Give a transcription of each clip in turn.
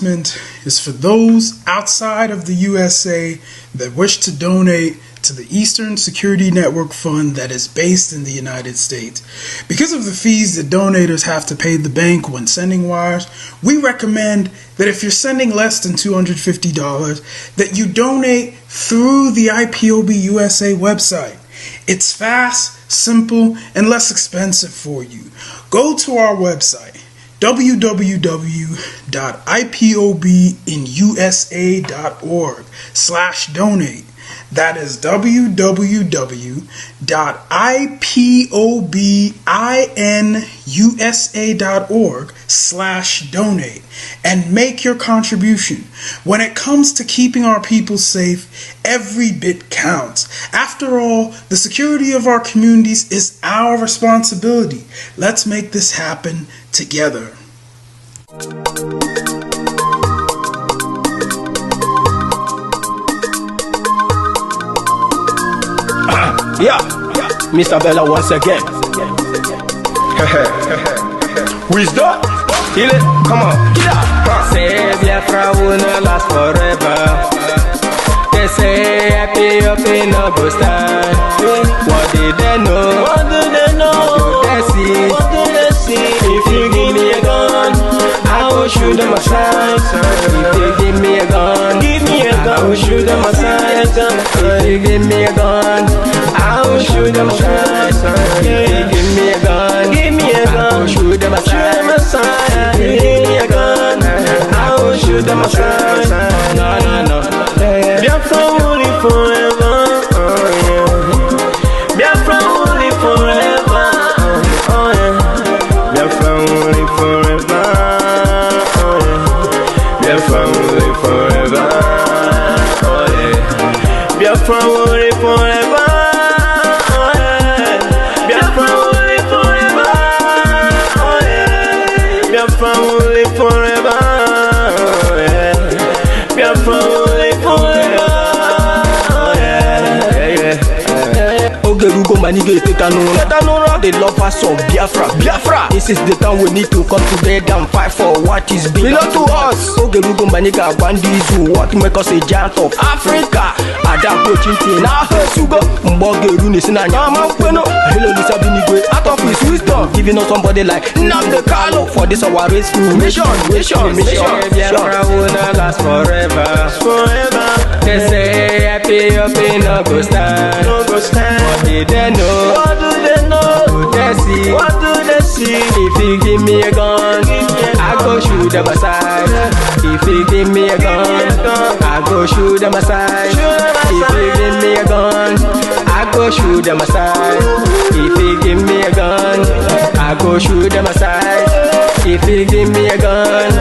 Is for those outside of the USA that wish to donate to the Eastern Security Network Fund that is based in the United States. Because of the fees that donators have to pay the bank when sending wires, we recommend that if you're sending less than $250, that you donate through the IPOB USA website. It's fast, simple, and less expensive for you. Go to our website, www.ipobinusa.org/donate. That is www.ipobinusa.org/donate and make your contribution. When it comes to keeping our people safe, every bit counts. After all, the security of our communities is our responsibility. Let's make this happen together. Yeah, Mr. Bella once again. Wisdom, heal it, come on. Say Biafra will not last forever. They say happy up in no go stand. What did they know? What do they know? What do they see? What do they see? If you give me a gun, I will shoot them aside. If you give me a gun, I will shoot them aside. If you give me a gun, I will shoot them aside. If you give me a gun, I will shoot them aside. If you give me a gun, I will shoot them aside. No. Biafra will live forever. Biafra will live forever. Biafra will live forever. Biafra will live forever. Biafra will live forever. Biafra will live forever. Biafra will live forever. Biafra will live forever. Ogerugo manige tetanura. The lovers of Biafra. This is the time we need to come together and fight for what is belong to us. Ogerugo maniga bandizu. What make us a giant of Africa? Adapo chinti na sugo. Mbogeru nisina nyama kweno. Hello Lisa Binigwe. Out of his wisdom, giving us somebody like Nnamdi Kanu for this our rescue mission. Biafra will not last forever. They say happy up in no go stand. What did they know? What do they know? What do they see? What do they see? If you give me a gun, I go shoot them aside. If you give me a gun, I go shoot them aside. If you give me a gun, I go shoot them aside. If you give me a gun, I go shoot them aside. If you give me a gun,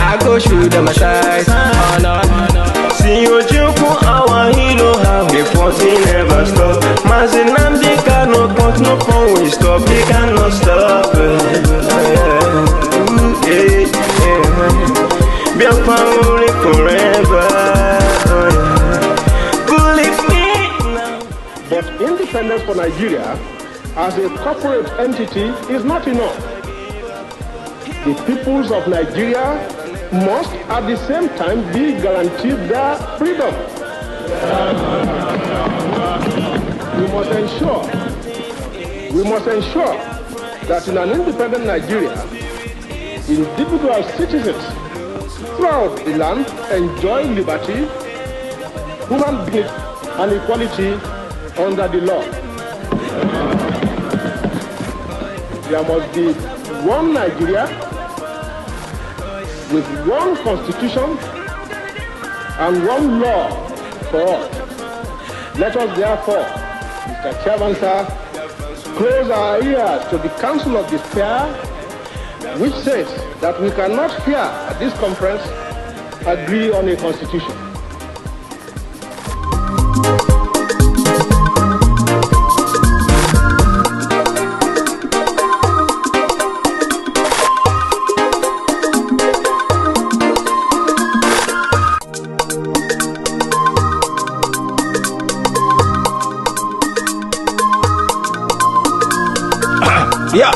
I go shoot them aside. Oh no. See you joke, our hero, how the fighting never stop. Nnamdi Kanu, but no phone will stop. He cannot stop. Biafra will live forever. Believe me now. But independence for Nigeria as a corporate entity is not enough. The peoples of Nigeria must at the same time be guaranteed their freedom. We must ensure that in an independent Nigeria, individual citizens throughout the land enjoy liberty, human dignity, and equality under the law. There must be one Nigeria with one constitution and one law for all. Let us therefore, Mr. Chairman, sir, close our ears to the Council of Despair, which says that we cannot here at this conference agree on a constitution. Yeah.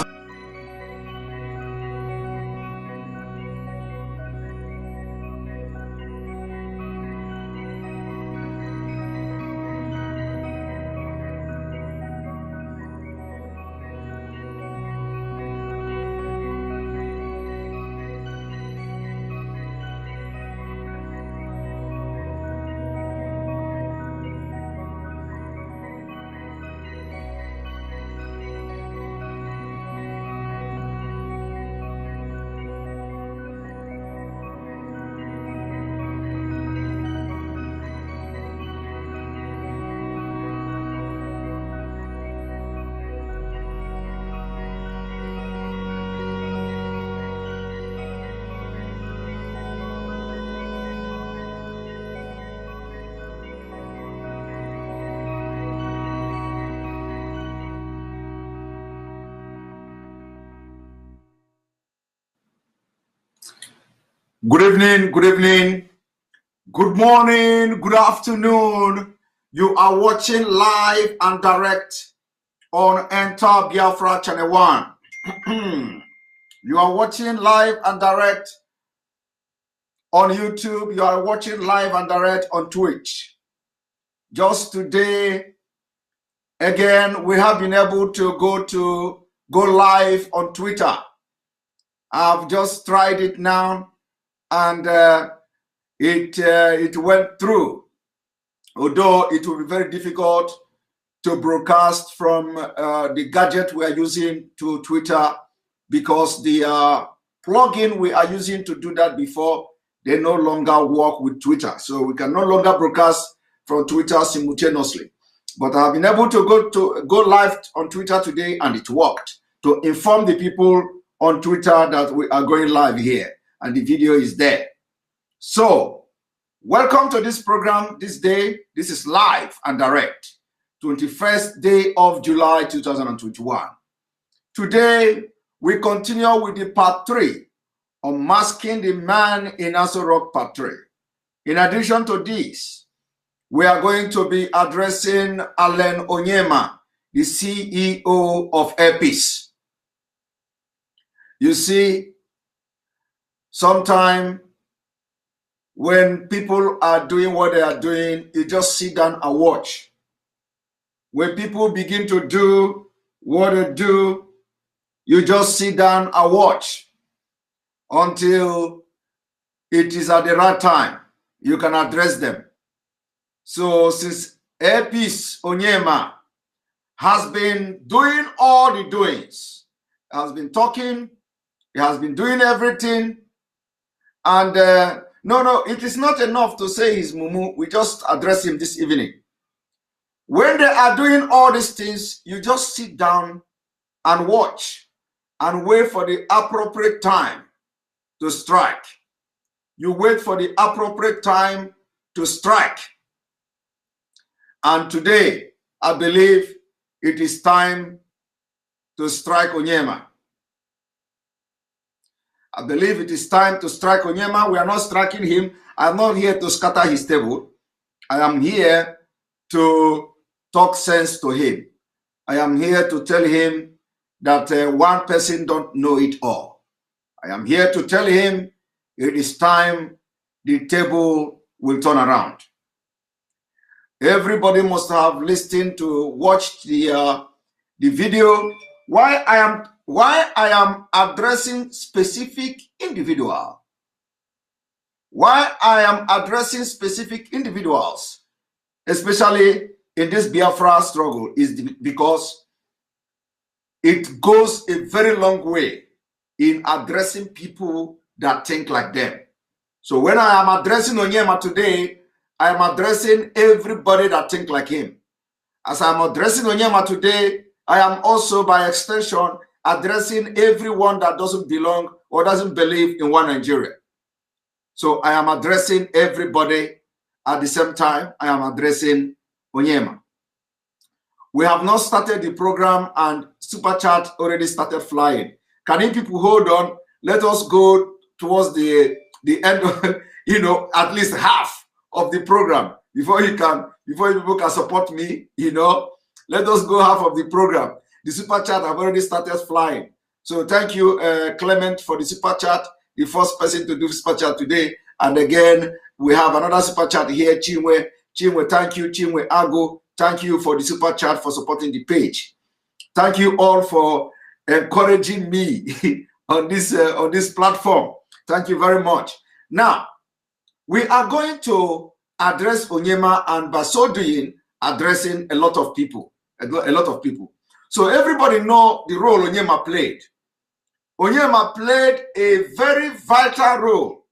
Good evening, good evening, good morning, good afternoon. You are watching live and direct on Enter Biafra Channel 1. You are watching live and direct on YouTube. You are watching live and direct on Twitch. Just today, again, we have been able to go live on Twitter. I've just tried it now, and it went through. Although it will be very difficult to broadcast from the gadget we are using to Twitter, because the plugin we are using to do that before, they no longer work with Twitter. So we can no longer broadcast from Twitter simultaneously. But I've been able to go live on Twitter today, and it worked, to inform the people on Twitter that we are going live here, and the video is there. So welcome to this program this day. This is live and direct, 21st day of July 2021. Today, we continue with the part 3, Unmasking the Man in AsoRock part 3. In addition to this, we are going to be addressing Onyema, the CEO of Airpeace. You see, sometimes when people are doing what they are doing, you just sit down and watch. When people begin to do what they do, you just sit down and watch until it is at the right time. You can address them. So since Airpeace Onyema has been doing all the doings, has been talking, he has been doing everything, and no, it is not enough to say he's mumu. We just address him this evening. When they are doing all these things, you just sit down and watch and wait for the appropriate time to strike. You wait for the appropriate time to strike. And today, I believe it is time to strike Onyema. I believe it is time to strike Onyema. We are not striking him. I am not here to scatter his table. I am here to talk sense to him. I am here to tell him that one person don't know it all. I am here to tell him it is time the table will turn around. Everybody must have listened to watch the video. Why I am addressing specific individual. Why I am addressing specific individuals, especially in this Biafra struggle, is because it goes a very long way in addressing people that think like them. So when I am addressing Onyema today, I am addressing everybody that think like him. As I am addressing Onyema today, I am also, by extension, addressing everyone that doesn't belong or doesn't believe in one Nigeria. So I am addressing everybody at the same time. I am addressing Onyema. We have not started the program, and Super Chat already started flying. Can you people hold on? Let us go towards the end of, at least half of the program before you people can support me. Let us go half of the program. The Super Chat have already started flying. So thank you, Clement, for the Super Chat, the first person to do Super Chat today. And again, we have another Super Chat here, Chinwe. Chinwe, thank you. Chinwe Ago, thank you for the Super Chat, for supporting the page. Thank you all for encouraging me on this platform. Thank you very much. Now, we are going to address Onyema, and by so doing, addressing a lot of people. So everybody know the role Onyema played. Onyema played a very vital role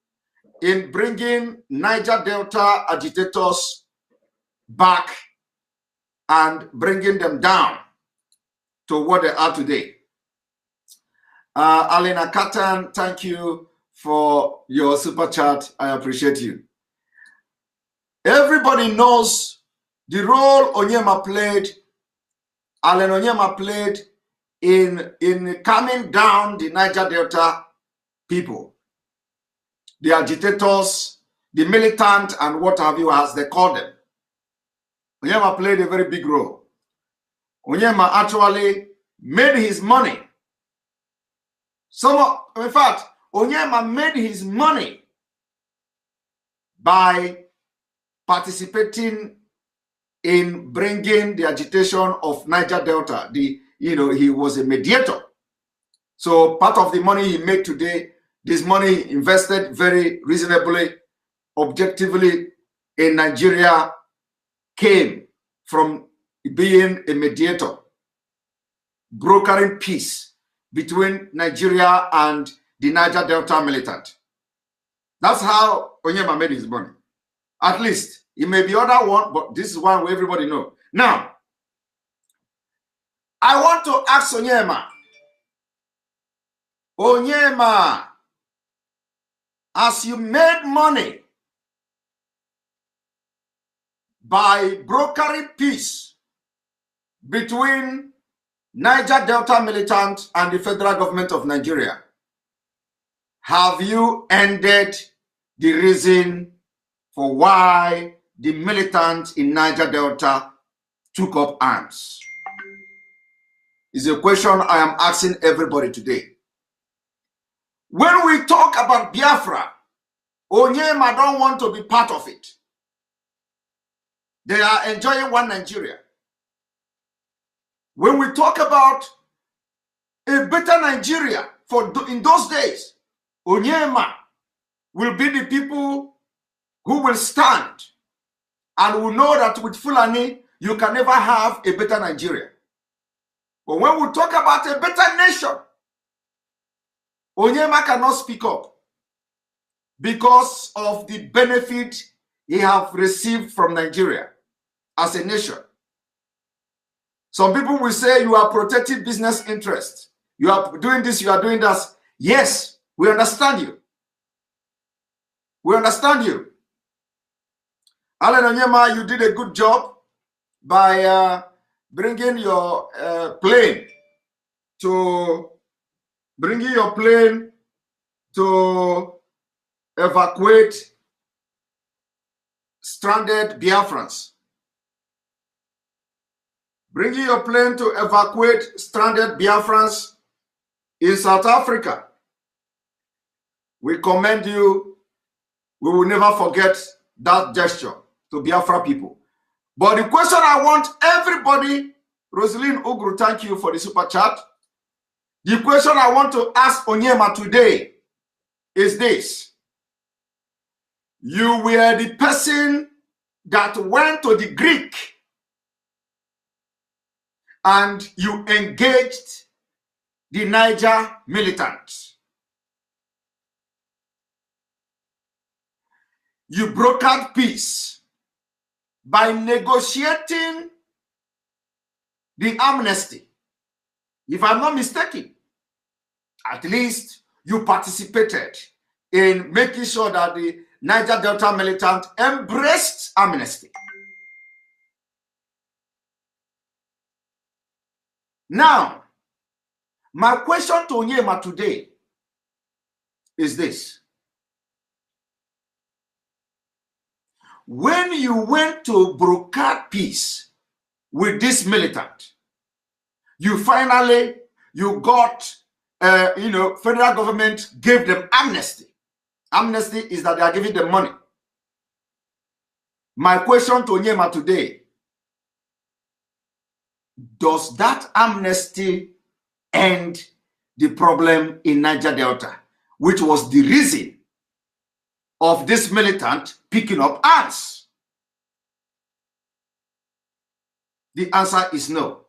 in bringing Niger Delta agitators back and bringing them down to what they are today. Alena Katan, thank you for your Super Chat. I appreciate you. Everybody knows the role Onyema played, Onyema played in calming down the Niger Delta people. the agitators, the militant, and what have you, as they call them. Onyema played a very big role. Onyema actually made his money. In fact, Onyema made his money by participating in bringing the agitation of Niger Delta. He was a mediator. So part of the money he made today, this money invested very reasonably, objectively in Nigeria, came from being a mediator, brokering peace between Nigeria and the Niger Delta militant. That's how Onyema made his money. At least, it may be other one, but this is one where everybody knows. Now, I want to ask Onyema, as you made money by brokering peace between Niger Delta militant and the federal government of Nigeria, have you ended the reason for why the militants in Niger Delta took up arms? Is a question I am asking everybody today. When we talk about Biafra, Onyema don't want to be part of it. They are enjoying one Nigeria. When we talk about a better Nigeria in those days, Onyema will be the people who will stand and will know that with Fulani, you can never have a better Nigeria. But when we talk about a better nation, Onyema cannot speak up because of the benefit he have received from Nigeria as a nation. Some people will say you are protecting business interests. You are doing this, you are doing that. Yes, we understand you. We understand you. Alan Onyema, you did a good job by bringing your plane to evacuate stranded Biafrans. Bringing your plane to evacuate stranded Biafrans in South Africa. We commend you. We will never forget that gesture to Biafra people. But the question I want everybody, Rosaline Ugru, thank you for the super chat. The question I want to ask Onyema today is this. You were the person that went to the Greek and you engaged the Niger militants. You brokered peace by negotiating the amnesty. If I'm not mistaken, at least you participated in making sure that the Niger Delta militant embraced amnesty. Now, my question to Onyema today is this. When you went to broker peace with this militant, you got, federal government gave them amnesty. Amnesty is that they are giving them money. My question to Onyema today, does that amnesty end the problem in Niger Delta, which was the reason of this militant picking up arms? The answer is no.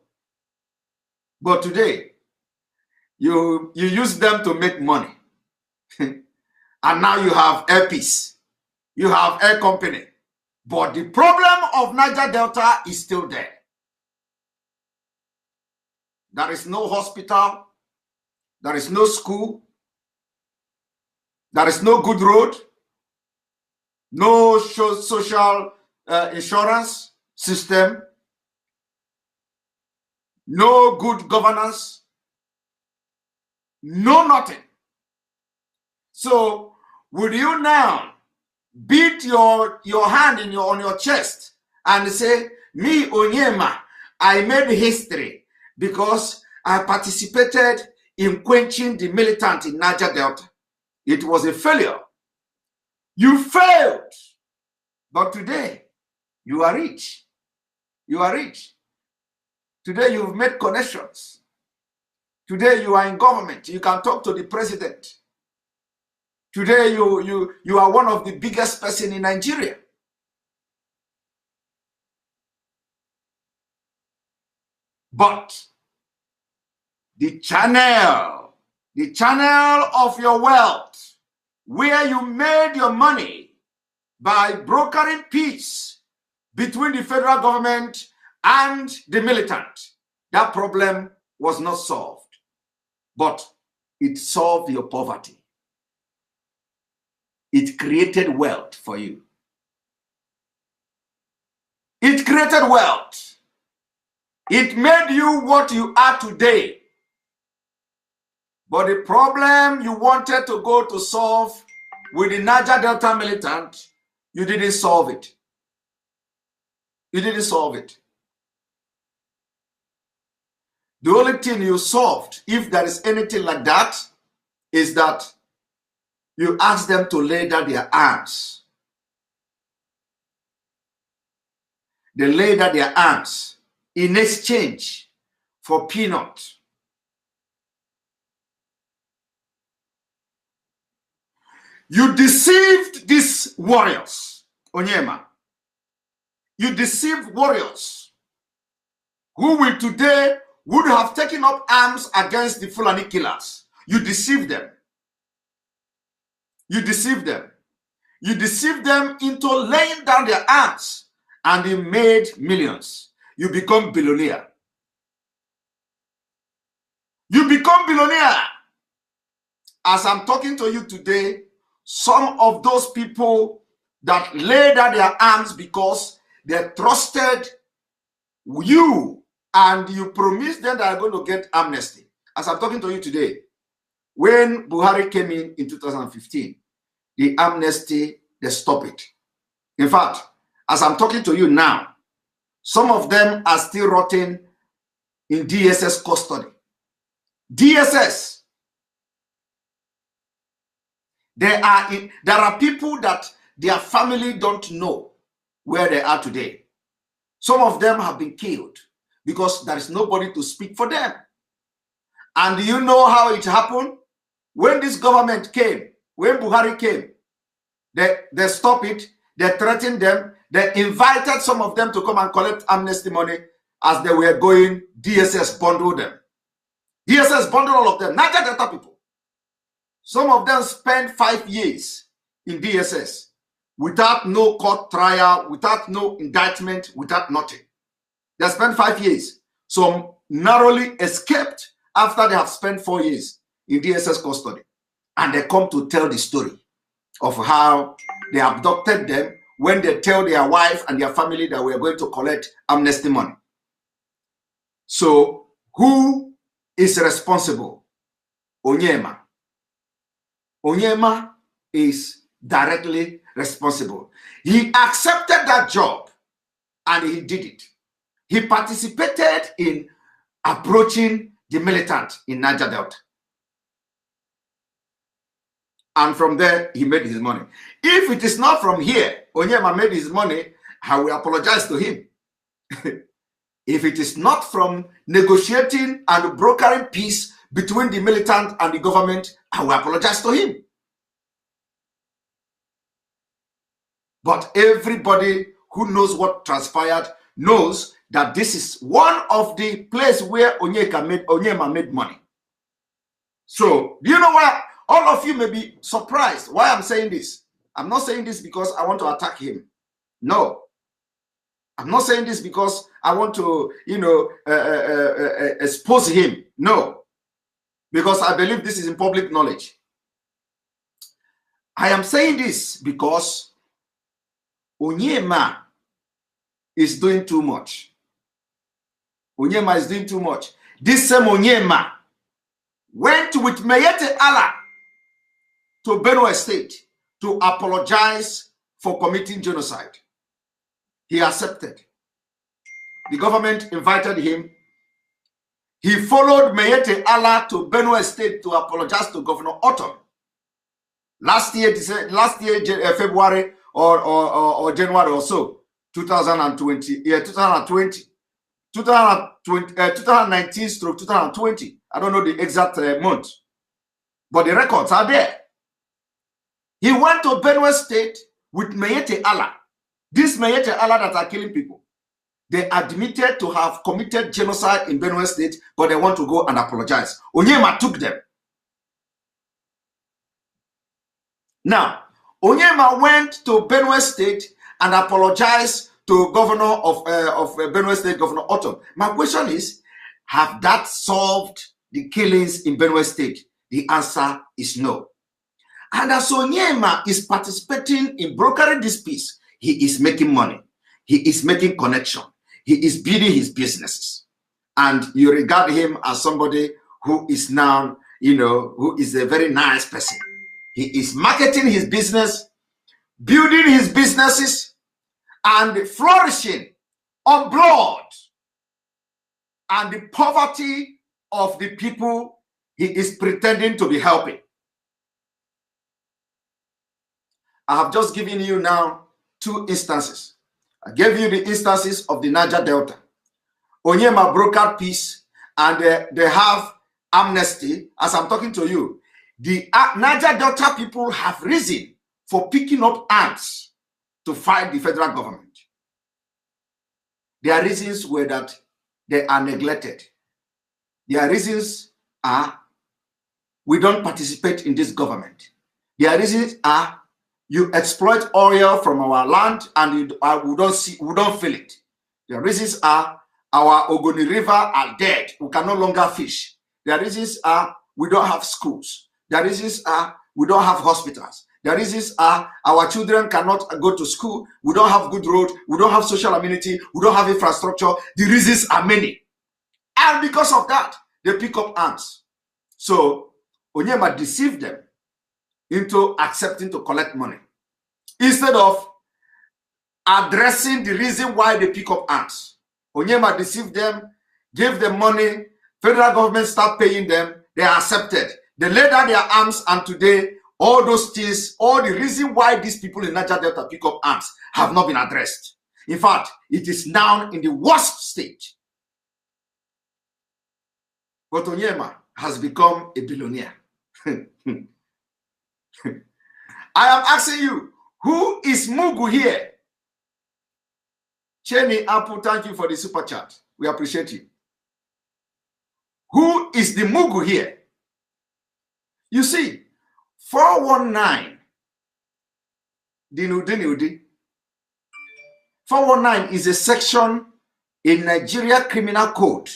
But today, you use them to make money. And now you have air peace. You have air company. But the problem of Niger Delta is still there. There is no hospital. There is no school. There is no good road. No social insurance system. No good governance. No nothing. So would you now beat your hand on your chest and say, me, Onyema, I made history because I participated in quenching the militant in Niger Delta? It was a failure. You failed. But today, you are rich. You are rich. Today, you've made connections. Today, you are in government. You can talk to the president. Today, you are one of the biggest person in Nigeria. But the channel of your wealth, where you made your money by brokering peace between the federal government and the militant, that problem was not solved, but it solved your poverty. It created wealth for you. It created wealth. It made you what you are today. But the problem you wanted to go to solve with the Niger Delta militant, you didn't solve it. You didn't solve it. The only thing you solved, if there is anything like that, is that you ask them to lay down their arms. They lay down their arms in exchange for peanuts. You deceived these warriors, Onyema. You deceived warriors who will today would have taken up arms against the Fulani killers. You deceived them. You deceived them. You deceived them into laying down their arms, and you made millions. You become billionaire. You become billionaire. As I'm talking to you today, some of those people that laid down their arms because they trusted you and you promised them that are going to get amnesty. As I'm talking to you today, when Buhari came in 2015, the amnesty, they stopped it. In fact, as I'm talking to you now, some of them are still rotting in DSS custody. DSS. There are people that their family don't know where they are today. Some of them have been killed because there is nobody to speak for them. And do you know how it happened? When this government came, when Buhari came, they stopped it, they threatened them, they invited some of them to come and collect amnesty money. As they were going, DSS bundled them. DSS bundled all of them, Niger Delta people. Some of them spent 5 years in DSS without no court trial, without no indictment, without nothing. They spent 5 years. Some narrowly escaped after they have spent 4 years in DSS custody. And they come to tell the story of how they abducted them when they tell their wife and their family that we are going to collect amnesty money. So who is responsible? Onyema. Onyema is directly responsible. He accepted that job and he did it. He participated in approaching the militant in Niger Delta. And from there, he made his money. If it is not from here, Onyema made his money, I will apologize to him. If it is not from negotiating and brokering peace between the militant and the government, I will apologize to him. But everybody who knows what transpired knows that this is one of the places where Onyema made money. So, do you know why? All of you may be surprised why I'm saying this. I'm not saying this because I want to attack him. No. I'm not saying this because I want to, expose him. No. Because I believe this is in public knowledge. I am saying this because Onyema is doing too much. Onyema is doing too much. This same Onyema went with Meyete Allah to Benue State to apologize for committing genocide. He accepted. The government invited him. He followed Mayete Allah to Benue State to apologize to Governor Otton. Last year, February or January or so, 2020, 2019 stroke 2020. I don't know the exact month, but the records are there. He went to Benue State with Mayete Allah. These Mayete Allah that are killing people, they admitted to have committed genocide in Benue State, but they want to go and apologize. Onyema took them. Now, Onyema went to Benue State and apologized to Governor of Benue State, Governor Otton. My question is, have that solved the killings in Benue State? The answer is no. And as Onyema is participating in brokering this peace, he is making money. He is making connection. He is building his businesses. And you regard him as somebody who is now, who is a very nice person. He is marketing his business, building his businesses, and flourishing on blood and the poverty of the people he is pretending to be helping. I have just given you now 2 instances. I gave you the instances of the Niger Delta. Onyema brokered peace, and they have amnesty. As I'm talking to you, the Niger Delta people have risen for picking up arms to fight the federal government. Their reasons were that they are neglected. Their reasons are, we don't participate in this government. Their reasons are, you exploit oil from our land and we don't feel it. Their reasons are, our Ogoni River are dead. We can no longer fish. Their reasons are, we don't have schools. Their reasons are, we don't have hospitals. Their reasons are, our children cannot go to school. We don't have good roads. We don't have social amenity. We don't have infrastructure. The reasons are many. And because of that, they pick up arms. So Onyema deceived them into accepting to collect money, instead of addressing the reason why they pick up arms. Onyema deceived them, gave them money, federal government start paying them, they accepted. They laid down their arms, and today, all those things, all the reason why these people in Niger Delta pick up arms have not been addressed. In fact, it is now in the worst stage. But Onyema has become a billionaire. I am asking you, who is Mugu here? Cheney Apple, thank you for the super chat. We appreciate you. Who is the Mugu here? You see, 419, Dinudi. 419 is a section in Nigeria Criminal Code.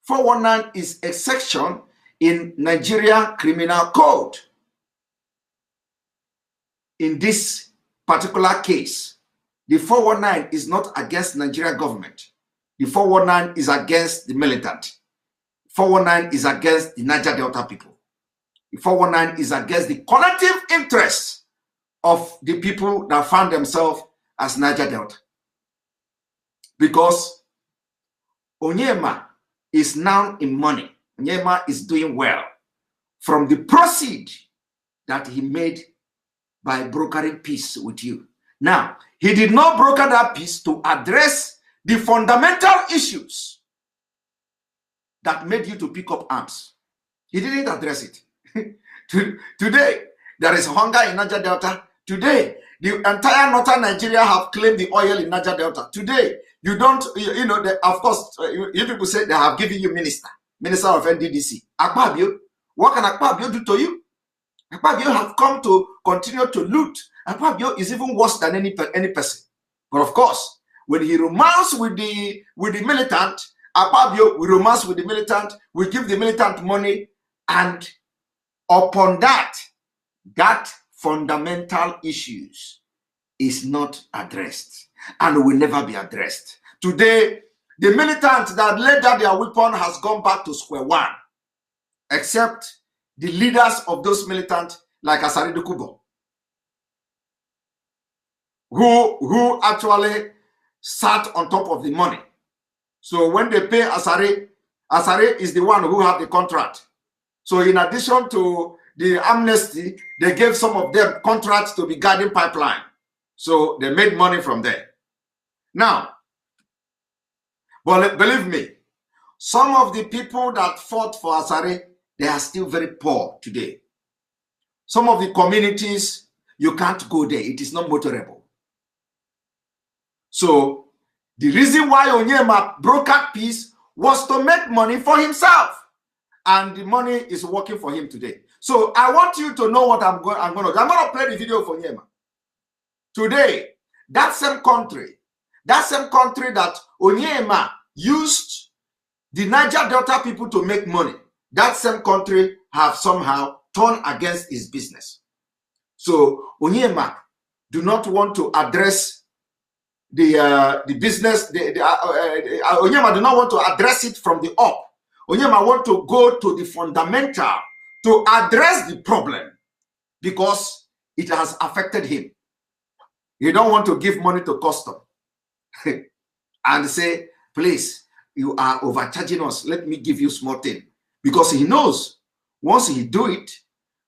419 is a section in Nigeria Criminal Code. In this particular case, the 419 is not against Nigeria government. The 419 is against the militant. 419 is against the Niger Delta people. The 419 is against the collective interests of the people that found themselves as Niger Delta. Because Onyema is now in money. Onyema is doing well from the proceed that he made by brokering peace with you. Now, he did not broker that peace to address the fundamental issues that made you to pick up arms. He didn't address it. Today, there is hunger in Niger Delta. Today, the entire northern Nigeria have claimed the oil in Niger Delta. Today, you don't, of course, you people say they have given you minister of NDDC. Akpabio, what can Akpabio do to you? Akpabio have come to continue to loot. Akpabio is even worse than any person. But of course, when he romance with the militant, Akpabio will romance with the militant, will give the militant money, and upon that fundamental issues is not addressed and will never be addressed. Today, the militant that laid down their weapon has gone back to square one, except the leaders of those militants like Asari Dukubo, who actually sat on top of the money. So when they pay Asari, Asari is the one who had the contract. So in addition to the amnesty, they gave some of them contracts to be guarding pipeline. So they made money from there. Now, but believe me, some of the people that fought for Asari, they are still very poor today. Some of the communities, you can't go there. It is not motorable. So the reason why Onyema brokered peace was to make money for himself. And the money is working for him today. So I want you to know what I'm going to do. I'm going to play the video for Onyema. Today, that same country that Onyema used the Niger Delta people to make money, that same country have somehow turned against his business. So Onyema do not want to address the business. Onyema do not want to address it from the up. Onyema want to go to the fundamental to address the problem because it has affected him. He don't want to give money to custom and say, please, you are overcharging us. Let me give you small thing. Because he knows once he do it,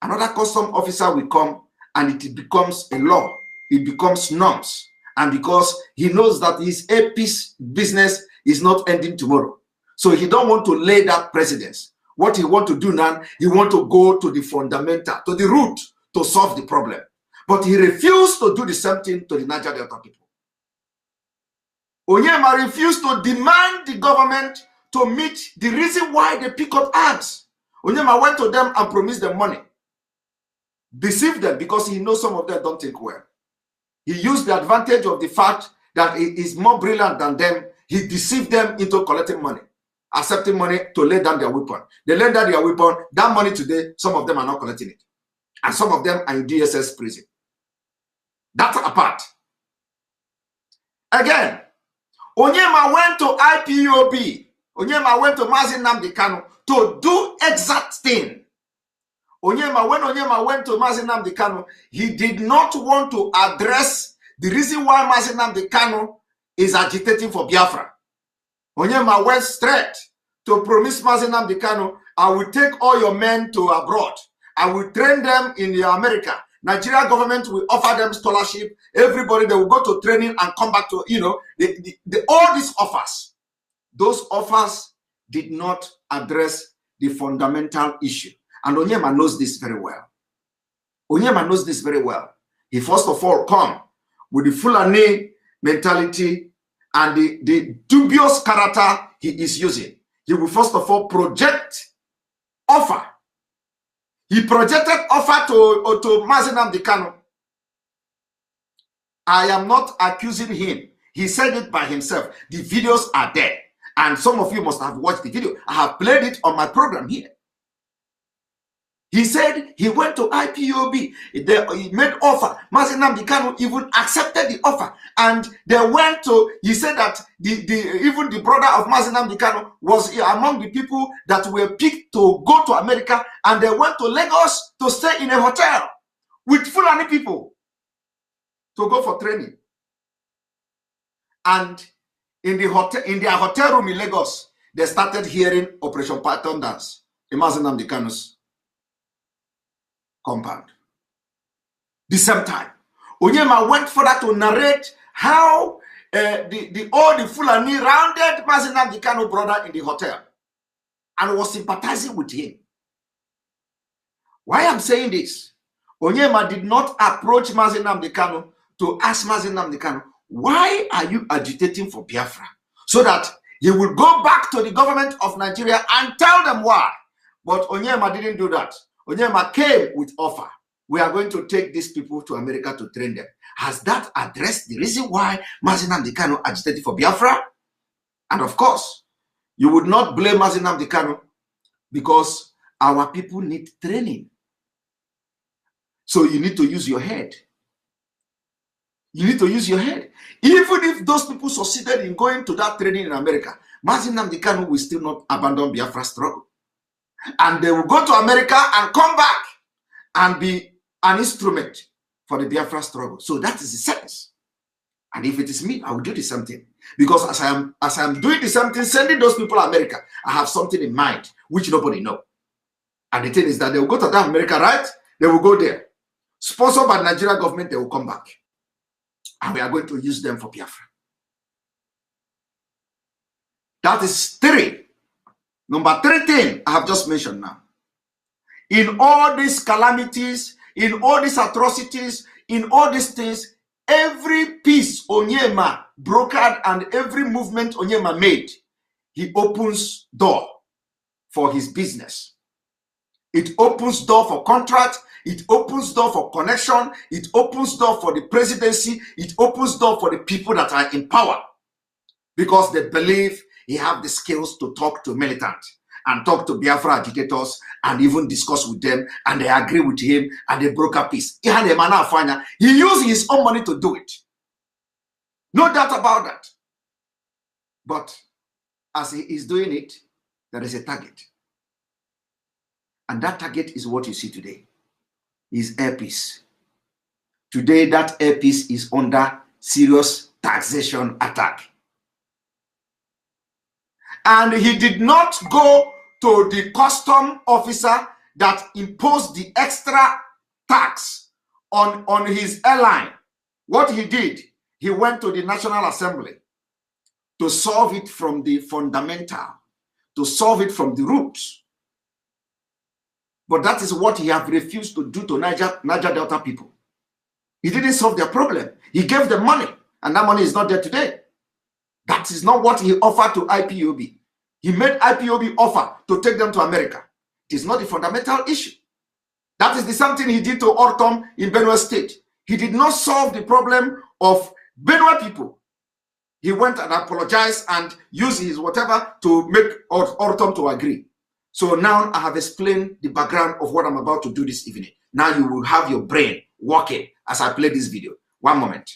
another custom officer will come and it becomes a law. It becomes norms. And because he knows that his AP's business is not ending tomorrow. So he don't want to lay that precedence. What he want to do now, he want to go to the fundamental, to the root, to solve the problem. But he refused to do the same thing to the Niger Delta people. Onyema refused to demand the government to meet the reason why they pick up arms. Onyema went to them and promised them money. Deceived them because he knows some of them don't think well. He used the advantage of the fact that he is more brilliant than them. He deceived them into collecting money, accepting money to lay down their weapon. They laid down their weapon. That money today, some of them are not collecting it. And some of them are in DSS prison. That's apart. Again, Onyema went to IPOB. Onyema went to Mazi Nnamdi Kanu to do exact thing. When Onyema went to Mazi Nnamdi Kanu, he did not want to address the reason why Mazi Nnamdi Kanu is agitating for Biafra. Onyema went straight to promise Mazi Nnamdi Kanu, I will take all your men to abroad. I will train them in America. Nigeria government will offer them scholarship. Everybody, they will go to training and come back to, all these offers. Those offers did not address the fundamental issue. And Onyema knows this very well. Onyema knows this very well. He first of all come with the Fulani mentality and the dubious character he is using. He will first of all project offer. He projected offer to Mazi Nnamdi Kanu. I am not accusing him. He said it by himself. The videos are there. And some of you must have watched the video. I have played it on my program here. He said he went to IPOB. He made offer. Mazi Nnamdi Kanu even accepted the offer. And they went to, he said that even the brother of Mazi Nnamdi Kanu was among the people that were picked to go to America. And they went to Lagos to stay in a hotel with Fulani people to go for training. And in their hotel room in Lagos, they started hearing Operation Python dance in Mazi Nnamdi Kanu's compound. The same time, Onyema went further to narrate how all the Fulani rounded Mazi Nnamdi Kanu brother in the hotel and was sympathizing with him. Why I'm saying this? Onyema did not approach Mazi Nnamdi Kanu to ask Mazi Nnamdi Kanu, why are you agitating for Biafra? So that he will go back to the government of Nigeria and tell them why. But Onyema didn't do that. Onyema came with offer. We are going to take these people to America to train them. Has that addressed the reason why Mazi Nnamdi Kanu agitated for Biafra? And of course, you would not blame Mazi Nnamdi Kanu because our people need training. So you need to use your head. You need to use your head. Even if those people succeeded in going to that training in America, Mazi Nnamdi Kanu will still not abandon Biafra struggle. And they will go to America and come back and be an instrument for the Biafra struggle. So that is the sense. And if it is me, I will do the same thing. Because as I am doing the same thing, sending those people to America, I have something in mind which nobody knows. And the thing is that they will go to that America, right? They will go there. Sponsored by the Nigerian government, they will come back. And we are going to use them for Biafra. That is 3. Number 3 thing I have just mentioned now. In all these calamities, in all these atrocities, in all these things, every peace Onyema brokered and every movement Onyema made, he opens door for his business. It opens door for contract. It opens door for connection. It opens door for the presidency. It opens door for the people that are in power because they believe he have the skills to talk to militants and talk to Biafra agitators and even discuss with them, and they agree with him and they broker peace. He used his own money to do it. No doubt about that. But as he is doing it, there is a target. And that target is what you see today. Is airpiece. Today, that airpiece is under serious taxation attack. And he did not go to the custom officer that imposed the extra tax on his airline. What he did, he went to the National Assembly to solve it from the fundamental, to solve it from the roots. But that is what he have refused to do to Niger Delta people. He didn't solve their problem. He gave them money, and that money is not there today. That is not what he offered to IPOB. He made IPOB offer to take them to America. It is not the fundamental issue. That is the same thing he did to Ortom in Benue State. He did not solve the problem of Benue people. He went and apologized and used his whatever to make Ortom to agree. So now I have explained the background of what I'm about to do this evening. Now you will have your brain working as I play this video. One moment.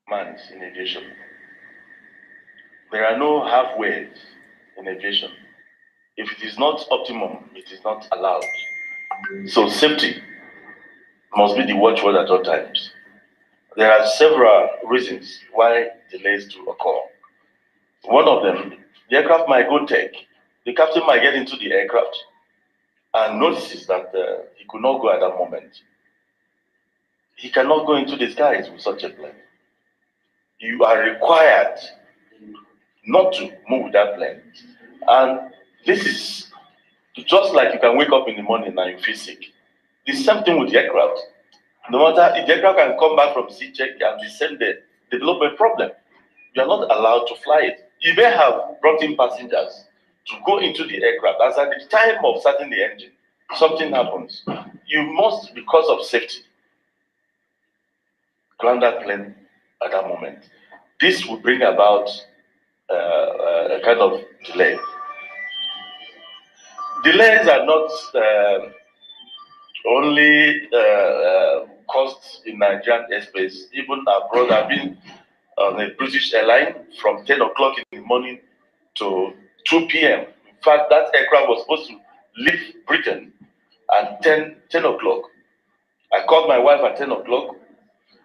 Months in aviation. There are no halfways in aviation. If it is not optimum, it is not allowed. So safety must be the watchword at all times. There are several reasons why delays do occur. One of them, the aircraft might go take. The captain might get into the aircraft and notices that he could not go at that moment. He cannot go into the skies with such a plane. You are required not to move that plane. And this is just like you can wake up in the morning and you feel sick. The same thing with the aircraft. No matter if the aircraft can come back from sea check and the same day develop a problem, you are not allowed to fly it. You may have brought in passengers to go into the aircraft. As at the time of starting the engine, something happens. You must, because of safety, ground that plane at that moment. This will bring about a kind of delay. Delays are not only caused in Nigerian airspace. Even abroad, I've been on a British airline from 10 o'clock in the morning to 2 p.m. In fact, that aircraft was supposed to leave Britain at 10 o'clock. I called my wife at 10 o'clock.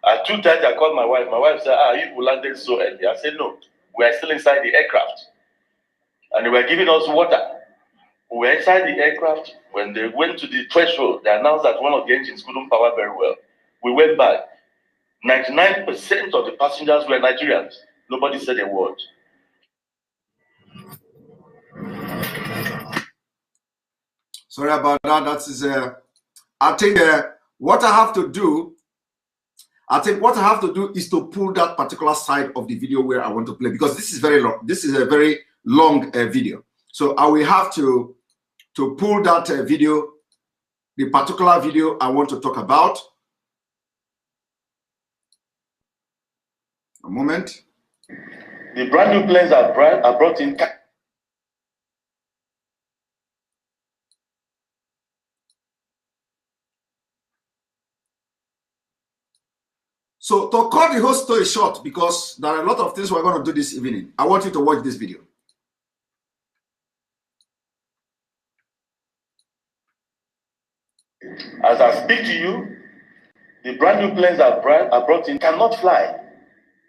At 2:30, I called my wife. My wife said, you landed so early. I said, no, we are still inside the aircraft. And they were giving us water. We were inside the aircraft. When they went to the threshold, they announced that one of the engines couldn't power very well. We went back. 99% of the passengers were Nigerians. Nobody said a word. Sorry about that. That is, I think what I have to do is to pull that particular side of the video where I want to play, because this is very long. This is a very long video. So I will have to pull that video, the particular video I want to talk about. A moment. The brand new planes are brought in. So to cut the whole story short, because there are a lot of things we're going to do this evening, I want you to watch this video. As I speak to you, the brand new planes are brought in cannot fly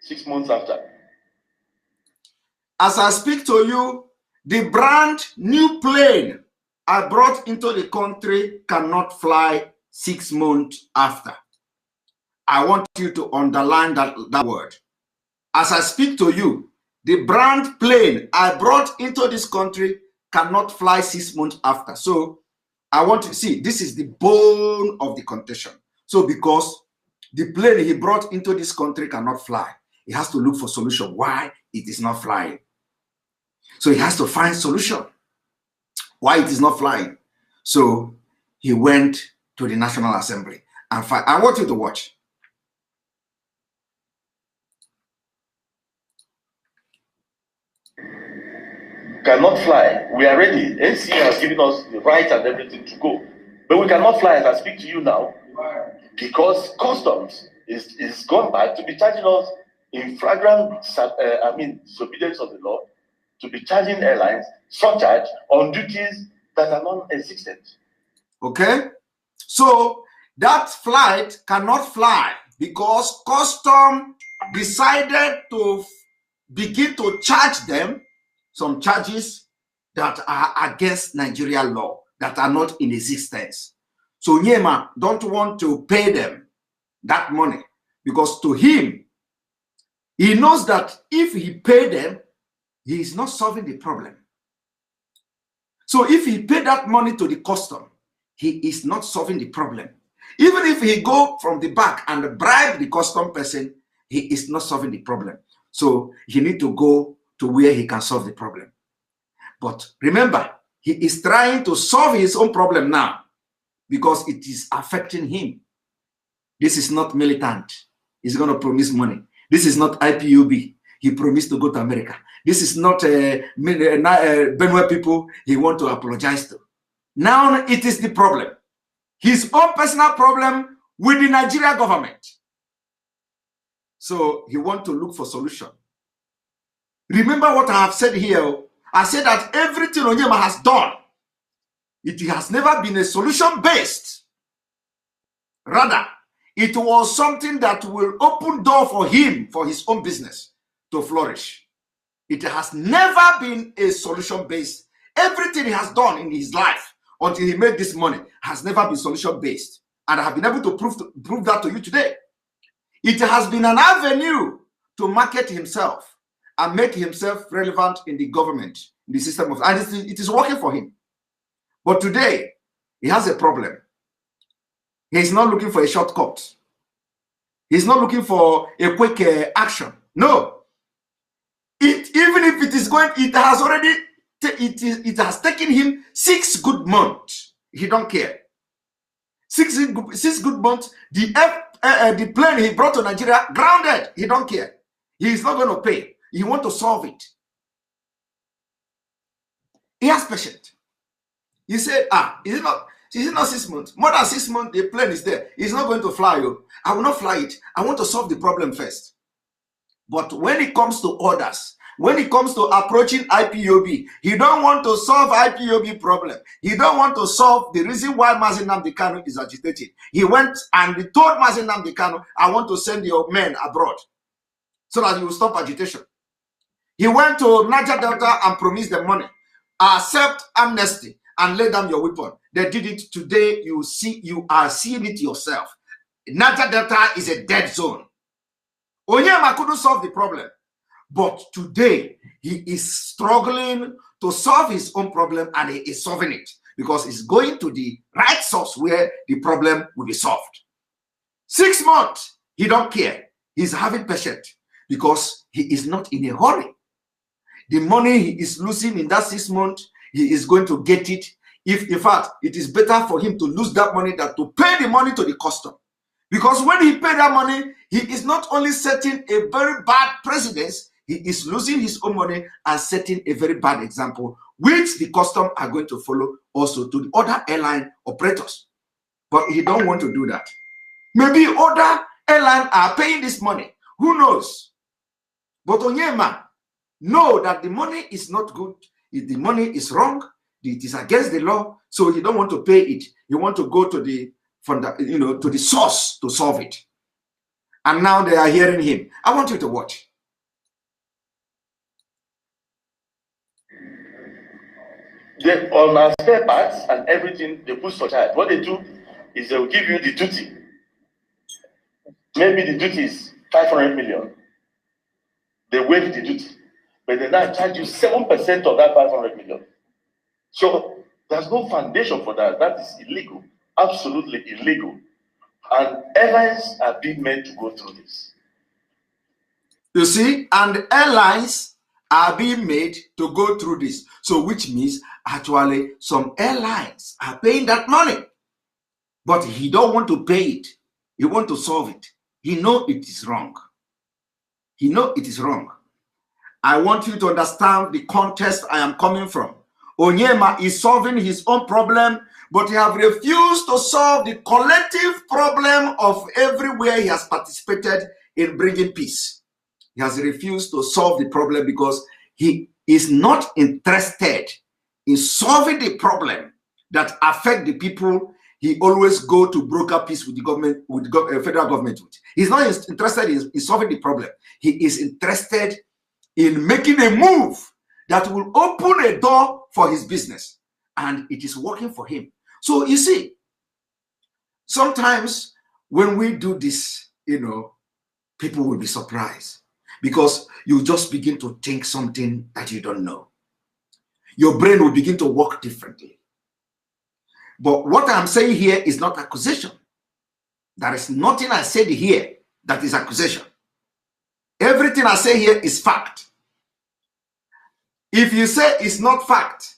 6 months after. As I speak to you, the brand new plane I brought into the country cannot fly 6 months after. I want you to underline that word. As I speak to you, the brand plane I brought into this country cannot fly 6 months after. So I want to see, this is the bone of the contention. So because the plane he brought into this country cannot fly, he has to look for solution why it is not flying. So he has to find solution why it is not flying. So he went to the National Assembly and I want you to watch. Cannot fly. We are ready. NCA has given us the right and everything to go. But we cannot fly as I speak to you now because customs is gone back to be charging us in flagrant disobedience of the law, to be charging airlines surcharge on duties that are non-existent. Okay? So that flight cannot fly because custom decided to begin to charge them some charges that are against Nigerian law, that are not in existence. So Onyema don't want to pay them that money because to him, he knows that if he pay them, he is not solving the problem. So if he pay that money to the custom, he is not solving the problem. Even if he go from the back and bribe the custom person, he is not solving the problem. So he need to go to where he can solve the problem. But remember, he is trying to solve his own problem now because it is affecting him. This is not militant. He's going to promise money. This is not IPOB. He promised to go to America. This is not Benue people he want to apologize to. Now it is the problem. His own personal problem with the Nigeria government. So he want to look for solution. Remember what I have said here. I said that everything Onyema has done, it has never been a solution-based. Rather, it was something that will open door for him, for his own business to flourish. It has never been a solution-based. Everything he has done in his life until he made this money has never been solution-based. And I have been able to prove that to you today. It has been an avenue to market himself and make himself relevant in the government, in the system of, and it is working for him. But today, he has a problem. He's not looking for a shortcut. He's not looking for a quick action. No. Even if it is going, it has already, it has taken him 6 good months. He don't care. 6 good months. The plane he brought to Nigeria grounded. He don't care. He is not going to pay. He want to solve it. He has patience. He said, is it not 6 months? More than 6 months, the plane is there. It's not going to fly. I will not fly it. I want to solve the problem first. But when it comes to orders, when it comes to approaching IPOB, he don't want to solve IPOB problem. He don't want to solve the reason why Mazi Nnamdi Kanu is agitated. He went and he told Mazi Nnamdi Kanu, I want to send your men abroad so that you will stop agitation. He went to Niger Delta and promised them money. Accept amnesty and lay down your weapon. They did it today. You are seeing it yourself. Niger Delta is a dead zone. Onyema couldn't solve the problem. But today, he is struggling to solve his own problem and he is solving it because he's going to the right source where the problem will be solved. 6 months, he don't care. He's having patience because he is not in a hurry. The money he is losing in that 6 months, he is going to get it. If in fact, it is better for him to lose that money than to pay the money to the custom. Because when he paid that money, he is not only setting a very bad precedence, he is losing his own money and setting a very bad example, which the custom are going to follow also to the other airline operators. But he don't want to do that. Maybe other airlines are paying this money. Who knows? But Onyema know that the money is not good. If the money is wrong, it is against the law, so he don't want to pay it. He want to go to the to the source to solve it. And now they are hearing him. I want you to watch. They on our spare parts and everything they put surcharge. What they do is they will give you the duty. Maybe the duty is 500 million. They waive the duty, but they now charge you 7% of that 500 million. So there's no foundation for that. That is illegal, absolutely illegal. And airlines are being made to go through this. You see, and airlines are being made to go through this. So which means actually some airlines are paying that money, but he don't want to pay it. He want to solve it. He know it is wrong. He know it is wrong. I want you to understand the context I am coming from. Onyema is solving his own problem, but he have refused to solve the collective problem of everywhere he has participated in bringing peace. He has refused to solve the problem because he is not interested in solving the problem that affect the people he always go to broker peace with the government, with the federal government. He's not interested in solving the problem. He is interested in making a move that will open a door for his business, and it is working for him. So you see, sometimes when we do this, people will be surprised because you just begin to think something that you don't know. Your brain will begin to work differently. But what I'm saying here is not accusation. There is nothing I said here that is accusation. Everything I say here is fact. If you say it's not fact,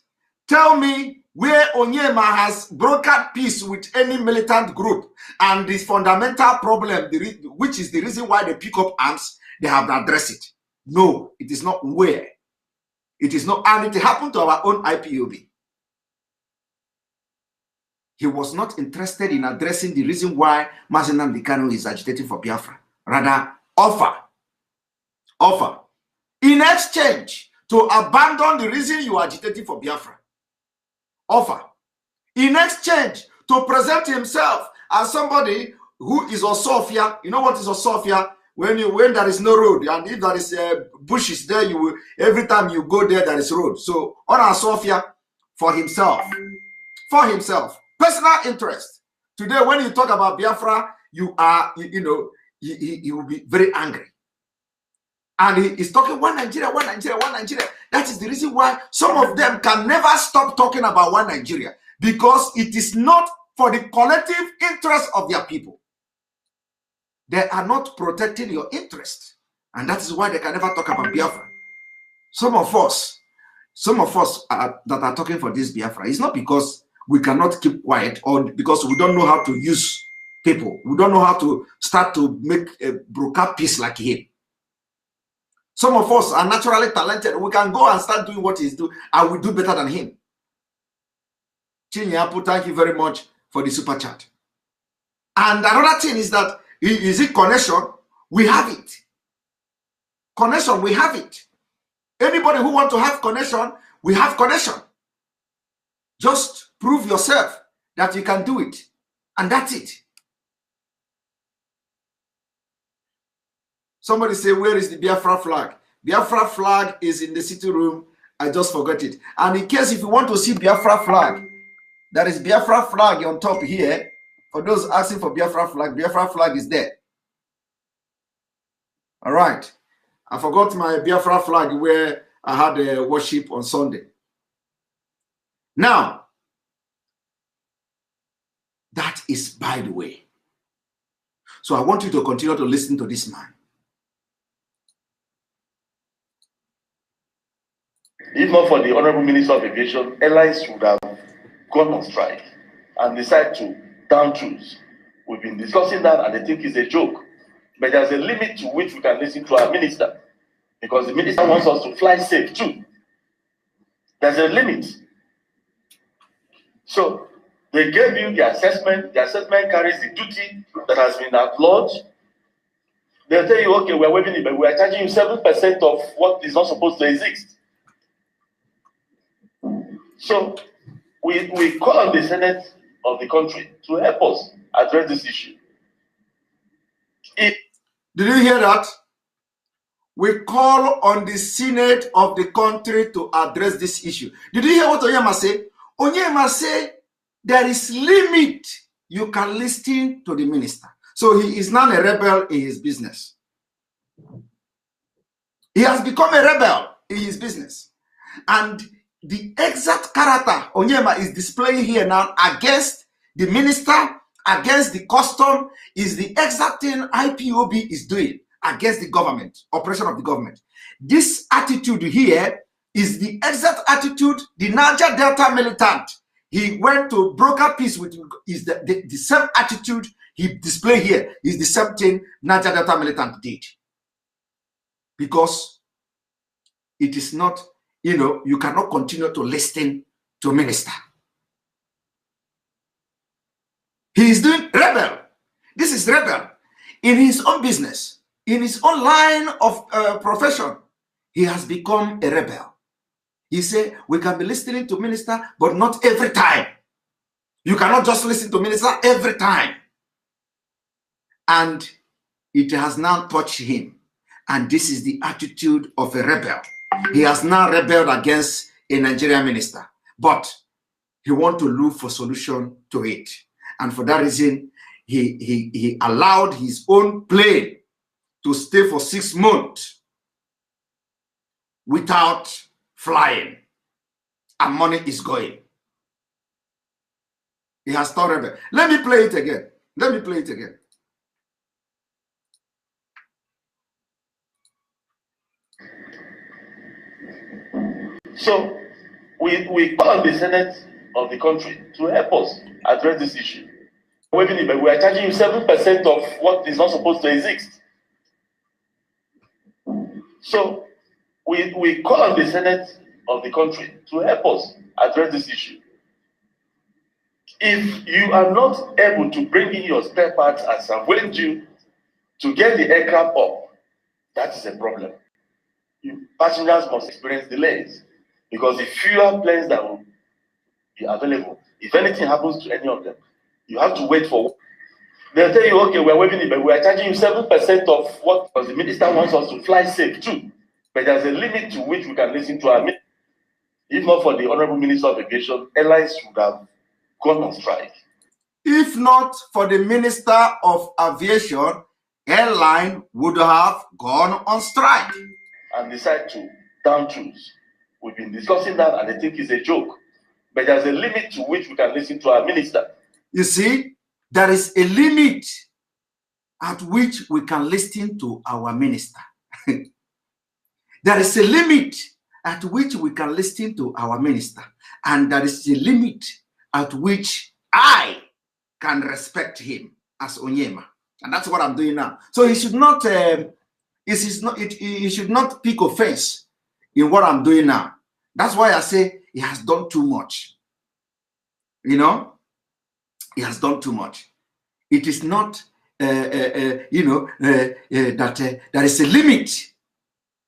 tell me where Onyema has brokered peace with any militant group and this fundamental problem, which is the reason why they pick up arms, they have addressed it. No, it is not where. It is not, and it happened to our own IPOB. He was not interested in addressing the reason why Mazi Nnamdi Kanu is agitating for Biafra. Rather, offer in exchange to abandon the reason you are agitating for Biafra. Offer in exchange to present himself as somebody who is Osofia. You know what is Osofia? When there is no road, and if there is bushes there, you will, every time you go there is road. So on Osofia for himself, personal interest. Today, when you talk about Biafra, you will be very angry. And he is talking one Nigeria, one Nigeria, one Nigeria. That is the reason why some of them can never stop talking about one Nigeria, because it is not for the collective interest of their people. They are not protecting your interest. And that is why they can never talk about Biafra. Some of us that are talking for this Biafra, it's not because we cannot keep quiet or because we don't know how to use people. We don't know how to start to make a broker peace like him. Some of us are naturally talented. We can go and start doing what he's doing, and we do better than him. Chinyapu, thank you very much for the super chat. And another thing is that, is it connection? We have it. Connection, we have it. Anybody who wants to have connection, we have connection. Just prove yourself that you can do it. And that's it. Somebody say, where is the Biafra flag? Biafra flag is in the sitting room. I just forgot it. And in case if you want to see Biafra flag, there is Biafra flag on top here. For those asking for Biafra flag is there. All right. I forgot my Biafra flag where I had a worship on Sunday. Now, that is by the way. So I want you to continue to listen to this man. If not for the Honorable Minister of Aviation, airlines would have gone on strike and decided to down tools We've been discussing that and they think it's a joke. But there's a limit to which we can listen to our minister. Because the minister wants us to fly safe too. There's a limit. So they gave you the assessment. The assessment carries the duty that has been outlawed. They'll tell you, okay, we're waiving it, but we are charging you 7% of what is not supposed to exist. So we call on the Senate of the country to help us address this issue. Did you hear that? We call on the Senate of the country to address this issue. Did you hear what Onyema said? Onyema said there is limit you can listen to the minister. So he is not a rebel in his business. He has become a rebel in his business. And the exact character Onyema is displaying here now against the minister, against the custom, is the exact thing IPOB is doing against the government, operation of the government. This attitude here is the exact attitude the Niger Delta militant, he went to broker peace with, is the same attitude he displayed here, is the same thing Niger Delta militant did. Because it is not, you cannot continue to listen to minister. He is doing rebel. This is rebel in his own business, in his own line of profession. He has become a rebel. He said, we can be listening to minister, but not every time. You cannot just listen to minister every time. And it has now touched him. And this is the attitude of a rebel. He has now rebelled against a Nigerian minister, but he wants to look for solution to it. And for that reason, he allowed his own plane to stay for 6 months without flying, and money is going. He has turned rebel. Let me play it again. Let me play it again. So we call on the Senate of the country to help us address this issue. Waiving it, but we are charging you 7% of what is not supposed to exist. So we call on the Senate of the country to help us address this issue. If you are not able to bring in your spare parts as I've due to get the aircraft up, that is a problem. Passengers must experience delays because the fewer planes that will be available, if anything happens to any of them, you have to wait for. They'll tell you, okay, we're waiving it, but we are charging you 7% of what, because the minister wants us to fly safe too. But there's a limit to which we can listen to our minister. If not for the Honorable Minister of Aviation, airlines would have gone on strike. If not for the Minister of Aviation, airline would have gone on strike. And decide to down tools. We've been discussing that and I think it's a joke. But there's a limit to which we can listen to our minister. You see, there is a limit at which we can listen to our minister. There is a limit at which we can listen to our minister. And there is a limit at which I can respect him as Onyema. And that's what I'm doing now. So he should not, he should not pick offense in what I'm doing now. That's why I say he has done too much. He has done too much. It is not, that there is a limit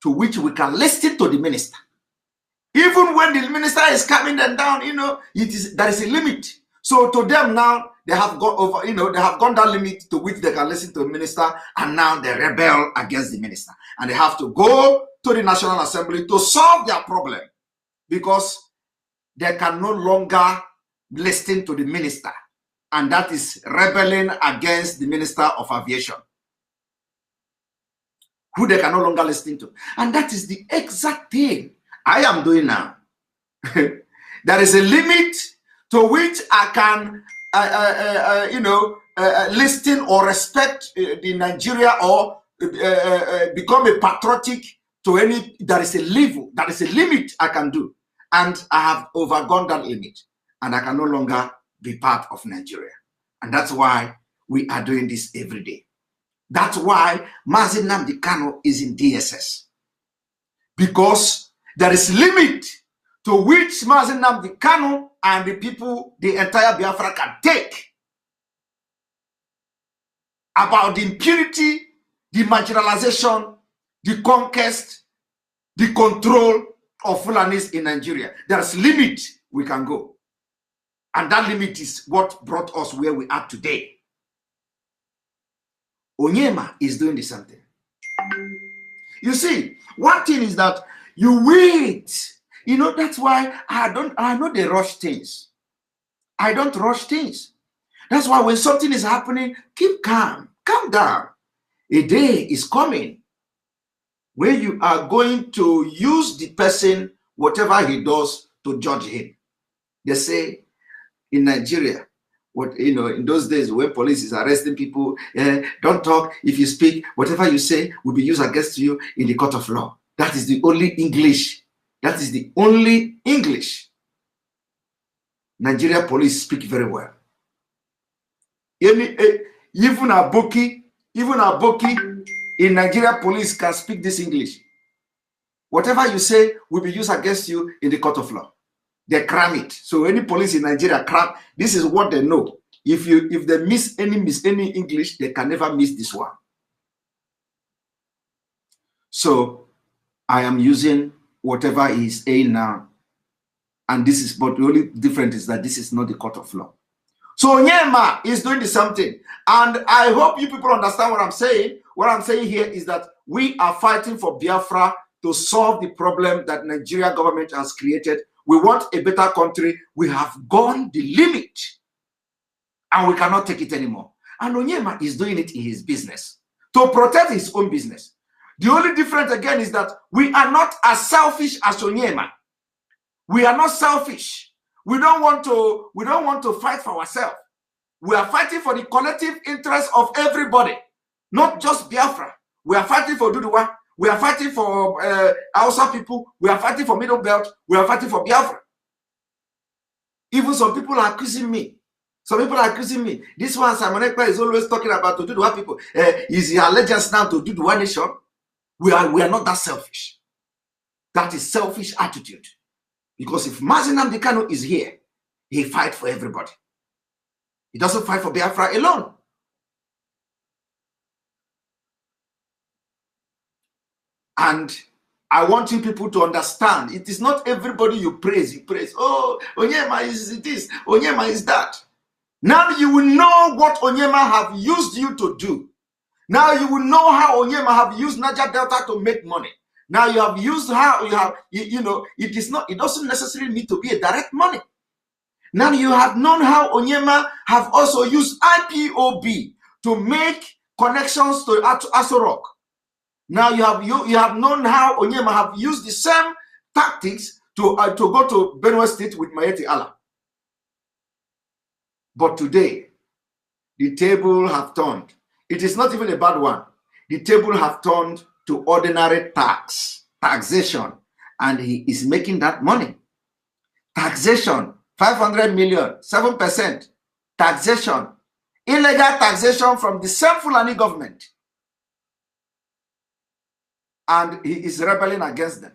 to which we can listen to the minister. Even when the minister is coming them down, there is a limit. So to them now, they have gone over, they have gone that limit to which they can listen to the minister, and now they rebel against the minister. And they have to go to the National Assembly to solve their problem because they can no longer listen to the minister. And that is rebelling against the Minister of Aviation, who they can no longer listen to. And that is the exact thing I am doing now. There is a limit to which I can, listen or respect the Nigeria or become a patriotic to any. There is a level, there is a limit I can do. And I have overgone that limit. And I can no longer be part of Nigeria. And that's why we are doing this every day. That's why Mazi Nnamdi Kanu is in DSS. Because there is limit to which Mazi Nnamdi Kanu and the people, the entire Biafra can take about the impunity, the marginalization, the conquest, the control of Fulanis in Nigeria. There's limit we can go. And that limit is what brought us where we are today. Onyema is doing the same thing. You see, one thing is that you wait. You know, that's why I know they rush things. I don't rush things. That's why when something is happening, keep calm, calm down. A day is coming where you are going to use the person, whatever he does, to judge him. They say in Nigeria, in those days when police is arresting people, don't talk. If you speak, whatever you say will be used against you in the court of law. That is the only English. That is the only English Nigeria police speak very well. Even a Boki in Nigeria police can speak this English. Whatever you say will be used against you in the court of law. They cram it. So any police in Nigeria cram. This is what they know. If they miss any English, they can never miss this one. So I am using whatever he is saying now, and this is, but the only difference is that this is not the court of law. So Onyema is doing the same thing, and I hope you people understand what I'm saying. What I'm saying here is that we are fighting for Biafra to solve the problem that Nigeria government has created. We want a better country. We have gone the limit, and we cannot take it anymore. And Onyema is doing it in his business to protect his own business. The only difference again is that we are not as selfish as Onyema. We are not selfish. We don't want to fight for ourselves. We are fighting for the collective interest of everybody, not just Biafra. We are fighting for Duduwa. We are fighting for Hausa people. We are fighting for Middle Belt. We are fighting for Biafra. Even some people are accusing me. Some people are accusing me. This one, Simon Ekpa, is always talking about to Duduwa people. Is he allegiance now to Duduwa nation? We are not that selfish. That is selfish attitude. Because if Mazi Nnamdi Kanu is here, he fights for everybody. He doesn't fight for Biafra alone. And I want you people to understand, it is not everybody you praise. Oh, Onyema is this, Onyema is that. Now you will know what Onyema have used you to do. Now you will know how Onyema have used Niger Delta to make money. Now you have used how you have, it doesn't necessarily need to be a direct money. Now you have known how Onyema have also used IPOB to make connections to AsoRock. Now you have known how Onyema have used the same tactics to go to Benue State with Maeti Allah. But today, the table have turned. It is not even a bad one. The table have turned to ordinary taxation, and he is making that money. Taxation, 500 million, 7%. Taxation, illegal taxation from the same Fulani government. And he is rebelling against them,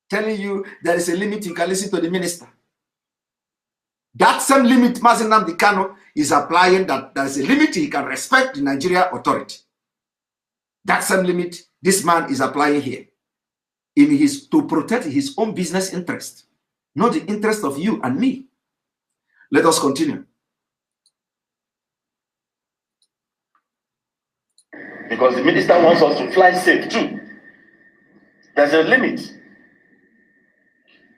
telling you there is a limit, you can listen to the minister. That same limit Mazi Nnamdi Kanu is applying, that there is a limit he can respect the Nigeria authority. That same limit this man is applying here to protect his own business interest, not the interest of you and me. Let us continue. Because the minister wants us to fly safe too. There's a limit.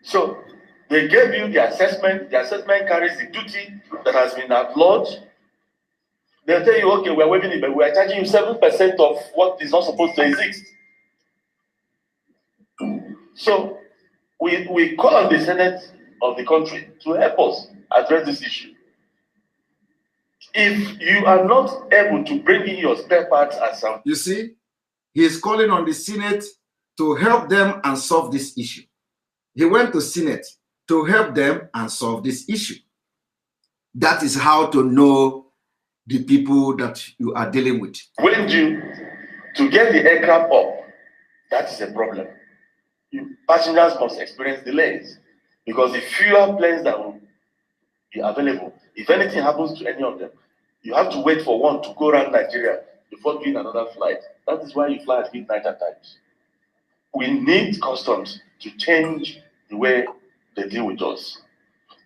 So they gave you the assessment. The assessment carries the duty that has been outlawed. They'll tell you, okay, we're waiving it, but we're charging you 7% of what is not supposed to exist. So we call on the Senate of the country to help us address this issue. If you are not able to bring in your spare parts and some... You see, he is calling on the Senate to help them and solve this issue. He went to Senate to help them and solve this issue. That is how to know the people that you are dealing with. When to get the aircraft up, that is a problem. Passengers must experience delays because the fewer planes that will be available, if anything happens to any of them, you have to wait for one to go around Nigeria before doing another flight. That is why you fly at midnight at times. We need customs to change the way they deal with us.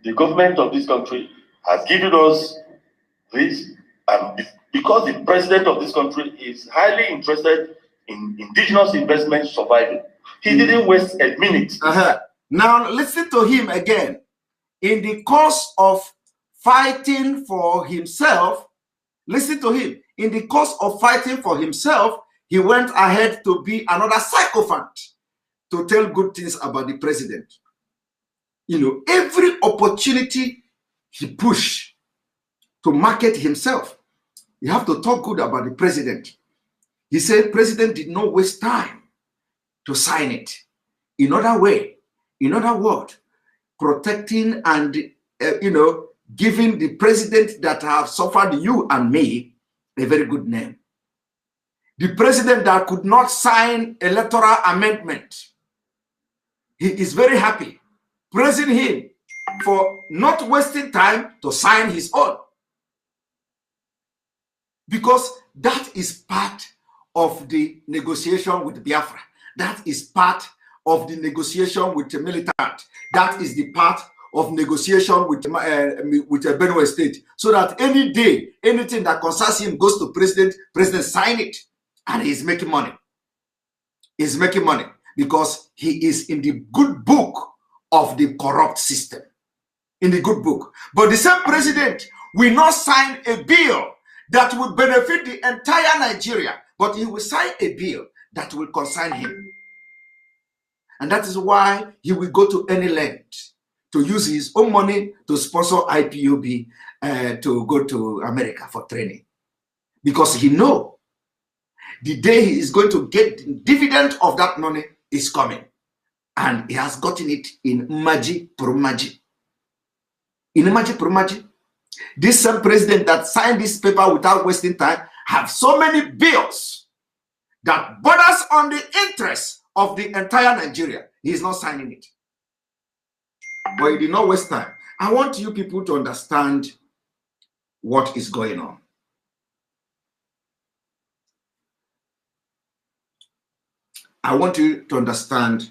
The government of this country has given us this, because the president of this country is highly interested in indigenous investment surviving. He didn't waste a minute. Now listen to him again. In the course of fighting for himself, listen to him. In the course of fighting for himself, he went ahead to be another sycophant to tell good things about the president. You know, every opportunity he pushed to market himself, you have to talk good about the president. He said president did not waste time to sign it. In other words, protecting and giving the president that have suffered you and me a very good name. The president that could not sign electoral amendment, he is very happy, praising him for not wasting time to sign his own. Because that is part of the negotiation with Biafra. That is part of the negotiation with the militant. That is the part of negotiation with Benue State. So that any day, anything that concerns him goes to president sign it. And he's making money. He's making money because he is in the good book of the corrupt system. In the good book. But the same president will not sign a bill that will benefit the entire Nigeria, but he will sign a bill that will concern him. And that is why he will go to any length to use his own money to sponsor IPOB to go to America for training. Because he knows the day he is going to get the dividend of that money is coming. And he has gotten it in Maji Promaji. In Maji Promaji. This same president that signed this paper without wasting time have so many bills that borders on the interest of the entire Nigeria. He is not signing it. But he did not waste time. I want you people to understand what is going on. I want you to understand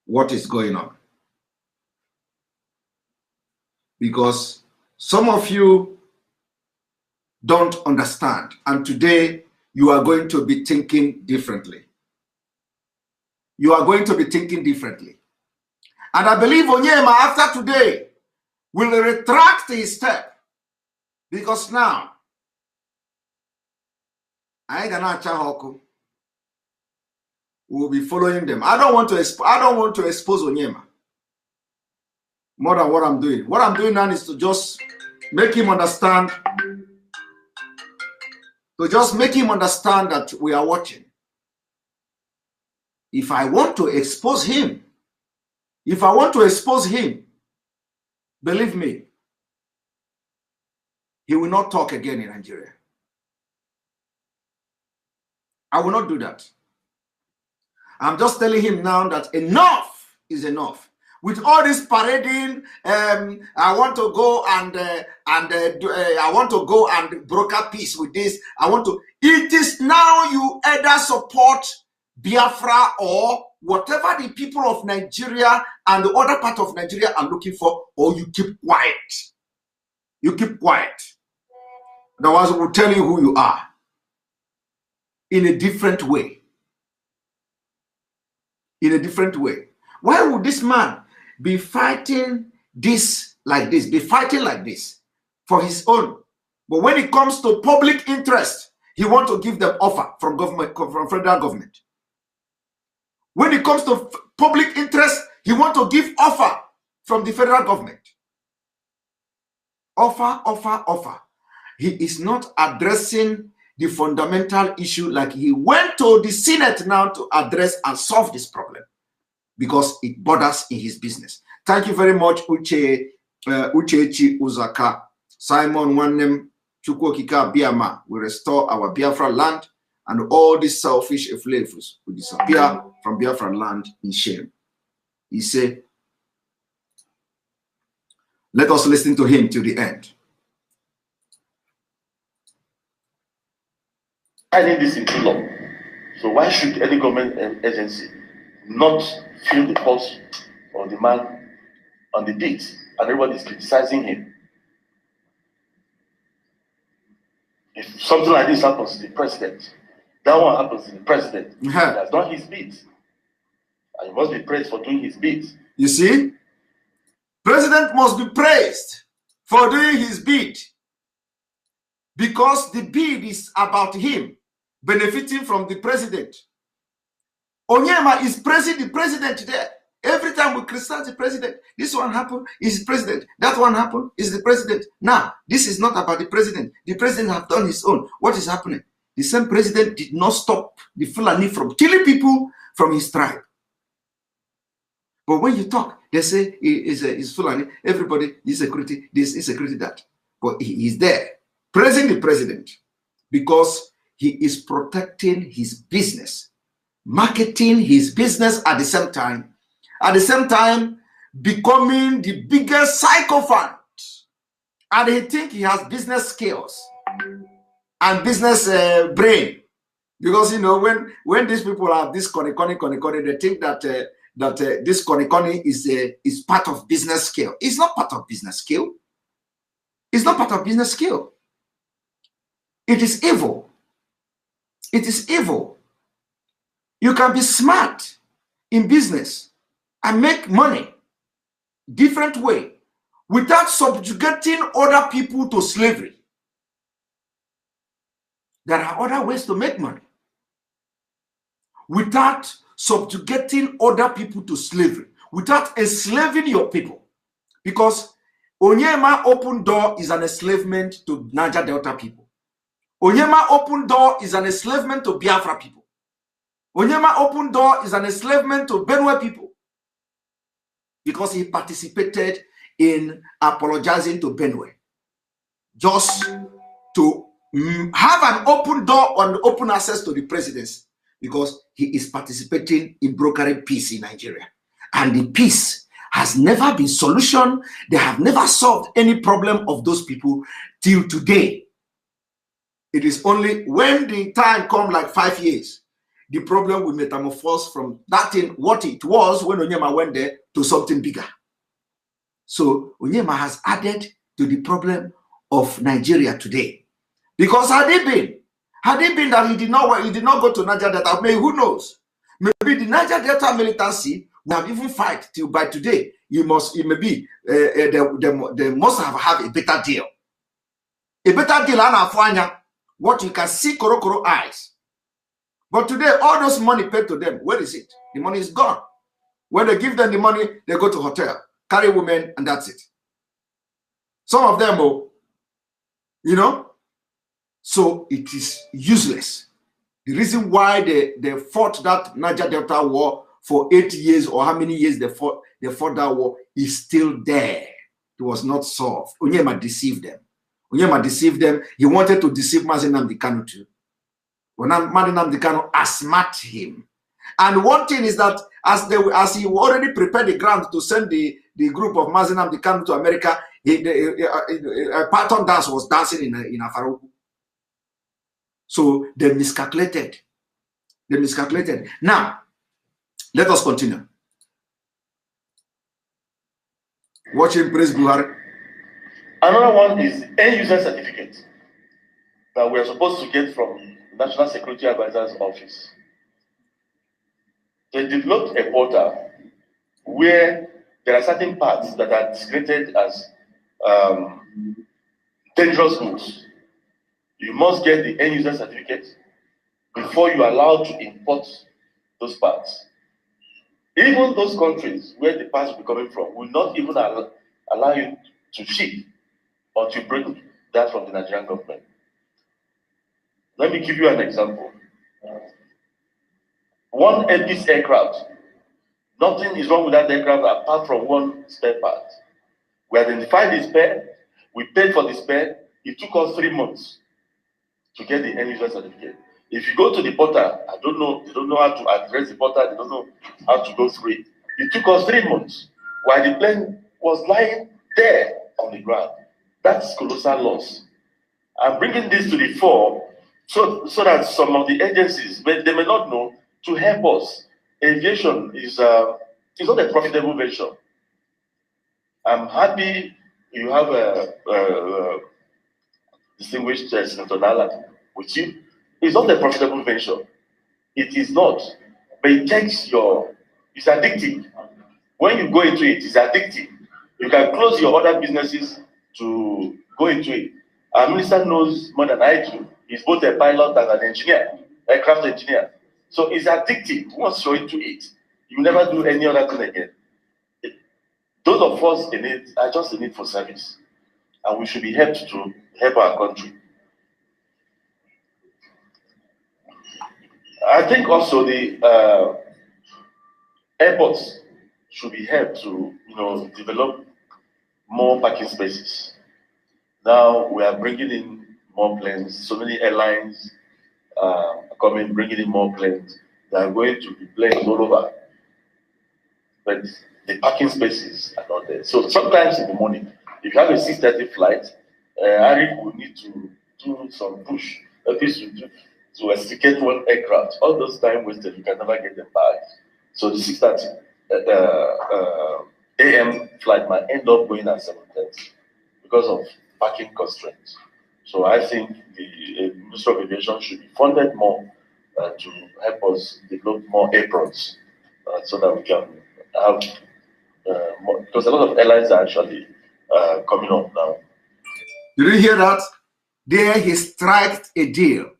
what is going on. Because some of you don't understand, and today you are going to be thinking differently. You are going to be thinking differently. And I believe Onyema, after today, will retract his step. Because now, I will be following them. I don't want to expose Onyema more than what I'm doing. What I'm doing now is to just make him understand. To just make him understand that we are watching. If I want to expose him, believe me, he will not talk again in Nigeria. I will not do that. I'm just telling him now that enough is enough. With all this parading, I want to go and I want to go and broker peace with this. It is now you either support Biafra or whatever the people of Nigeria and the other part of Nigeria are looking for, or you keep quiet. You keep quiet. Otherwise, we'll tell you who you are in a different way. In a different way. Why would this man be fighting this like this, be fighting like this for his own? But when it comes to public interest, he wants to give them offer from government, from federal government. When it comes to public interest, he wants to give offer from the federal government. Offer, offer, offer. He is not addressing the fundamental issue like he went to the Senate now to address and solve this problem, because it borders in his business. Thank you very much, Uchechi Uzaka, Simon Wanem, Chukwokika Biama will restore our Biafra land, and all these selfish flavors will disappear from Biafra land in shame. He said, let us listen to him till the end. I need this into law. So why should any government agency not feel the pulse of the man on the beat and everybody is criticizing him? If something like this happens to the president, that one happens to the president. He has done his bit. And he must be praised for doing his bit. You see? President must be praised for doing his bid, because the bid is about him benefiting from the president. Onyema is praising the president there. Every time we criticize the president, this one happened, is the president. That one happened, is the president. Now, this is not about the president. The president has done his own. What is happening? The same president did not stop the Fulani from killing people from his tribe. But when you talk, they say he's Fulani. Everybody is security, this is security, that. But he is there praising the president because he is protecting his business, marketing his business at the same time. At the same time, becoming the biggest sycophant. And he thinks he has business skills and business brain. Because, you know, when these people are this koni, they think that this koni is part of business skill. It's not part of business skill. It's not part of business skill. It is evil. It is evil. You can be smart in business and make money different way without subjugating other people to slavery. There are other ways to make money without subjugating other people to slavery, without enslaving your people. Because Onyema open door is an enslavement to Niger Delta people. Onyema open door is an enslavement to Biafra people. Onyema open door is an enslavement to Benue people. Because he participated in apologizing to Benue. Just to have an open door and open access to the presidency. Because he is participating in brokering peace in Nigeria. And the peace has never been solution. They have never solved any problem of those people till today. It is only when the time comes, like 5 years, the problem will metamorphose from that thing, what it was when Onyema went there, to something bigger. So Onyema has added to the problem of Nigeria today. Because had it been that he did not go to Niger Delta, maybe who knows? Maybe the Niger Delta militancy would have even fight till by today. They must have a better deal. A better deal and what you can see koro eyes. But today, all those money paid to them, where is it? The money is gone. When they give them the money, they go to hotel, carry women, and that's it. Some of them, you know, so it is useless. The reason why they fought that Niger Delta war for 8 years, or how many years they fought that war, is still there. It was not solved. Onyema deceived them. Onyema deceived them. He wanted to deceive Mazi Nnamdi Kanu too. When Mazi Nnamdi Kanu outsmart him. And one thing is that as he already prepared the ground to send the group of Mazi Nnamdi Kanu to America, a pattern dance was dancing in Afarogu. So they miscalculated. They miscalculated. Now, let us continue. Watching Praise Buhari. Another one is end user certificate that we are supposed to get from the National Security Advisor's Office. They developed a portal where there are certain parts that are designated as dangerous goods. You must get the end user certificate before you are allowed to import those parts. Even those countries where the parts will be coming from will not even allow you to ship or to bring that from the Nigerian government. Let me give you an example. One Airbus aircraft, nothing is wrong with that aircraft apart from one spare part. We identified the spare, we paid for the spare, It took us 3 months to get the end user certificate. If you go to the portal, I don't know, they don't know how to address the portal, they don't know how to go through it. It took us 3 months while the plane was lying there on the ground. That's colossal loss. I'm bringing this to the fore so that some of the agencies, they may not know, to help us. Aviation is not a profitable venture. I'm happy you have a distinguished Senator Nala with you. It's not a profitable venture. It is not. But it takes it's addictive. When you go into it, it's addictive. You can close your other businesses to go into it. Our minister knows more than I do. He's both a pilot and an engineer, aircraft engineer. So it's addictive. Once you're into it, you never do any other thing again. Those of us in it are just in it for service. And we should be helped to help our country. I think also the airports should be helped to, develop more parking spaces. Now we are bringing in more planes. So many airlines are bringing in more planes. They are going to be planes all over, but the parking spaces are not there. So sometimes in the morning, if you have a 6:30 flight, Arik will need to do some push, at least to escape one aircraft. All those time wasted, you can never get them back. So the 6:30 a.m. flight might end up going at 7:30 because of parking constraints. So I think the Ministry of Aviation should be funded more to help us develop more aprons so that we can have more, because a lot of airlines are actually coming up now. Did you hear that? There he struck a deal.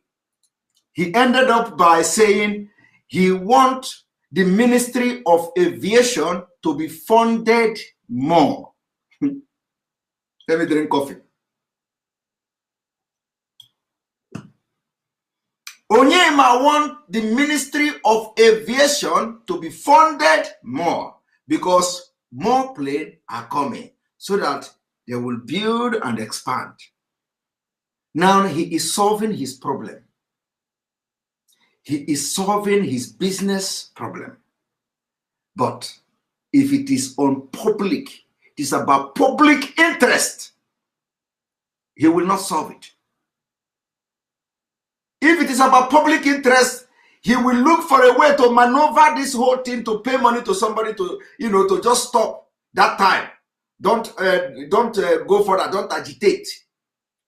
He ended up by saying he wants the Ministry of Aviation to be funded more. Let me drink coffee. Onyema wants the Ministry of Aviation to be funded more because more planes are coming so that they will build and expand. Now he is solving his problem. He is solving his business problem. But if it is on public, it is about public interest, he will not solve it. If it is about public interest, he will look for a way to maneuver this whole thing to pay money to somebody to, to just stop that time. Don't go further. Don't agitate.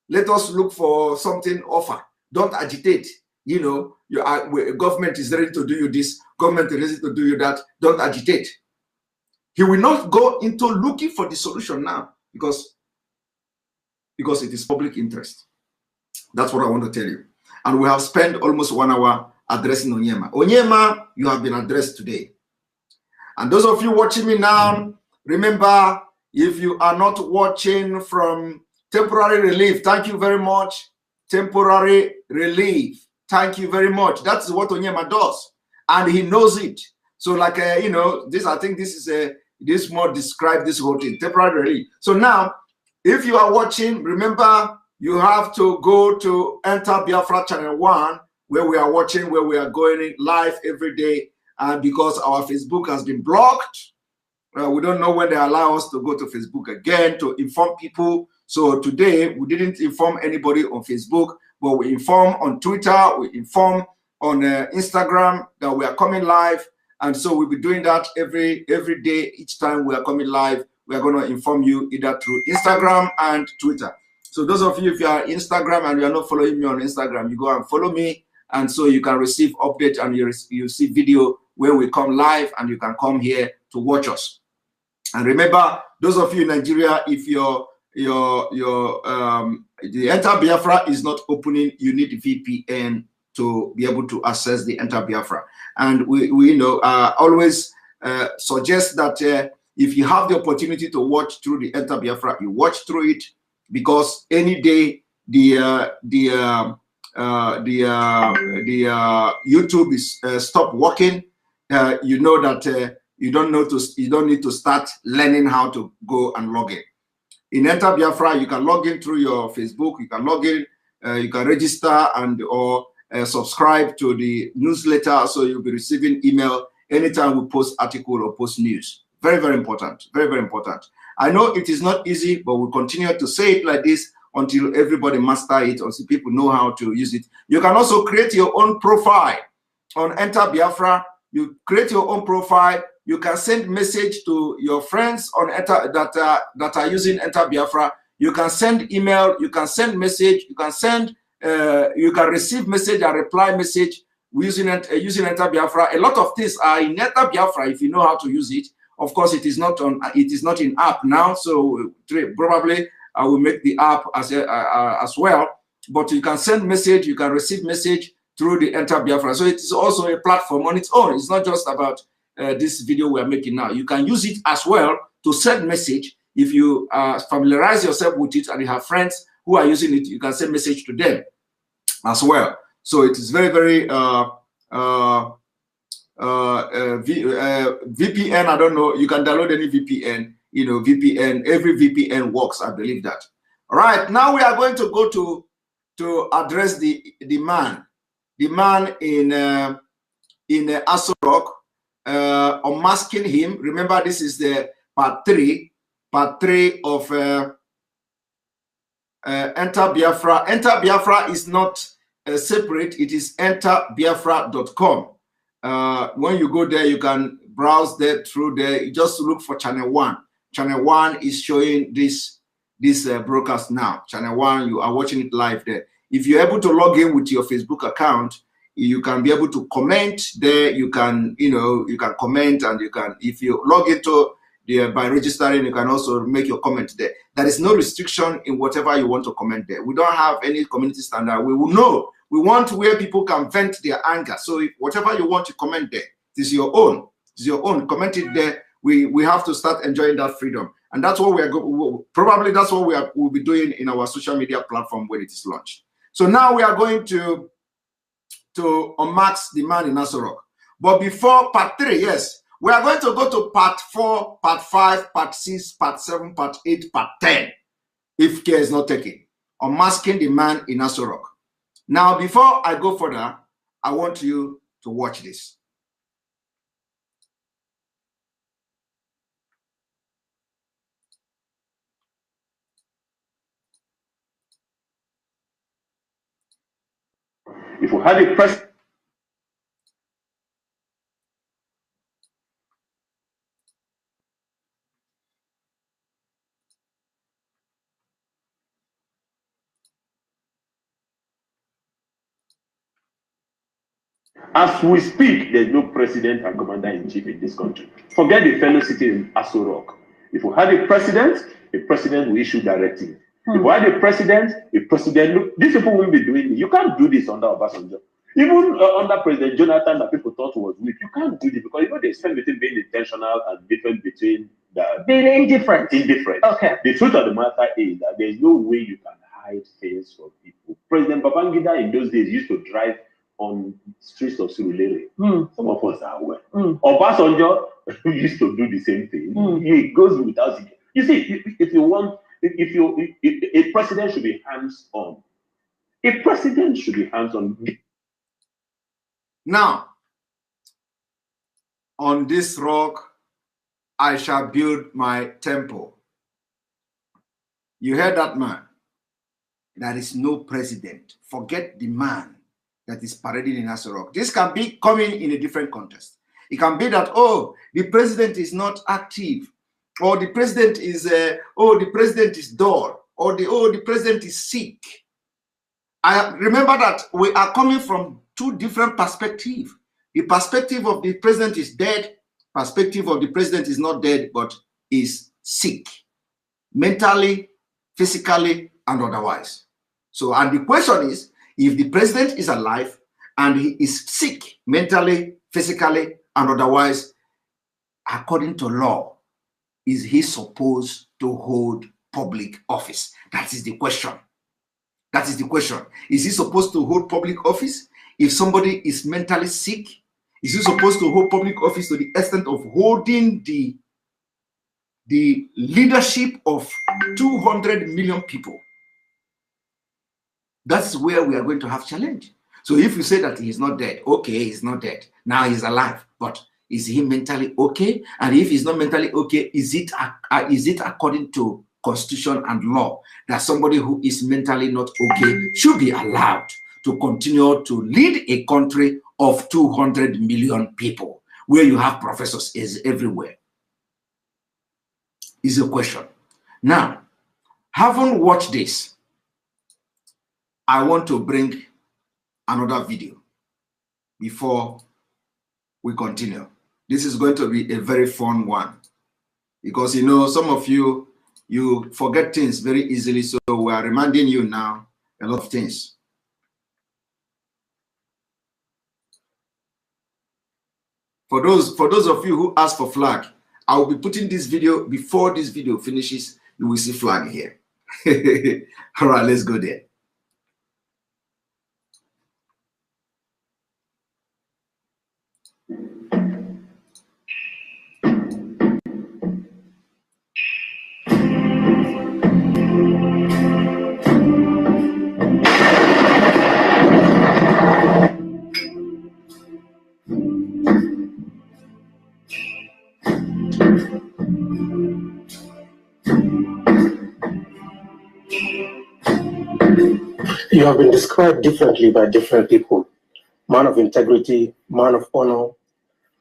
Let us look for something offer. Don't agitate. Government is ready to do you this. Government is ready to do you that. Don't agitate. He will not go into looking for the solution now because it is public interest. That's what I want to tell you. And we have spent almost 1 hour addressing Onyema. Onyema, you have been addressed today. And those of you watching me now, remember, if you are not watching from temporary relief, thank you very much. Temporary relief, thank you very much. That's what Onyema does. And he knows it. So like, this, I think this is this more describe this whole thing, temporary relief. So now, if you are watching, remember, you have to go to Enter Biafra Channel 1, where we are watching, where we are going live every day. And because our Facebook has been blocked, we don't know when they allow us to go to Facebook again to inform people. So today, we didn't inform anybody on Facebook, but we inform on Twitter, we inform on Instagram that we are coming live. And so we'll be doing that every day. Each time we are coming live, we are going to inform you either through Instagram and Twitter. So those of you, if you are Instagram and you are not following me on Instagram, you go and follow me. And so you can receive updates and you see video when we come live, and you can come here to watch us. And remember, those of you in Nigeria, if the Enter Biafra is not opening, you need the VPN to be able to access the Enter Biafra. And we always suggest that if you have the opportunity to watch through the Enter Biafra, you watch through it, because any day the YouTube is stop working, you know that you don't need to start learning how to go and log in. In Enter Biafra, you can log in through your Facebook. You can log in. You can register and or subscribe to the newsletter, so you'll be receiving email anytime we post article or post news. Very, very important. Very, very important. I know it is not easy, but we'll continue to say it like this until everybody master it, or see people know how to use it. You can also create your own profile on Enter Biafra. You create your own profile. You can send message to your friends on Enter that are using Enter Biafra. You can send email. You can send message. You can send. You can receive message and reply message using Enter Biafra. A lot of things are in Enter Biafra if you know how to use it. Of course, it is not on. It is not in app now, so probably I will make the app as well. But you can send message. You can receive message through the Enter Biafra. So it is also a platform on its own. It's not just about this video we are making now. You can use it as well to send message. If you familiarize yourself with it and you have friends who are using it, you can send message to them as well. So it is very, very VPN. I don't know. You can download any VPN. You know, VPN. Every VPN works. I believe that. All right. Now we are going to go to address the man in AsoRock, unmasking him. Remember, this is the part three of Enter Biafra. Enter Biafra is not separate. It is enterbiafra.com. When you go there, you can browse there through there. You just look for channel 1. Channel 1 is showing this broadcast now. Channel 1, you are watching it live there. If you're able to log in with your Facebook account, you can be able to comment there. You can, you can comment, and you can, if you log into by registering, you can also make your comment there. There is no restriction in whatever you want to comment there. We don't have any community standard. We will know. We want where people can vent their anger. So if whatever you want to comment there, it is your own. It's your own. Comment it there. We have to start enjoying that freedom, and that's what we are probably that's what we'll be doing in our social media platform when it is launched. So now we are going to unmask the man in AsoRock. But before part 3, yes, we are going to go to part 4, part 5, part 6, part 7, part 8, part 10, if care is not taken. Unmasking the man in AsoRock. Now, before I go further, I want you to watch this. If we had a press. As we speak, there's no president and commander-in-chief in this country. Forget the fellow sitting in AsoRock. If we had a president will issue directive. If we had a president, look, these people won't be doing it. You can't do this under Obasanjo. Even under President Jonathan, that people thought was weak, you can't do this because they spend between being intentional and different between being indifferent. Okay. The truth of the matter is that there's no way you can hide things from people. President Babangida in those days used to drive on streets of Surulere. Some of us are aware. Obasanjo used to do the same thing. He goes without it. You see, if a president should be hands-on. A president should be hands-on. Now, on this rock, I shall build my temple. You heard that man? There is no president. Forget the man that is parading in AsoRock. This can be coming in a different context. It can be that, oh, the president is not active, or the president is, the president is dull, or the president is sick. I remember that we are coming from 2 different perspectives. The perspective of the president is dead. Perspective of the president is not dead, but is sick, mentally, physically, and otherwise. So, and the question is, if the president is alive and he is sick, mentally, physically, and otherwise, according to law, is he supposed to hold public office? That is the question. That is the question. Is he supposed to hold public office? If somebody is mentally sick, is he supposed to hold public office to the extent of holding the the leadership of 200 million people. That's where we are going to have challenge. So if you say that he's not dead, okay, he's not dead. Now he's alive. But is he mentally okay? And if he's not mentally okay, is it according to constitution and law that somebody who is mentally not okay should be allowed to continue to lead a country of 200 million people where you have professors is everywhere? Is a question. Now, having watched this, I want to bring another video before we continue. This is going to be a very fun one because, you know, some of you forget things very easily. So we are reminding you now a lot of things. For those of you who ask for flag, I will be putting this video before this video finishes. You will see flag here. All right, let's go there. You have been described differently by different people. Man of integrity, man of honor,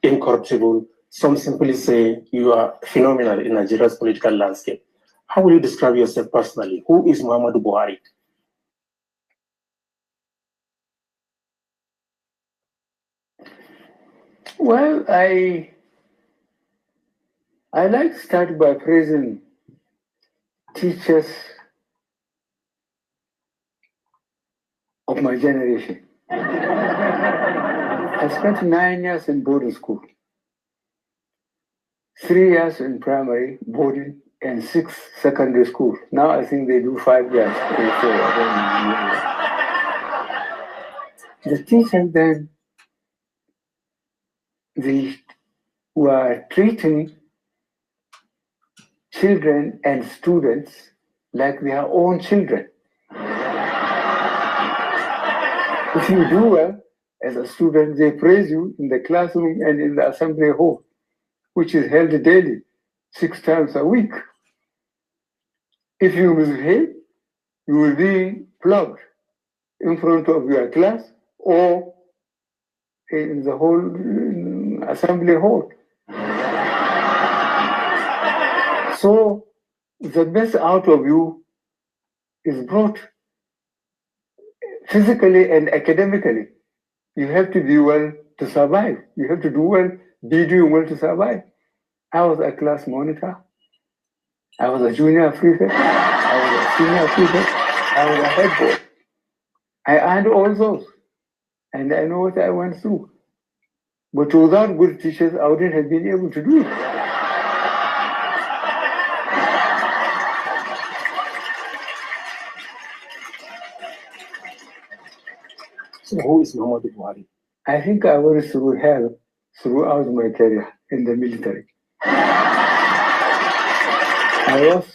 incorruptible. Some simply say you are phenomenal in Nigeria's political landscape. How will you describe yourself personally? Who is Muhammadu Buhari? Well, I like to start by praising teachers of my generation. I spent 9 years in boarding school, 3 years in primary boarding, and 6 secondary school. Now I think they do 5 years. The teachers then, they were treating children and students like their own children. If you do well as a student, they praise you in the classroom and in the assembly hall, which is held daily, 6 times a week. If you misbehave, you will be flogged in front of your class or in the whole assembly hall. So the best out of you is brought physically and academically. You have to do well to survive. You have to do well, be doing well to survive. I was a class monitor. I was a junior prefect. I was a senior prefect. I was a head boy. I earned all those. And I know what I went through. But without good teachers, I wouldn't have been able to do it. So who is Muhammadu Buhari? I think I went through hell throughout my career in the military. I was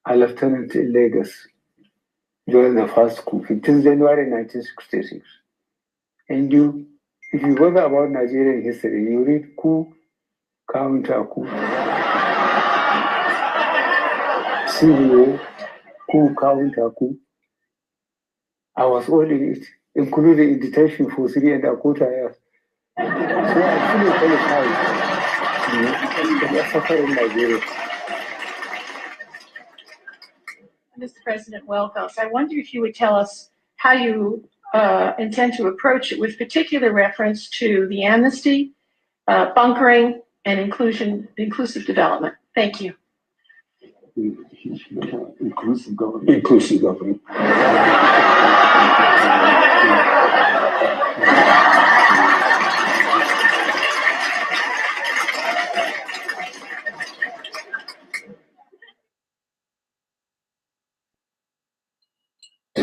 a lieutenant in Lagos during the first coup, 15th January 1966. And if you bother about Nigerian history, you read coup, counter coup, CBA, coup, counter coup. I was all in it, including in detention for 3.25 years. So I fully qualified to suffer in Nigeria. Mr. President, welcome. I wonder if you would tell us how you intend to approach it with particular reference to the amnesty, bunkering, and inclusive development. Thank you. Inclusive government. Inclusive government.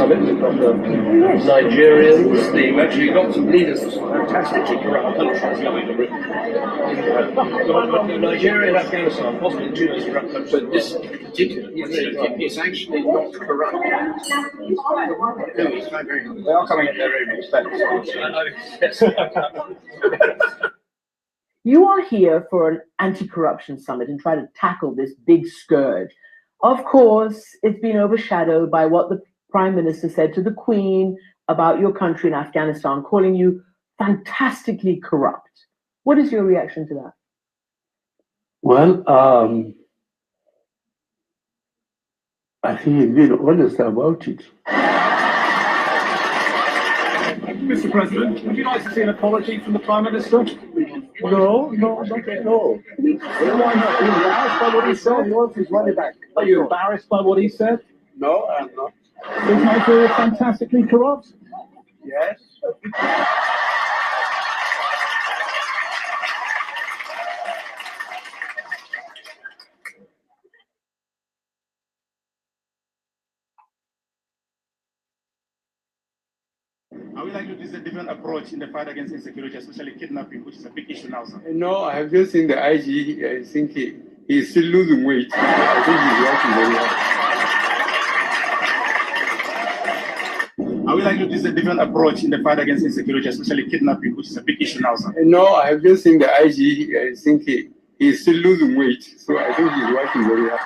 summit of Nigerians. They've actually got some leaders of some fantastically corrupt countries coming to Britain. Nigeria and Afghanistan, possibly the two most corrupt countries. But this particular is actually not corrupt. They are coming at their own expense. You are here for an anti-corruption summit and try to tackle this big scourge. Of course, it's been overshadowed by what the Prime Minister said to the Queen about your country in Afghanistan, calling you fantastically corrupt. What is your reaction to that? Well, I think he's been honest about it. Mr. President, would you like to see an apology from the Prime Minister? No, not at all. Why not? Are you embarrassed by what he said? He wants his money back. Are you embarrassed by what he said? No, I'm not. Is Nigeria fantastically corrupt? Yes. I would like to use a different approach in the fight against insecurity, especially kidnapping, which is a big issue now, sir. No, I have just seen the IG. I think he's still losing weight. I think he's working very hard. I would like to use a different approach in the fight against insecurity, especially kidnapping, which is a big issue now, sir. No, I have just seen the IG. I think he's still losing weight. So I think he's working very hard.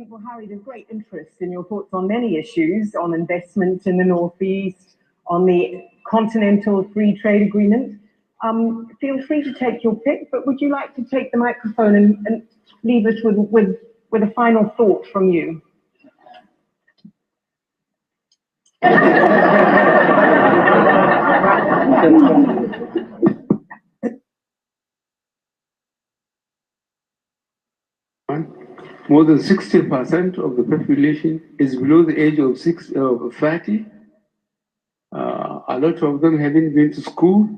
Well, Harry, there's great interest in your thoughts on many issues, on investment in the Northeast, on the Continental Free Trade Agreement. Feel free to take your pick, but would you like to take the microphone and leave us with a final thought from you? More than 60% of the population is below the age of 30. A lot of them haven't been to school,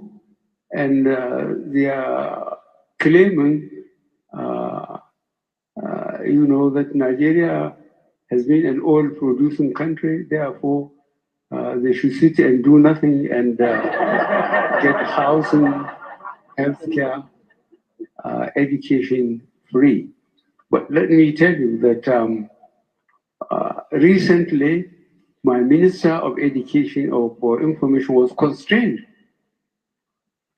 and they are claiming, that Nigeria has been an oil-producing country. Therefore, they should sit and do nothing and get housing, healthcare, education free. But let me tell you that recently, my Minister of Education or for Information was constrained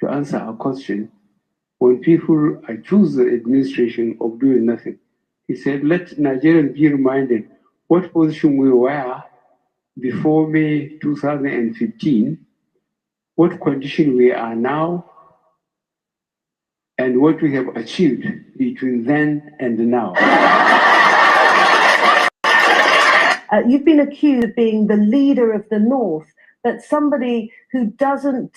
to answer a question when people accuse the administration of doing nothing. He said, let Nigerians be reminded what position we were before May 2015, what condition we are now, and what we have achieved between then and now. You've been accused of being the leader of the North, but somebody who doesn't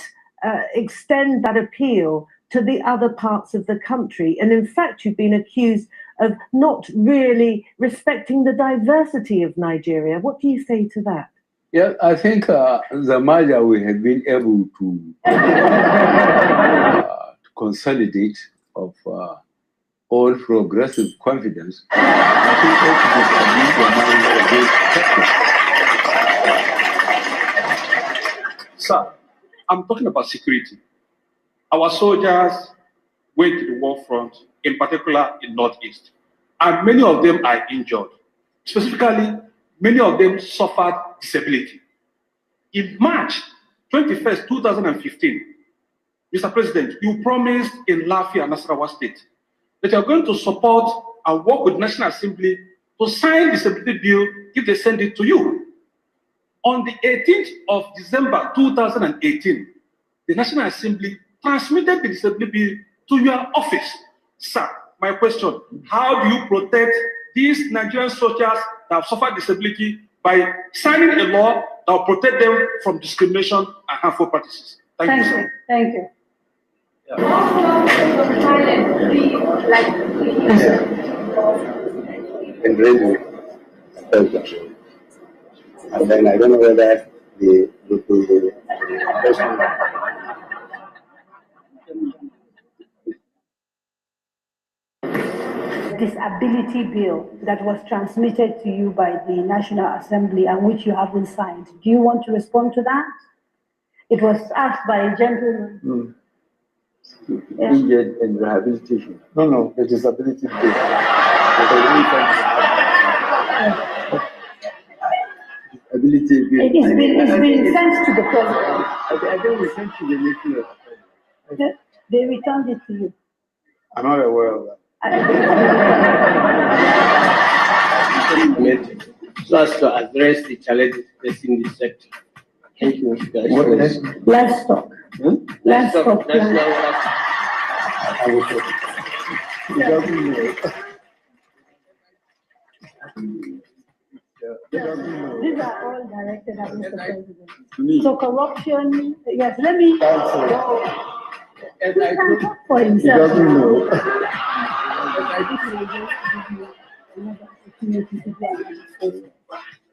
extend that appeal to the other parts of the country. And in fact, you've been accused of not really respecting the diversity of Nigeria. What do you say to that? Yeah, I think the merger we have been able to consolidate of all progressive confidence. I think Sir, I'm talking about security. Our soldiers went to the war front, in particular in Northeast, and many of them are injured. Specifically, many of them suffered disability. In March 21st, 2015, Mr. President, you promised in Lafia, Nasarawa State, that you are going to support and work with National Assembly to sign the disability bill if they send it to you. On the 18th of December 2018, the National Assembly transmitted the disability bill to your office. Sir, my question, how do you protect these Nigerian soldiers that have suffered disability by signing a law that will protect them from discrimination and harmful practices? Thank you, sir. Thank you. And radio, and then I don't know whether the person. disability bill that was transmitted to you by the National Assembly and which you haven't signed. Do you want to respond to that? It was asked by a gentleman. Yeah. Injured and rehabilitation. No, the disability bill. Disability bill. It's been sent to the president. I think we sent to the national. They returned it to you. I'm not aware of that. So as to address the challenges facing the sector. Thank you, guys. Livestock. Livestock. I will talk. These are all directed at Mr. President. So corruption, yes, let me go. He can talk for himself. He doesn't know.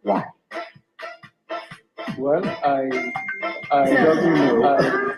Why? Well, I doesn't know.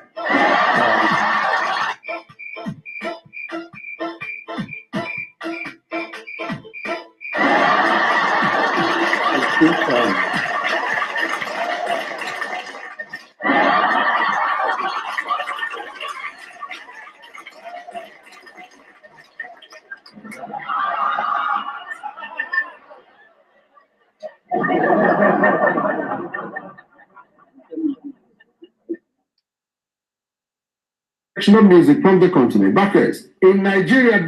National music from the continent. Backers in Nigeria.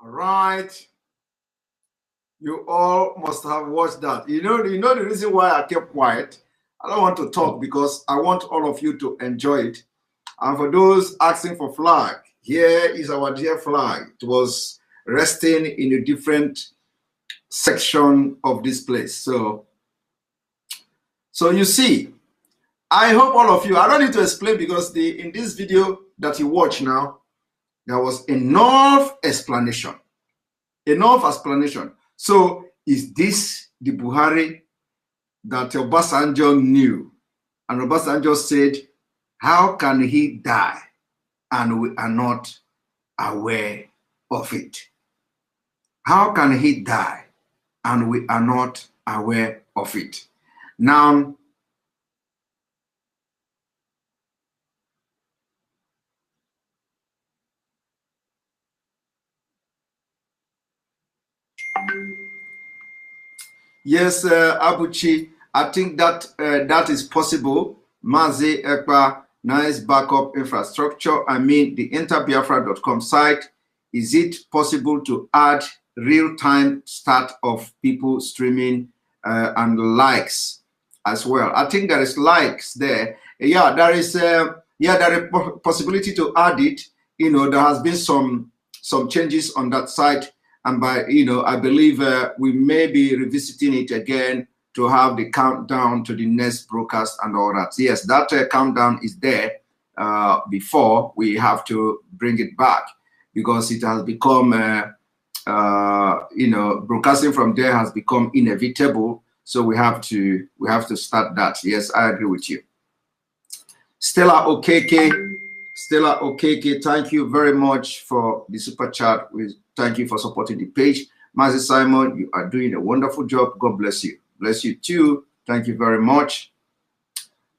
All right. You all must have watched that. You know the reason why I kept quiet. I don't want to talk because I want all of you to enjoy it. And for those asking for flag, here is our dear flag. It was resting in a different section of this place. So you see, I hope all of you, I don't need to explain because in this video that you watch now, there was enough explanation. Enough explanation. So is this the Buhari that Obasanjo knew? And Obasanjo said, how can he die and we are not aware of it? How can he die and we are not aware of it? Now, yes, Abuchi, I think that that is possible. Mazi Ekpa, nice backup infrastructure. I mean, the interbiafra.com site, is it possible to add real-time start of people streaming and likes as well? I think there is likes there. Yeah, there is possibility to add it. You know, there has been some changes on that site. And by, I believe we may be revisiting it again to have the countdown to the next broadcast and all that. Yes, that countdown is there before we have to bring it back because it has become, broadcasting from there has become inevitable. So we have to start that. Yes, I agree with you. Stella Okeke, thank you very much for the super chat. Thank you for supporting the page. Mazi Simon, you are doing a wonderful job. God bless you. Bless you too. Thank you very much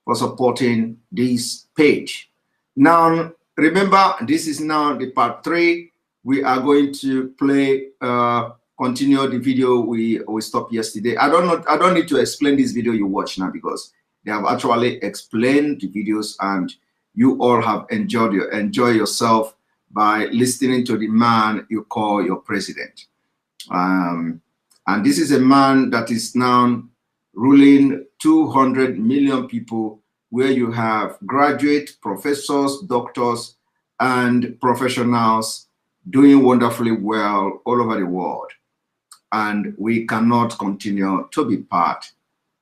for supporting this page. Now, remember, this is now the part 3. We are going to play, continue the video we stopped yesterday. I don't need to explain this video you watch now because they have actually explained the videos and you all have enjoy yourself by listening to the man you call your president. And this is a man that is now ruling 200 million people, where you have graduate professors, doctors, and professionals doing wonderfully well all over the world. And we cannot continue to be part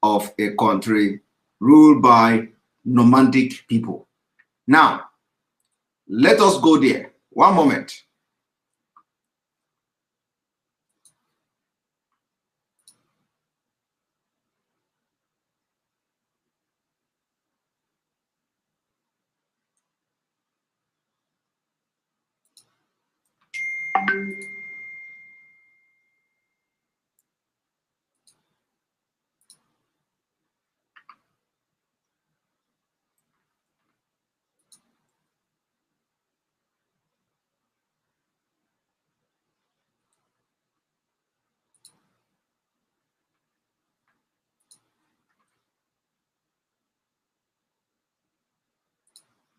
of a country ruled by nomadic people. Now, let us go there. One moment.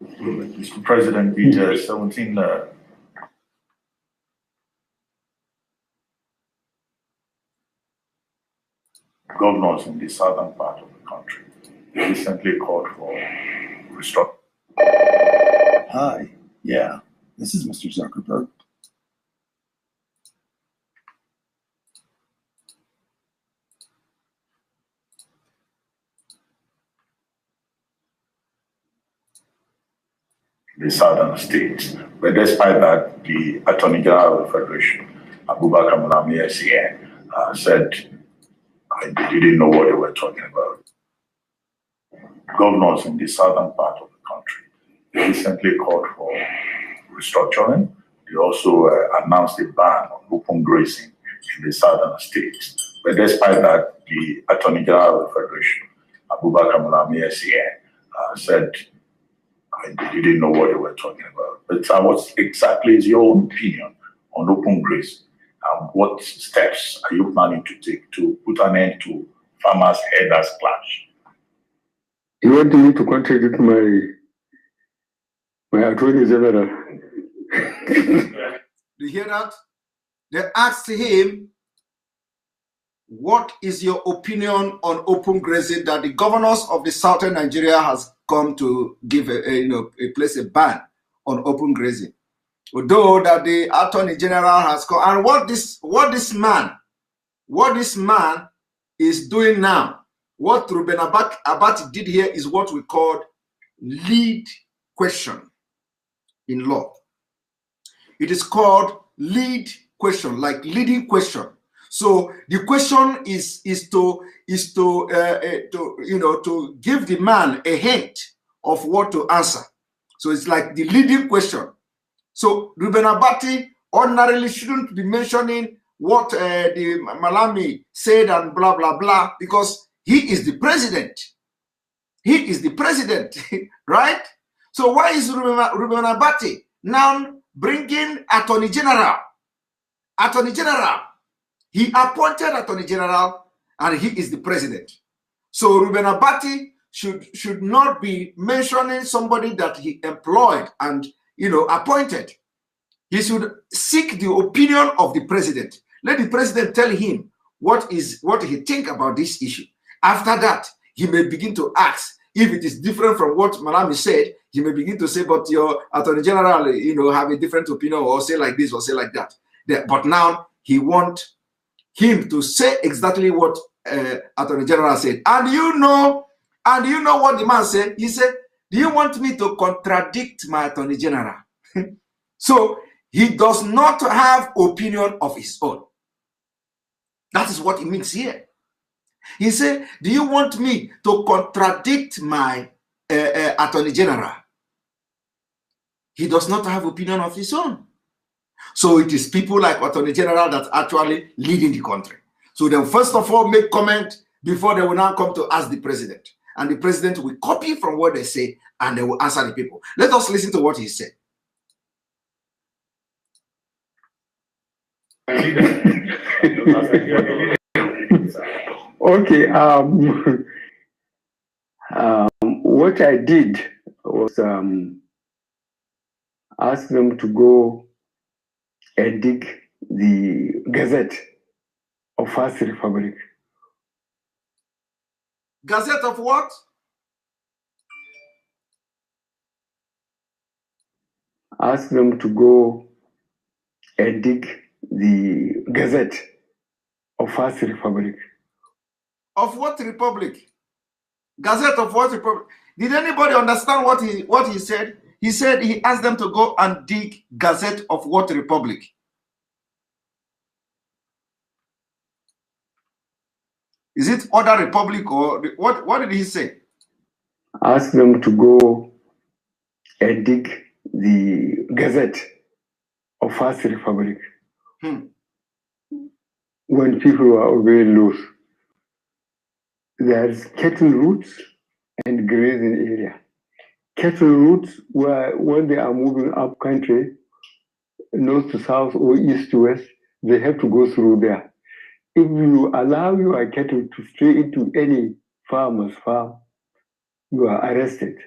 Mr. President, the 17 governors in the southern part of the country recently called for restructuring. Hi, yeah, this is Mr. Zuckerberg. The southern states. But despite that, the Attorney General of the Federation, Abubakar Malami SCN, said they didn't know what they were talking about. Governors in the southern part of the country recently called for restructuring. They also announced a ban on open grazing in the southern states. But despite that, the Attorney General of the Federation, Abubakar Malami SCN, said they didn't know what they were talking about. But what exactly is your own opinion on open grazing? What steps are you planning to take to put an end to farmers' herders clash? You want me to contribute my attorney general? Do you hear that? They asked him, what is your opinion on open grazing that the governors of the southern Nigeria has come to give place a ban on open grazing? Although that the Attorney General has come, and what this man is doing now, what Ruben Abati did here is what we call lead question in law. It is called lead question, like leading question. So the question is to give the man a hint of what to answer. So it's like the leading question. So Ruben Abati ordinarily shouldn't be mentioning what the Malami said and blah blah blah, because he is the president. He is the president, right? So why is Ruben Abati now bringing Attorney General? Attorney General. He appointed Attorney General and he is the president. So Ruben Abati should not be mentioning somebody that he employed and appointed. He should seek the opinion of the president. Let the president tell him what he think about this issue. After that, he may begin to ask if it is different from what Malami said. He may begin to say, but your Attorney General, have a different opinion, or say like this or say like that. But now he wants him to say exactly what Attorney General said. And you know what the man said? He said, do you want me to contradict my Attorney General? So he does not have opinion of his own. That is what it means here. He said, do you want me to contradict my Attorney General? He does not have opinion of his own. So it is people like Attorney General that actually leading the country. So they'll first of all make comment before they will now come to ask the president. And the president will copy from what they say and they will answer the people. Let us listen to what he said. Okay. What I did was ask them to go and dig the Gazette of First Republic. Gazette of what? Ask them to go and dig the Gazette of First Republic. Of what republic? Gazette of what republic? Did anybody understand what he said? He said he asked them to go and dig Gazette of what republic? Is it other republic or what did he say? Ask them to go and dig the Gazette of First Republic. When people were very loose, there's cattle routes and grazing area. Cattle routes where when they are moving up country, north to south or east to west, they have to go through there. If you allow your cattle to stray into any farmer's farm, you are arrested.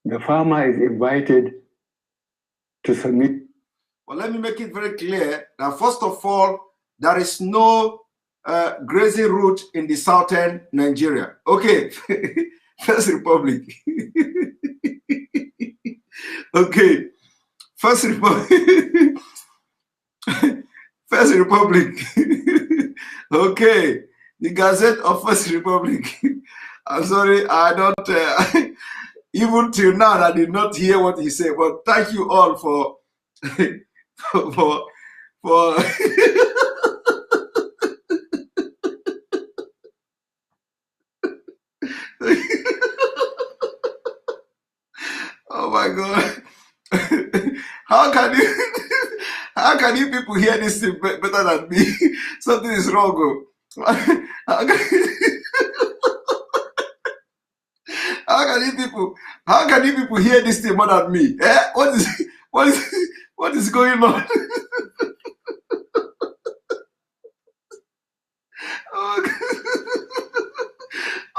the farmer is invited to submit. Well, let me make it very clear that first of all, there is no grazing route in the southern Nigeria. Okay, First Republic. Okay, First Republic. First Republic. Okay, the Gazette of First Republic. I'm sorry, I don't, even till now, I did not hear what he said, but thank you all for, for oh my God. How can you people hear this thing better than me? Something is wrong. How can you people hear this thing more than me? Eh? What is going on?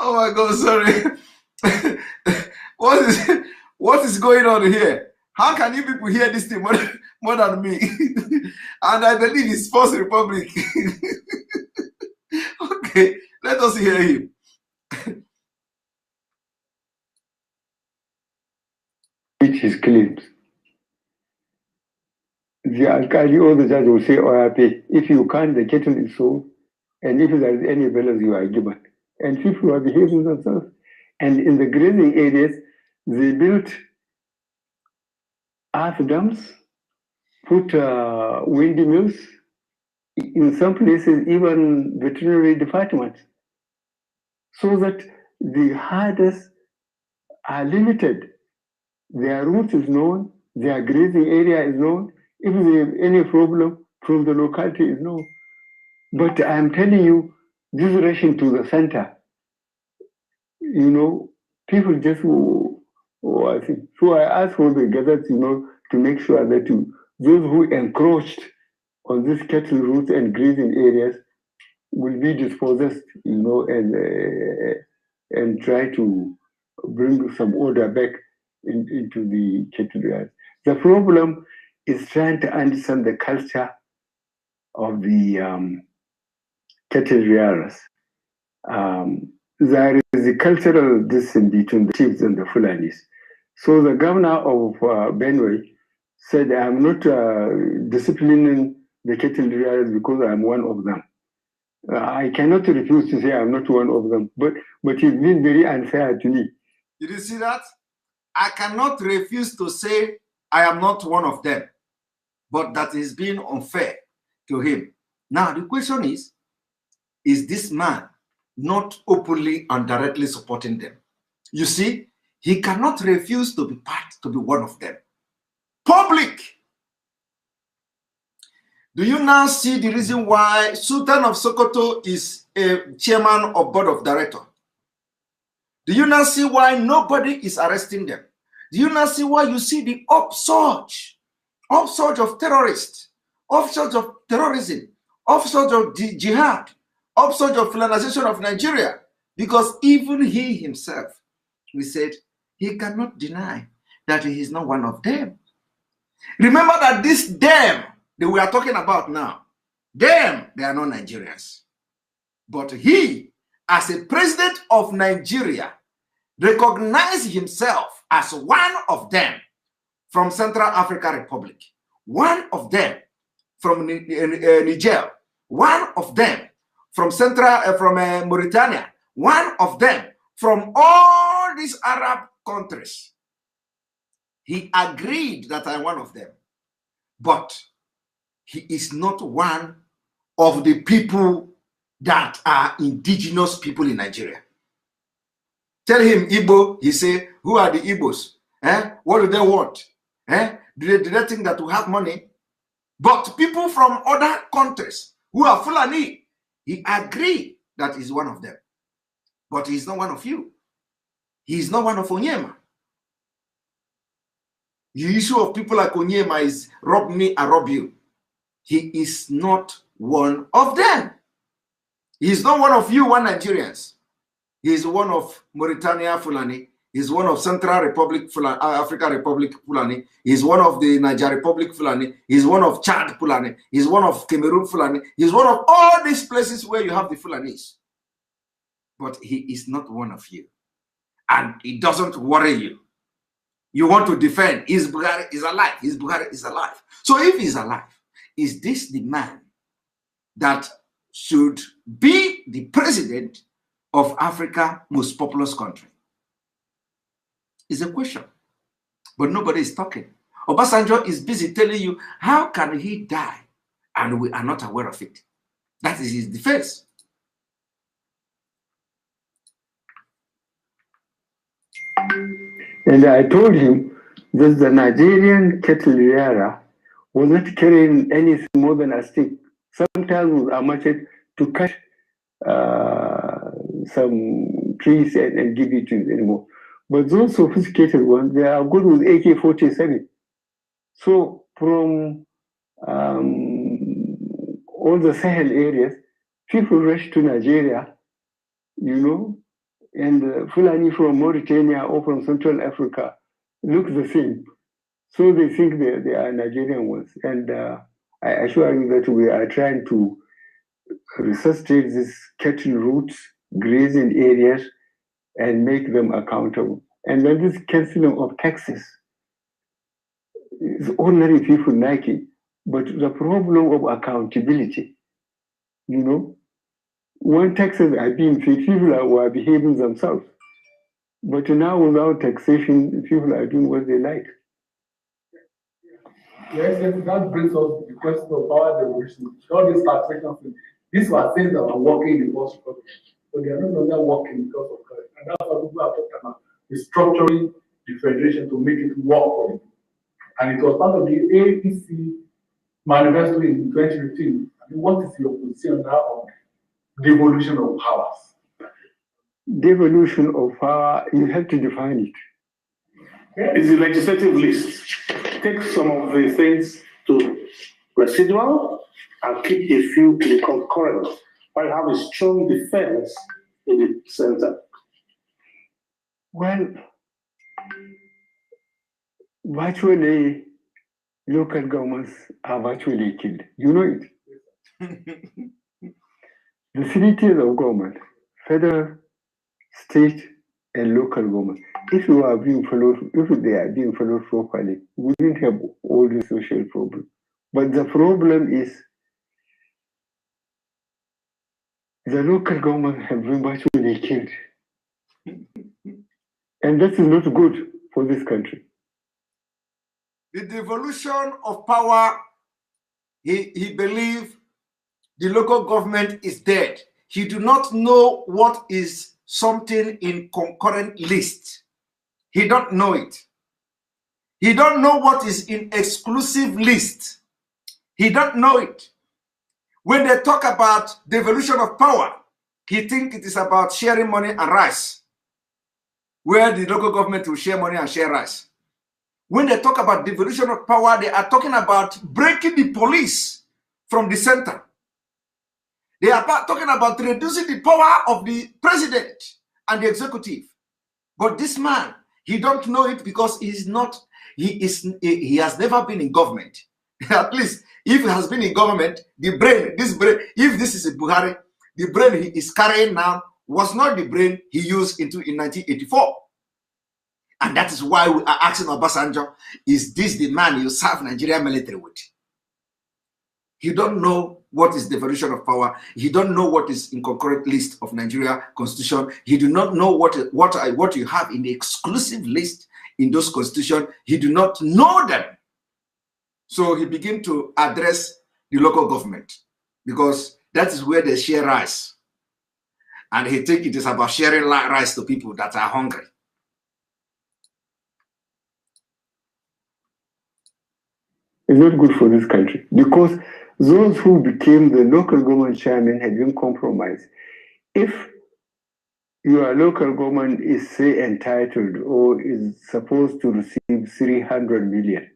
Oh my God, sorry. What is going on here? How can you people hear this thing more than me? And I believe it's First Republic. Okay, let us hear him. Which his claims. The alkali or the judge will say, oh, if you can't, the kettle is sold, and if there is any balance, you are given. And people are behaving themselves. And in the grazing areas, they built earth dams, put windmills, in some places even veterinary departments, so that the herders are limited. Their route is known, their grazing area is known. If they have any problem from the locality is known. But I'm telling you, this rushing to the center, you know, people just, I think. So I ask for the gathered, to make sure that those who encroached on these cattle routes and grazing areas will be dispossessed, and try to bring some order back into the cattle areas. The problem is trying to understand the culture of the cattle rearers. There is a cultural distance between the chiefs and the Fulanis. So the governor of Benue said, I'm not disciplining the cattle rearers because I'm one of them. I cannot refuse to say I'm not one of them, but he's been very unfair to me. Did you see that? I cannot refuse to say I am not one of them, but that is being unfair to him. Now, the question is this man not openly and directly supporting them? You see, he cannot refuse to be one of them. Public. Do you now see the reason why Sultan of Sokoto is a chairman of board of directors? Do you now see why nobody is arresting them? Do you now see why you see the upsurge of terrorists, upsurge of terrorism, upsurge of jihad, upsurge of Fulanization of Nigeria? Because even he himself, he said, he cannot deny that he is not one of them. Remember that this them that we are talking about now, them, they are not Nigerians. But he, as a president of Nigeria, recognized himself as one of them from Central African Republic, one of them from Niger, one of them from Mauritania, one of them from all these Arab countries. He agreed that I'm one of them, but he is not one of the people that are indigenous people in Nigeria. Tell him Igbo, he say, who are the Igbos? What do they want? Do they think that we have money? But people from other countries who are Fulani, he agreed that he's one of them. But he's not one of you. He's not one of Onyema. The issue of people like Onyema is rob me, I rob you. He is not one of them. He is not one of you, one Nigerians. He is one of Mauritania Fulani. He's one of Central Republic Fulani, Africa Republic Fulani. He's one of the Niger Republic Fulani. He's one of Chad Fulani. He's one of Cameroon Fulani. He's one of all these places where you have the Fulanis. But he is not one of you. And it doesn't worry you. You want to defend. Is Buhari is alive? Is Buhari is alive? So if he's alive, is this the man that should be the president of Africa's most populous country? It's a question. But nobody is talking. Obasanjo is busy telling you, how can he die? And we are not aware of it. That is his defense. And I told him that the Nigerian cattle rearer was not carrying anything more than a stick. Sometimes with a machete to cut some trees and give it to you anymore. But those sophisticated ones, they are good with AK-47. So from all the Sahel areas, people rush to Nigeria, you know, and Fulani from Mauritania or from Central Africa look the same. So they think they are Nigerian ones. And I assure you that we are trying to resuscitate these cattle routes, grazing areas, and make them accountable. And then this cancelling of taxes, ordinary people like it, but the problem of accountability, you know, when taxes are being paid, people are behaving themselves. But now without taxation, people are doing what they like. Yes, that brings us to the question of power devolution. All these taxation things, these were things that were working in the first republic, but they are no longer working because of COVID. And that's what people are talking about, restructuring the federation to make it work for them. And it was part of the APC manifesto in 2015. I mean, what is your position now on devolution of powers? Devolution of power, you have to define it. It's the legislative list. Take some of the things to residual and keep a few to the concurrent, while you have a strong defense in the center. Well, virtually, local governments are virtually killed. You know it. The 3 tiers of government, federal, state, and local government, if they are being followed properly, we wouldn't have all the social problems. But the problem is the local government have been virtually killed. And that is not good for this country. The devolution of power, he believed the local government is dead. He do not know what is something in concurrent list. He don't know it. He don't know what is in exclusive list. He don't know it. When they talk about devolution of power, he think it is about sharing money and rice, where the local government will share money and share rice. When they talk about devolution of power, they are talking about breaking the police from the center. They are talking about reducing the power of the president and the executive. But this man, he don't know it because he has never been in government. At least if he has been in government, this brain, if this is a Buhari, the brain he is carrying now was not the brain he used in 1984. And that is why we are asking Obasanjo, is this the man you serve Nigerian military with? He don't know what is devolution of power. He don't know what is in concurrent list of Nigeria constitution. He do not know what you have in the exclusive list in those constitution. He do not know them. So he begin to address the local government because that is where they share rice. And he think it is about sharing rice to people that are hungry. It's not good for this country because those who became the local government chairman had been compromised. If your local government is, say, entitled or is supposed to receive 300 million,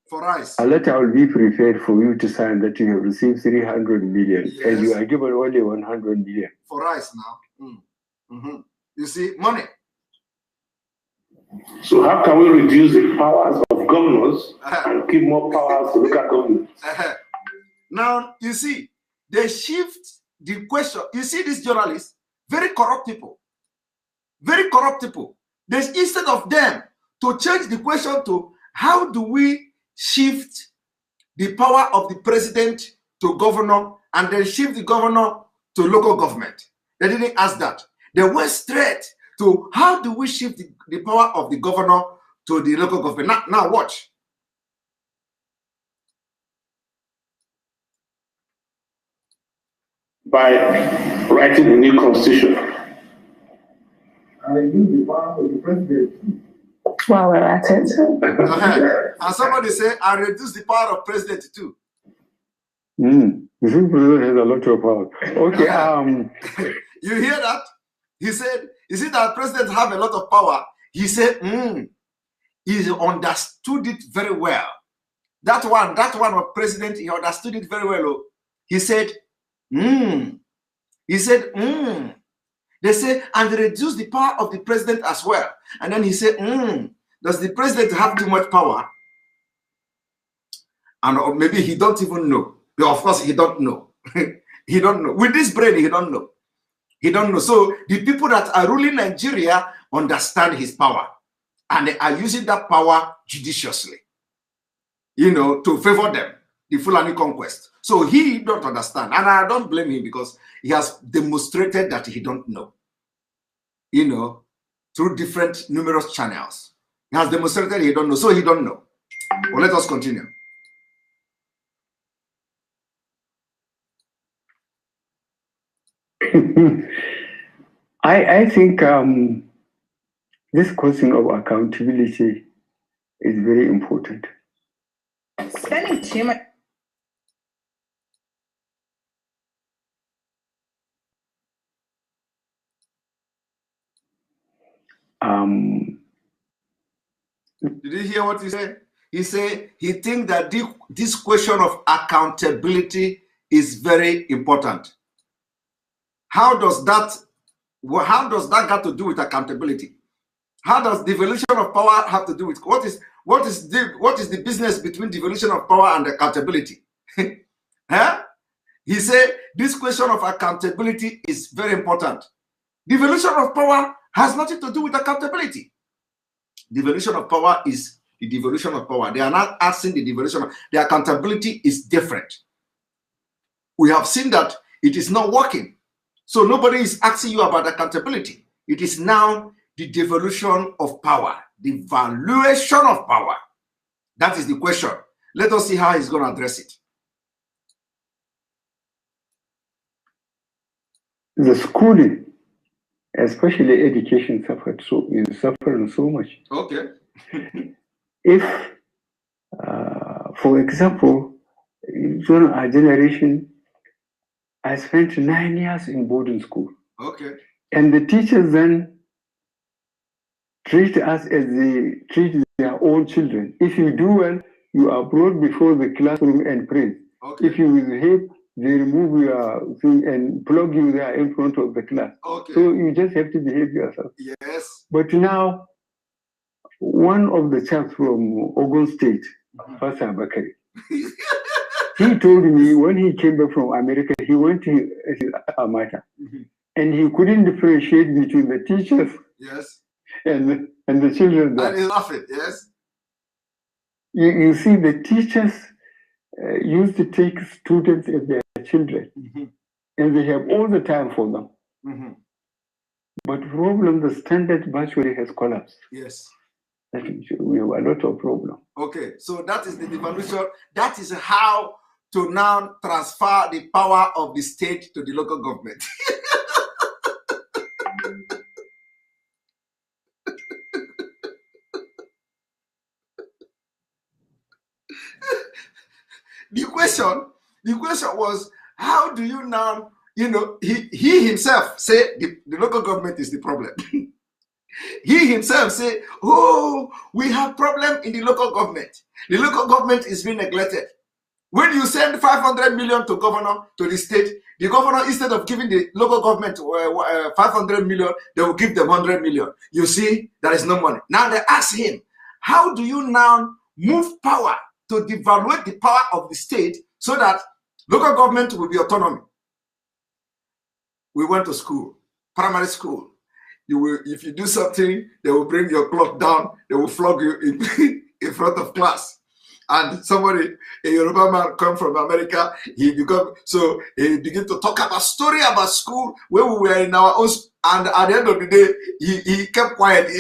for us, a letter will be prepared for you to sign that you have received 300 million, yes, and you are given only 100 million. For us now. You see, money. So how can we reduce the powers of governors and give more powers to local governments? Now, you see, they shift the question. You see these journalists, very corrupt people. Very corrupt people. Instead of them to change the question to how do we shift the power of the president to governor and then shift the governor to local government. They didn't ask that. They went straight to how do we shift the power of the governor to the local government. Now watch. By writing a new constitution. While we're at it. And somebody say, I reduce the power of president too. The president has a lot of power. Okay. You hear that? He said, you see that presidents have a lot of power. He said, he understood it very well. That one of president, he understood it very well. He said, He said, They say, and reduce the power of the president as well. And then he said, does the president have too much power? And or maybe he don't even know. But of course, he don't know. He don't know. With this brain, he don't know. He don't know. So the people that are ruling Nigeria understand his power. And they are using that power judiciously, to favor them, the Fulani conquest. So he don't understand. And I don't blame him because he has demonstrated that he don't know, through different numerous channels. He has demonstrated he don't know. So he don't know. Well, let us continue. I think this question of accountability is very important. Spending too much. Did you hear what he said? He said he thinks that this question of accountability is very important. How does that got to do with accountability? How does devolution of power have to do with what is the business between devolution of power and accountability? He said this question of accountability is very important. Devolution of power has nothing to do with accountability. Devolution of power is the devolution of power. They are not asking the devolution. The accountability is different. We have seen that it is not working. So nobody is asking you about accountability. It is now the devolution of power, the valuation of power. That is the question. Let us see how he's going to address it. The schooling, especially education, is suffering so much. Okay. If, for example, during our generation, I spent 9 years in boarding school. Okay. And the teachers then treat us as they treat their own children. If you do well, you are brought before the classroom and praised. Okay. If you misbehave, they remove your thing and plug you there in front of the class. Okay. So you just have to behave yourself. Yes. But now, one of the chaps from Ogun State, Pastor Bakari, he told me when he came back from America, he went to his Amata, and he couldn't differentiate between the teachers, yes, and the children. And he's laughing, yes. You see, the teachers used to take students as their children, and they have all the time for them. But problem, the standard virtually has collapsed. Yes. We have a lot of problem. Okay, so that is the devolution. That is how to now transfer the power of the state to the local government. The question was, how do you now, he himself say the local government is the problem. He himself say, oh, we have problem in the local government. The local government is being neglected. When you send 500 million to governor, to the state, the governor, instead of giving the local government 500 million, they will give them 100 million. You see, there is no money. Now they ask him, how do you now move power to devaluate the power of the state so that local government will be autonomy? We went to school, primary school. You will, if you do something, they will bring your clock down, they will flog you in front of class. And somebody, a Yoruba man come from America, he begin to talk about story about school when we were in our own, and at the end of the day, he kept quiet.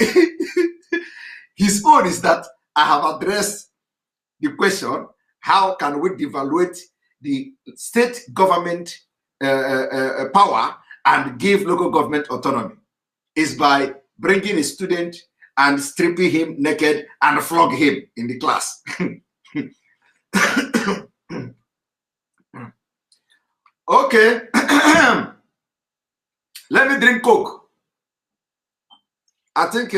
His own is that I have addressed the question, how can we devaluate the state government power and give local government autonomy? Is by bringing a student and stripping him naked and flog him in the class. Okay. Let me drink Coke. I think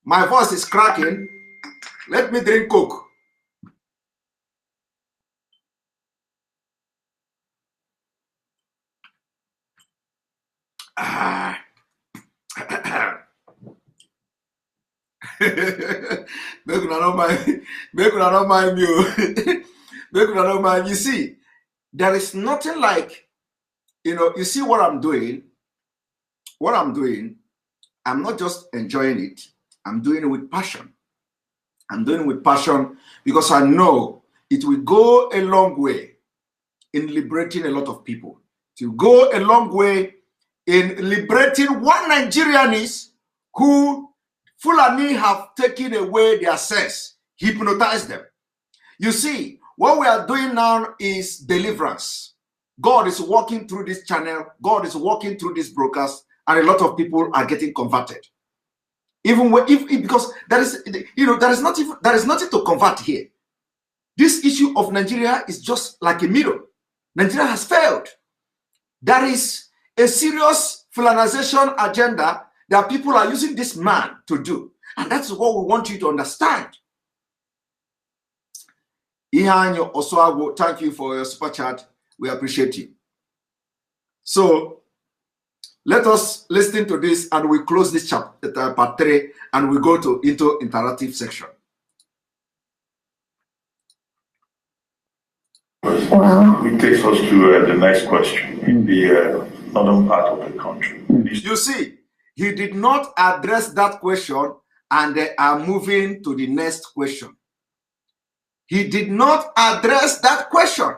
my voice is cracking. Let me drink Coke. Make una no mind me. Make una no mind. You see, there is nothing like, you see what I'm doing. What I'm doing, I'm not just enjoying it. I'm doing it with passion. I'm doing it with passion because I know it will go a long way in liberating a lot of people. It will go a long way in liberating one Nigerians who Fulani have taken away their sense, hypnotized them. You see, what we are doing now is deliverance. God is walking through this channel. God is walking through this broadcast, and a lot of people are getting converted. Even when, because there is nothing to convert here. This issue of Nigeria is just like a mirror. Nigeria has failed. There is a serious Fulanization agenda that people are using this man to do. And that's what we want you to understand. Ihanyo Oswago, thank you for your super chat. We appreciate you. So let us listen to this and we close this chapter, part 3, and we go into interactive section. Wow. It takes us to the next question in the northern part of the country. You see, he did not address that question, and they are moving to the next question. He did not address that question.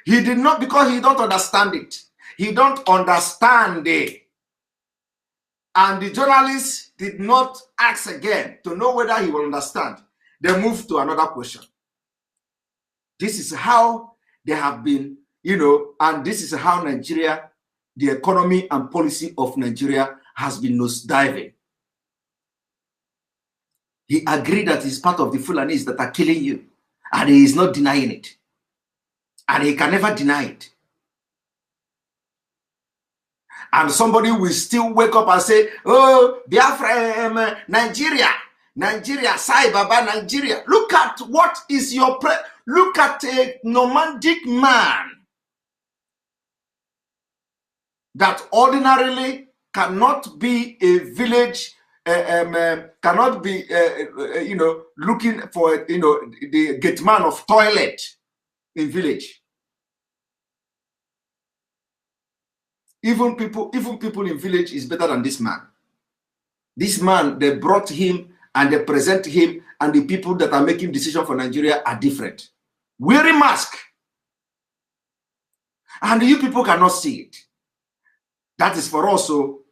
He did not, because he don't understand it. He don't understand it. And the journalists did not ask again to know whether he will understand. They moved to another question. This is how they have been, and this is how Nigeria, the economy and policy of Nigeria has been nosediving. He agreed that he's part of the Fulanis that are killing you, and he is not denying it. And he can never deny it. And somebody will still wake up and say, oh, Biafra, Nigeria, Sai Baba, Nigeria. Look at what is your look at a nomadic man that ordinarily cannot be a village, cannot be, looking for, the gate man of toilet in village. Even people in village is better than this man. This man, they brought him and they present him, and the people that are making decisions for Nigeria are different. Wearing mask. And you people cannot see it. That is for also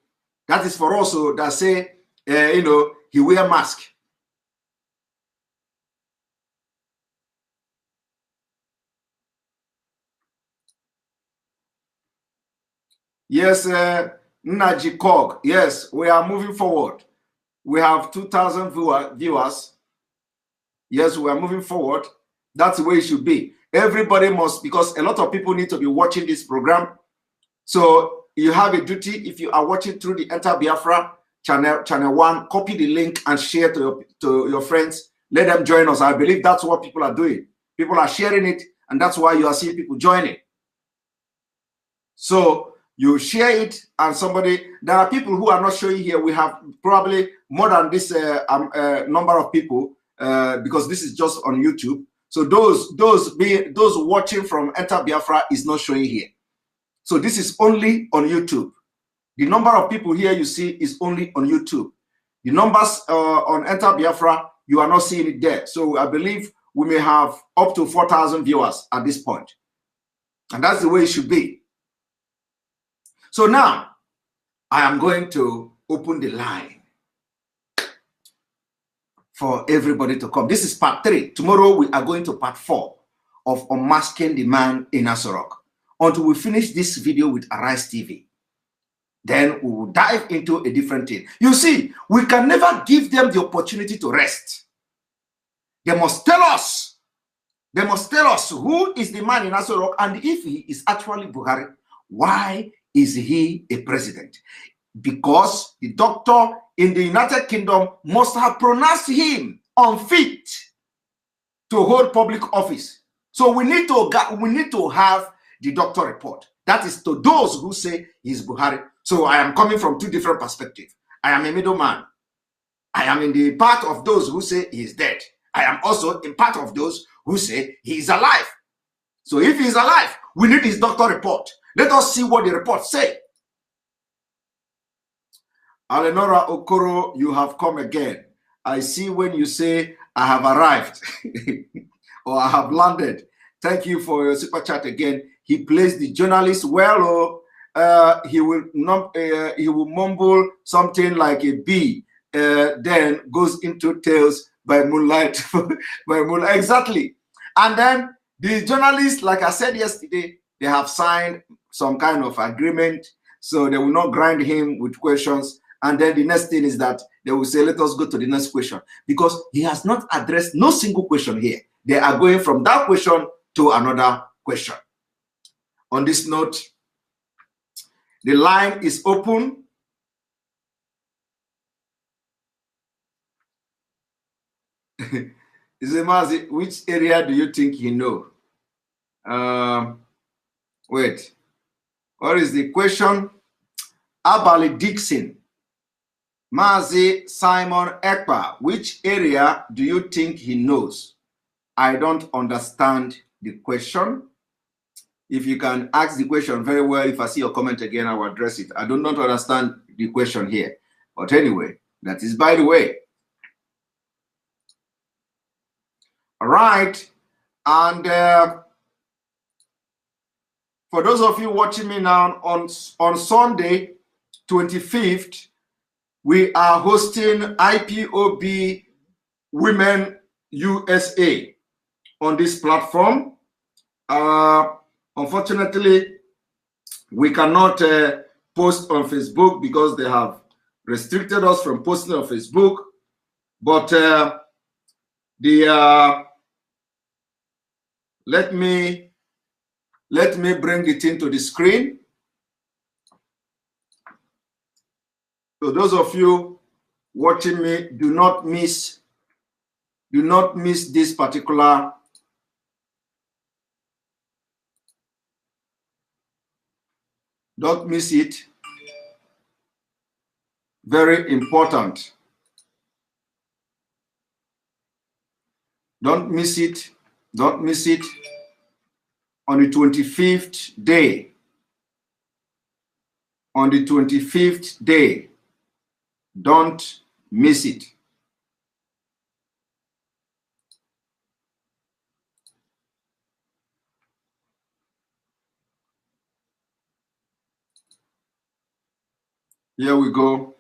that say, he wear mask. Yes, Naji Kog. Yes, we are moving forward. We have 2,000 viewers. Yes, we are moving forward. That's the way it should be. Everybody must, because a lot of people need to be watching this program. So you have a duty. If you are watching through the Enter Biafra channel 1, copy the link and share to your friends. Let them join us. I believe that's what people are doing. People are sharing it, and that's why you are seeing people joining. So you share it, and there are people who are not showing here. We have probably more than this number of people because this is just on YouTube. So those watching from Enter Biafra is not showing here. So this is only on YouTube. The number of people here you see is only on YouTube. The numbers on Enter Biafra, you are not seeing it there. So I believe we may have up to 4,000 viewers at this point. And that's the way it should be. So now, I am going to open the line for everybody to come. This is part 3. Tomorrow we are going to part 4 of Unmasking the Man in AsoRock. Until we finish this video with Arise TV. Then we will dive into a different thing. You see, we can never give them the opportunity to rest. They must tell us. They must tell us who is the man in AsoRock, and if he is actually Buhari, why is he a president? Because the doctor in the United Kingdom must have pronounced him unfit to hold public office. So we need to have the doctor report. That is to those who say he's Buhari. So I am coming from 2 different perspectives. I am a middleman. I am in the part of those who say he's dead. I am also in part of those who say he's alive. So if he's alive, we need his doctor report. Let us see what the report say. Alenora Okoro, you have come again. I see when you say I have arrived or I have landed. Thank you for your super chat again. He plays the journalist well, or he will mumble something like a bee, then goes into tales by moonlight. By moonlight, exactly. And then the journalists, like I said yesterday, they have signed some kind of agreement, so they will not grind him with questions. And then the next thing is that they will say, let us go to the next question, because he has not addressed no single question here. They are going from that question to another question. On this note, the line is open. Izemazi, which area do you think you know? Wait, what is the question? Abali Dixon. Mazi Simon Ekpa, which area do you think he knows? I don't understand the question. If you can ask the question very well, if I see your comment again, I will address it. I do not understand the question here. But anyway, that is by the way. All right. And for those of you watching me now, on Sunday, 25th, we are hosting IPOB Women USA on this platform. Unfortunately, we cannot post on Facebook because they have restricted us from posting on Facebook. But let me bring it into the screen. So those of you watching me, do not miss this particular don't miss it. Very important. Don't miss it. Don't miss it. On the 25th day. On the 25th day. Don't miss it. Here we go.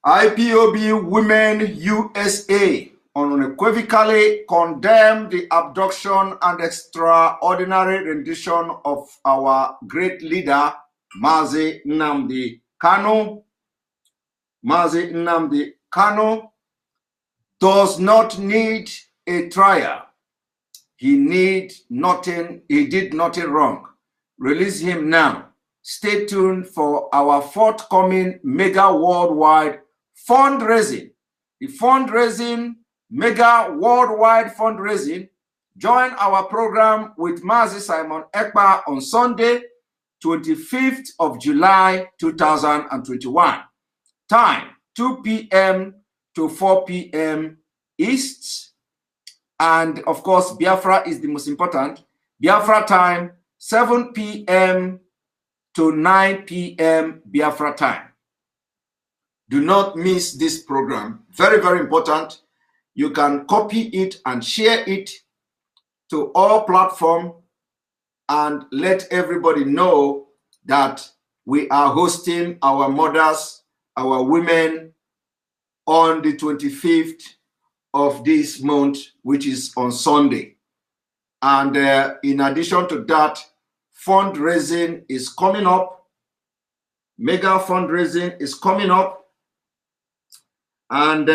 IPOB Women USA unequivocally condemn the abduction and extraordinary rendition of our great leader, Mazi Nnamdi Kanu. Mazi Nnamdi Kanu does not need a trial. He did nothing wrong. Release him now. Stay tuned for our forthcoming mega worldwide fundraising. The fundraising mega worldwide fundraising. Join our program with Mazi Simon Ekpa on Sunday, 25th of July, 2021. Time, 2 p.m. to 4 p.m. East. And of course, Biafra is the most important. Biafra time, 7 p.m. to 9 p.m. Biafra time. Do not miss this program. Very, very important. You can copy it and share it to all platforms and let everybody know that we are hosting our mothers, our women on the 25th of this month, which is on Sunday. And in addition to that, fundraising is coming up. Mega fundraising is coming up. And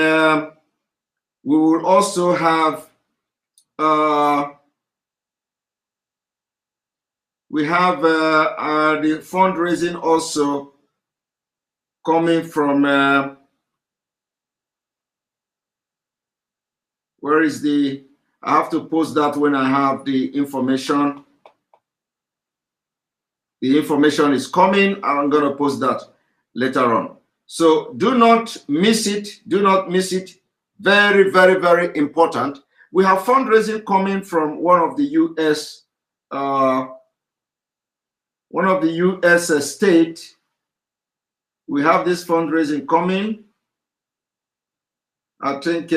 we will also have the fundraising also coming from where is the, I have to post that when I have the information. The information is coming, and I'm going to post that later on. So do not miss it. Do not miss it. Very, very, very important. We have fundraising coming from one of the U.S. state. We have this fundraising coming. I think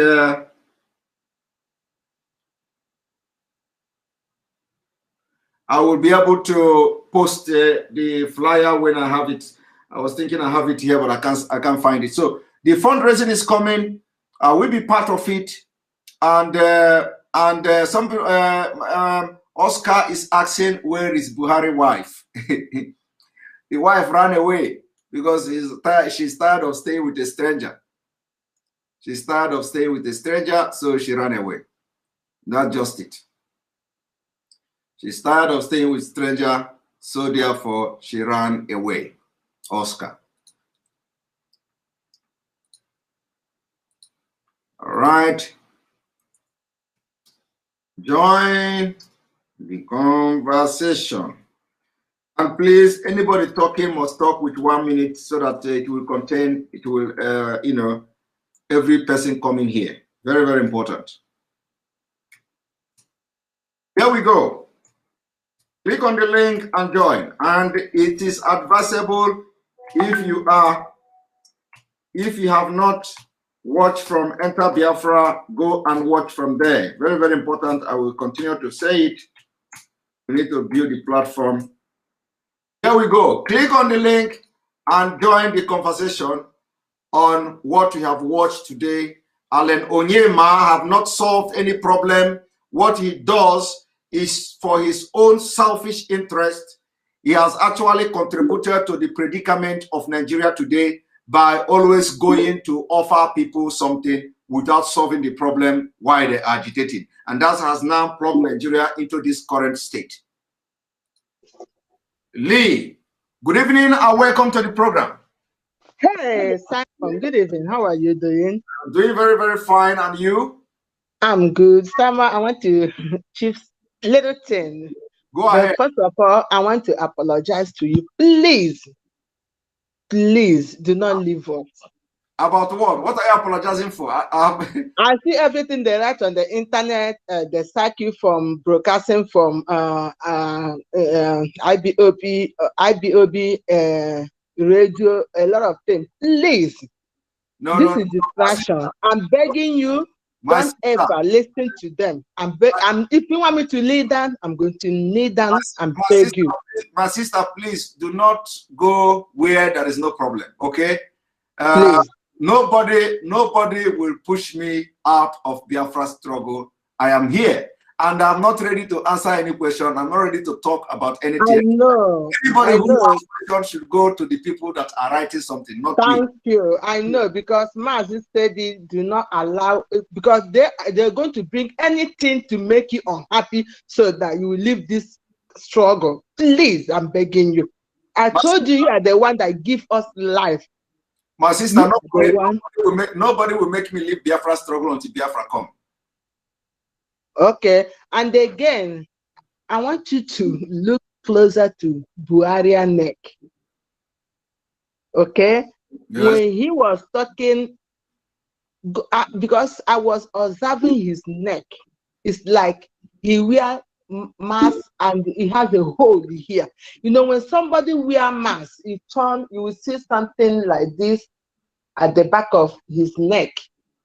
I will be able to post the flyer when I have it. I was thinking I have it here, but I can't find it. So the fundraising is coming. We'll be part of it. And some Oscar is asking, where is Buhari's wife? The wife ran away because she's tired of staying with a stranger. She's tired of staying with a stranger, so she ran away. That's just it. She's tired of staying with stranger, so therefore she ran away. Oscar. All right. Join the conversation. And please, anybody talking must talk with 1 minute so that it will contain, it will, every person coming here. Very, very important. Here we go. Click on the link and join. And it is advisable if you have not watched from Enter Biafra, go and watch from there. Very, very important. I will continue to say it. We need to build the platform. Here we go. Click on the link and join the conversation on what we have watched today. Alan Onyema have not solved any problem. What he does is for his own selfish interest. He has actually contributed to the predicament of Nigeria today by always going to offer people something without solving the problem while they're agitating. And that has now plugged Nigeria into this current state. Lee, good evening and welcome to the program. Hey, Simon, good evening. How are you doing? I'm doing very, very fine. And you? I'm good. Simon, I want to chief little thing. Go ahead. First of all, I want to apologize to you. Please do not leave us. About what? What are you apologizing for? I see everything they write on the internet. They sack you from broadcasting from IBOB radio, a lot of things. Please, this is distraction. I'm begging you. Don't ever listen to them. If you want me to kneel down, I'm going to kneel down and beg you. My sister, please do not go where there is no problem. Okay? Please. Nobody will push me out of Biafra struggle. I am here. And I'm not ready to answer any question. I'm not ready to talk about anything. I know. Anybody who has questions should go to the people that are writing something, not me. Thank you. I know, because Mazi said they do not allow, because they're going to bring anything to make you unhappy so that you will leave this struggle. Please, I'm begging you. I told you you are the one that gives us life. My sister, nobody will make me leave Biafra struggle until Biafra come. Okay, and again, I want you to look closer to Buhari neck. Okay, yes. When he was talking, because I was observing his neck, it's like he wear mask and he has a hole here. You know, when somebody wear mask, you will see something like this at the back of his neck.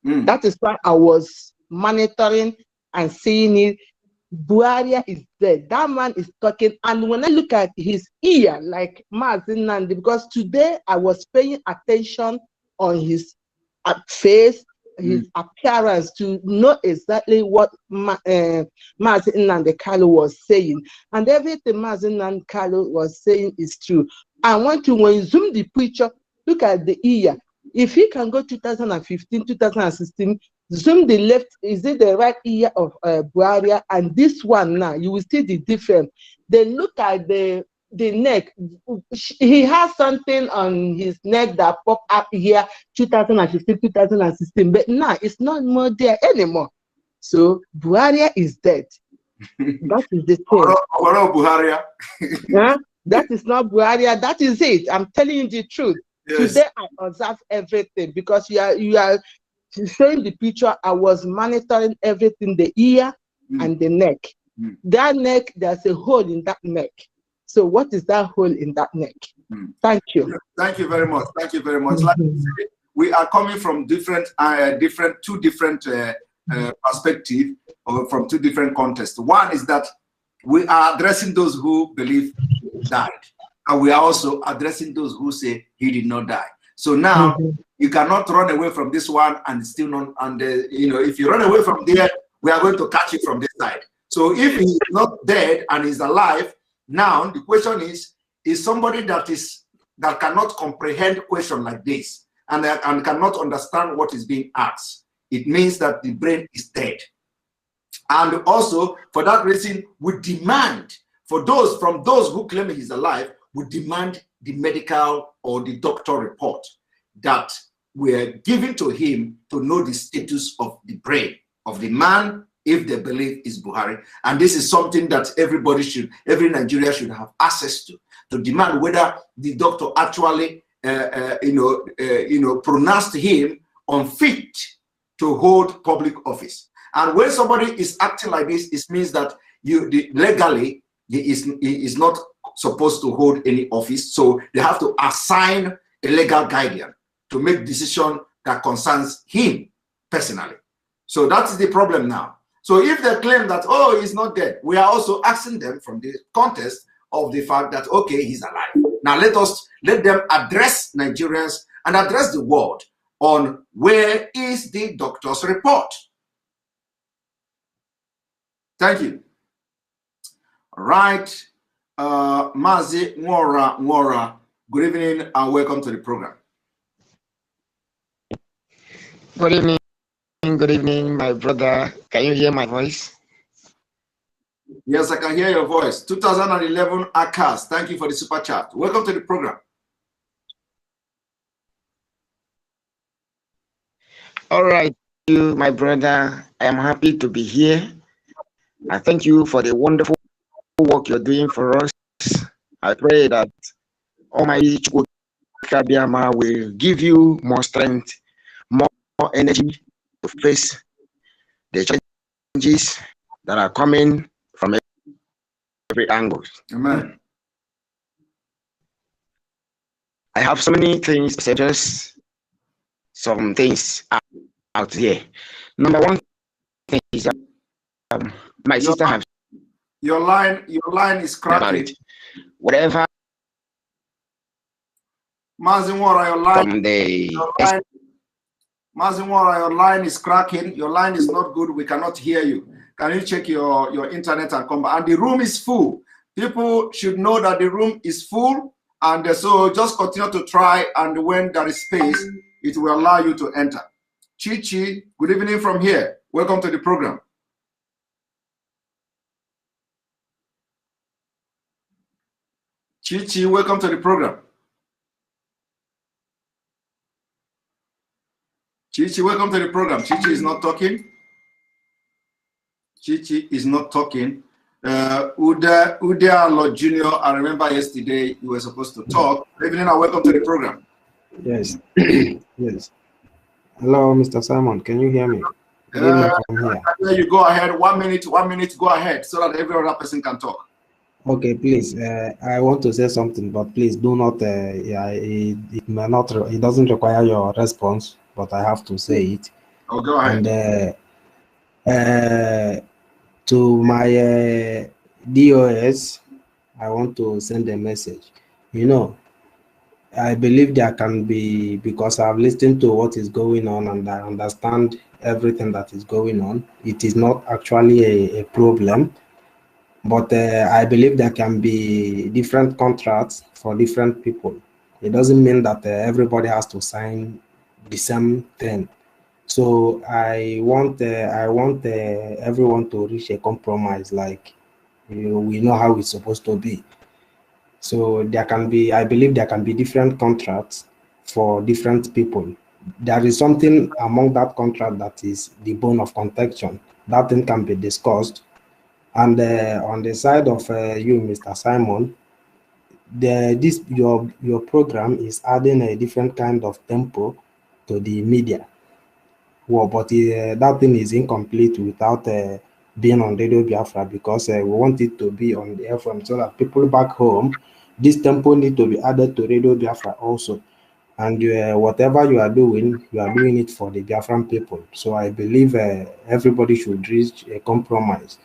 That is why I was monitoring and seeing it. Buhari is dead. That man is talking. And when I look at his ear, like Mazin Nandi, because today I was paying attention on his face, his appearance, to know exactly what Mazin Nandi Kalu was saying. And everything Mazin Nandi Kalu was saying is true. I want to, when you zoom the picture, look at the ear. If he can go 2015, 2016, zoom the left, is it the right ear of Buhari? And this one now, you will see the difference. Then look at the neck. He has something on his neck that popped up here 2015, 2016, but now it's not more there anymore. So Buhari is dead. That is the thing. Buhari. Yeah? That is not Buhari. That is it. I'm telling you the truth. Yes. Today I observe everything because you are showing the picture. I was monitoring everything, the ear and the neck. That neck, there's a hole in that neck. So what is that hole in that neck? Thank you. Thank you very much. Thank you very much. Like I said, we are coming from two different perspectives, or from two different contexts. One is that we are addressing those who believe he died. And we are also addressing those who say he did not die. So now you cannot run away from this one and still not. And if you run away from there, we are going to catch it from this side. So if he is not dead and is alive, now the question is somebody that cannot comprehend a question like this and cannot understand what is being asked. It means that the brain is dead. And also for that reason, we demand from those who claim he's alive, we demand the medical or the doctor report that were given to him to know the status of the brain of the man, if they believe is Buhari. And this is something that every Nigerian should have access to demand whether the doctor actually, pronounced him unfit to hold public office. And when somebody is acting like this, it means that legally he is not supposed to hold any office, so they have to assign a legal guardian to make decision that concerns him personally. So that's the problem now. So if they claim that, oh, he's not dead, we are also asking them from the context of the fact that, okay, he's alive. Now let them address Nigerians and address the world on where is the doctor's report. Thank you. All right. Mazi Nwora, good evening and welcome to the program. Good evening, my brother. Can you hear my voice? Yes, I can hear your voice. 2011 ACAS, thank you for the super chat. Welcome to the program. All right, you, my brother. I am happy to be here. I thank you for the wonderful work you're doing for us. I pray that Almighty Kabiyama will give you more strength, more energy to face the challenges that are coming from every angle. Amen. I have so many things to say, just some things out here. Number one thing is that my sister has your line is cracking. Whatever. Mazinwara, your line is cracking. Your line is not good. We cannot hear you. Can you check your internet and come back? And the room is full. People should know that the room is full. And so just continue to try. And when there is space, it will allow you to enter. Chichi, good evening from here. Welcome to the program. Chichi, welcome to the program. Chichi, welcome to the program. Chichi is not talking. Chichi is not talking. Udia Lord Jr., I remember yesterday you were supposed to talk. Evening and welcome to the program. Yes. Yes. Hello, Mr. Simon. Can you hear me? Good evening from here. You go ahead. 1 minute, go ahead so that every other person can talk. Okay, please. I want to say something, but please do not. It may not. It doesn't require your response, but I have to say it. Oh, go ahead. And to my DOS, I want to send a message. You know, I believe there can be, because I've listened to what is going on and I understand everything that is going on. It is not actually a problem. But I believe there can be different contracts for different people. It doesn't mean that everybody has to sign the same thing. So I want everyone to reach a compromise. Like, we know how it's supposed to be. So there can be, I believe there can be different contracts for different people. There is something among that contract that is the bone of contention. That thing can be discussed. And on the side of you, Mr. Simon, your program is adding a different kind of tempo to the media. Well, but that thing is incomplete without being on Radio Biafra, because we want it to be on the FM so that people back home, this tempo need to be added to Radio Biafra also. And whatever you are doing it for the Biafran people. So I believe everybody should reach a compromise.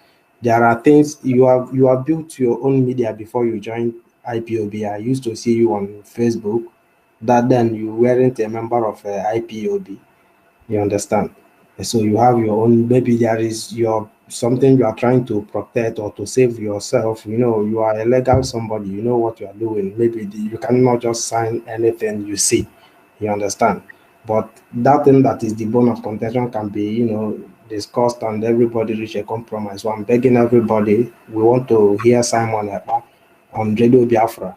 There are things you have built your own media before you joined IPOB. I used to see you on Facebook. That then you weren't a member of IPOB. You understand? So you have your own. Maybe there is something you are trying to protect or to save yourself. You know, you are a legal somebody. You know what you are doing. Maybe you cannot just sign anything you see. You understand? But that thing that is the bone of contention can be, discussed and everybody reach a compromise. So I'm begging everybody. We want to hear Simon Ekpa on Radio Biafra.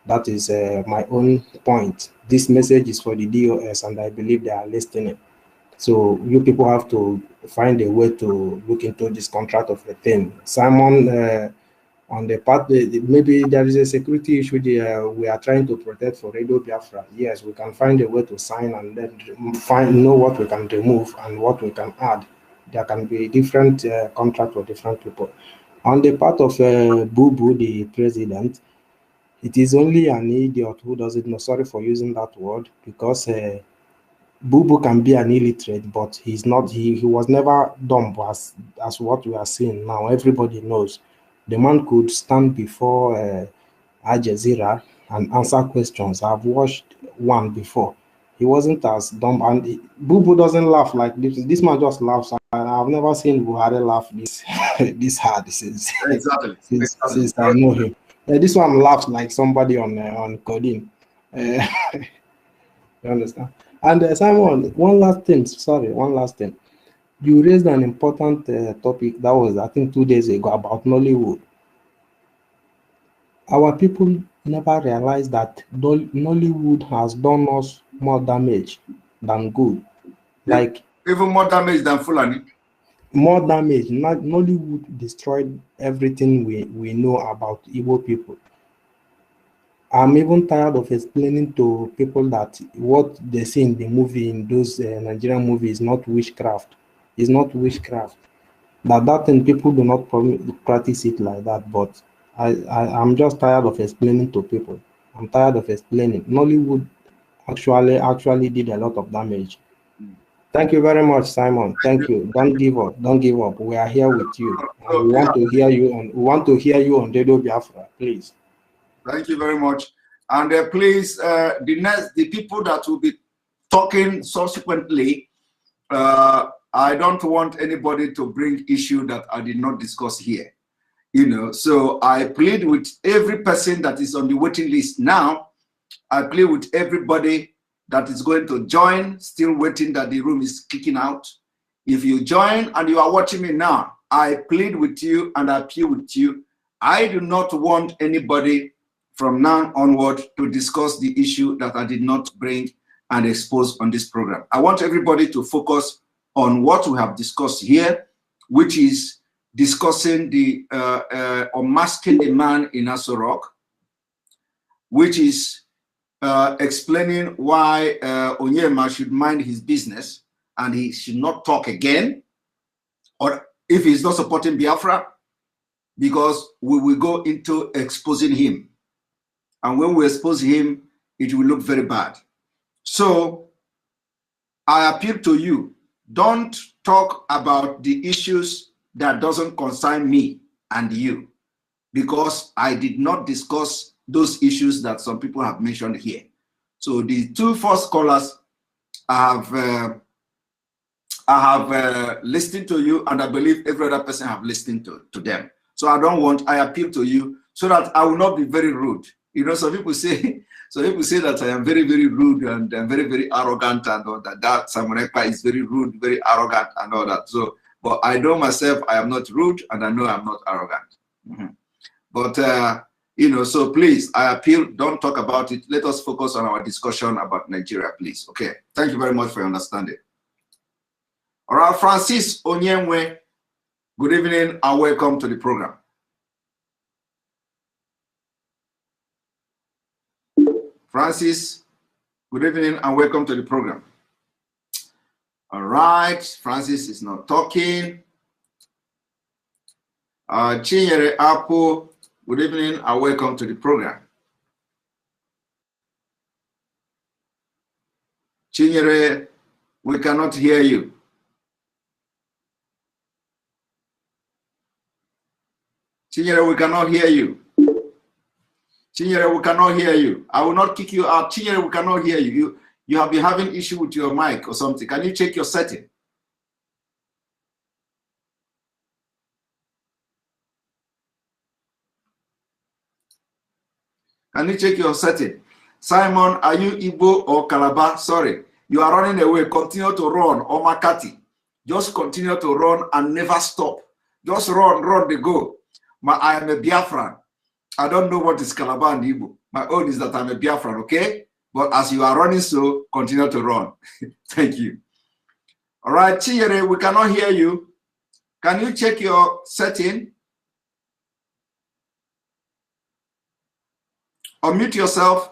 That is my own point. This message is for the DOS, and I believe they are listening. So you people have to find a way to look into this contract of a thing. Simon, on the part, maybe there is a security issue there we are trying to protect for Radio Biafra. Yes, we can find a way to sign and then know what we can remove and what we can add. There can be different contract for different people. On the part of Boo Boo, the president, it is only an idiot who doesn't know. Sorry for using that word, because Boo Boo can be an illiterate, but he's not. He was never dumb as what we are seeing now. Everybody knows the man could stand before Al Jazeera and answer questions. I've watched one before. He wasn't as dumb, and Boo Boo doesn't laugh like this. This man just laughs. And I've never seen Buhari laugh this this hard since since I know him. This one laughs like somebody on Coding. You understand? And Simon, one last thing. You raised an important topic that was, I think, 2 days ago about Nollywood. Our people never realized that Nollywood has done us more damage than good. Like, even more damage than Fulani. More damage. Nollywood destroyed everything we know about Igbo people. I'm even tired of explaining to people that what they see in the movie, in those Nigerian movies, is not witchcraft. It's not witchcraft. That thing, people do not practice it like that. But I'm just tired of explaining to people. I'm tired of explaining. Nollywood actually did a lot of damage. Thank you very much, Simon. Thank you. Don't give up. Don't give up. We are here with you. And we want to hear you on. We want to hear you on Radio Biafra, please. Thank you very much. And please, the people that will be talking subsequently, I don't want anybody to bring issue that I did not discuss here. So I plead with every person that is on the waiting list now. I plead with everybody that is going to join, still waiting that the room is kicking out. If you join and you are watching me now, I plead with you and I appeal with you. I do not want anybody from now onward to discuss the issue that I did not bring and expose on this program. I want everybody to focus on what we have discussed here, which is discussing the unmasking the man in AsoRock, which is explaining why Onyema should mind his business and he should not talk again, or if he's not supporting Biafra, because we will go into exposing him. And when we expose him, it will look very bad. So I appeal to you, don't talk about the issues that doesn't concern me and you, because I did not discuss those issues that some people have mentioned here. So the two first callers, I have listened to you, and I believe every other person have listened to them. So I appeal to you so that I will not be very rude. You know, some people say that I am very, very rude and very, very arrogant and all that. That Samurepa is very rude, very arrogant and all that. So, but I know myself, I am not rude, and I know I'm not arrogant. But you know, so please, I appeal, don't talk about it. Let us focus on our discussion about Nigeria, please. Okay. Thank you very much for your understanding. All right, Francis Onyema, good evening and welcome to the program. Francis, good evening and welcome to the program. All right, Francis is not talking. Chinyere Apo, good evening and welcome to the program. Chinyere, we cannot hear you. Chinyere, we cannot hear you. Chinyere, we cannot hear you. I will not kick you out. Chinyere, we cannot hear you. You have been having issue with your mic or something. Can you check your setting? Can you check your setting? Simon, are you Igbo or Calabar? Sorry, you are running away. Continue to run. Or Makati. Just continue to run and never stop. Just run, they go. I am a Biafran. I don't know what is Calabar and Igbo. My own is that I'm a Biafran, okay? But as you are running, so continue to run. Thank you. All right, Chinyere, we cannot hear you. Can you check your setting? Unmute yourself.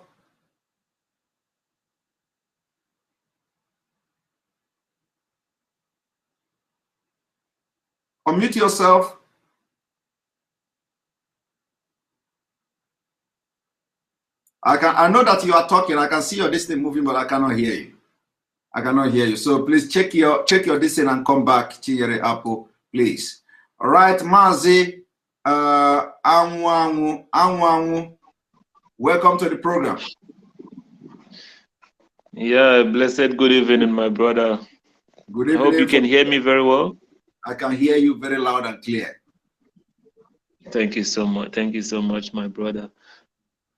Unmute yourself. I know that you are talking. I can see your distance moving, but I cannot hear you. I cannot hear you. So please check your distance and come back, Chinyere Apo, please. All right, Mazi Anwangu, welcome to the program. Yeah, blessed good evening, my brother. Good evening. I hope you can hear me very well. I can hear you very loud and clear. Thank you so much. Thank you so much, my brother.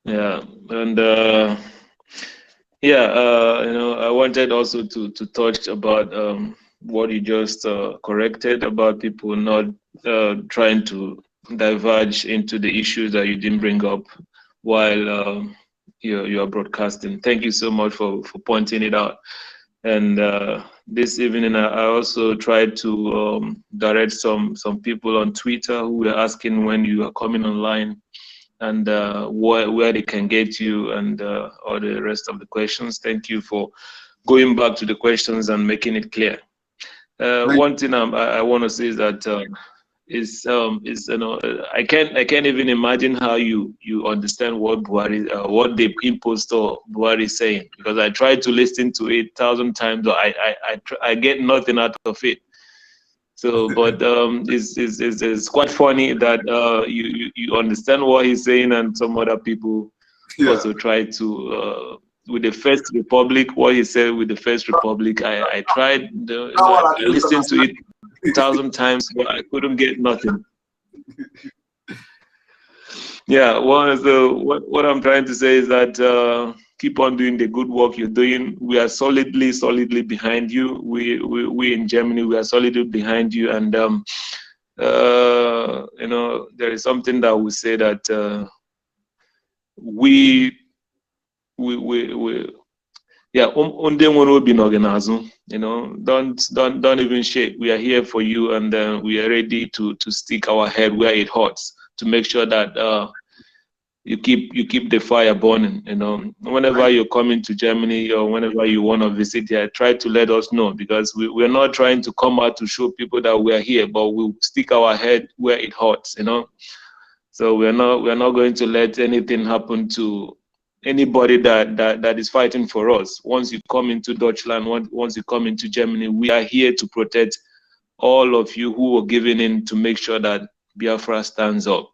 Yeah, and you know, I wanted also to touch about what you just corrected about people not trying to diverge into the issues that you didn't bring up while you are broadcasting. Thank you so much for pointing it out. And this evening, I also tried to direct some people on Twitter who were asking when you are coming online and where they can get you and all the rest of the questions. Thank you for going back to the questions and making it clear. One thing I want to say is that is you know, I can't even imagine how you understand what Buhari what the impostor Buhari is saying, because I tried to listen to it 1,000 times, but I get nothing out of it. So, but it's quite funny that you understand what he's saying, and some other people also try to with the First Republic, what he said with the First Republic. I tried, I listened to it 1,000 times, but I couldn't get nothing. Yeah, what I'm trying to say is that keep on doing the good work you're doing. We are solidly behind you. We in Germany, we are solidly behind you. And you know, there is something that we say that yeah, you know, don't even shake. We are here for you, and we are ready to stick our head where it hurts to make sure that you keep the fire burning. You know, whenever you're coming to Germany or whenever you want to visit here, try to let us know, because we're not trying to come out to show people that we're here, but we'll stick our head where it hurts. You know, so we're not going to let anything happen to anybody that is fighting for us. Once you come into Deutschland, once you come into Germany, we are here to protect all of you who are giving in to make sure that Biafra stands up.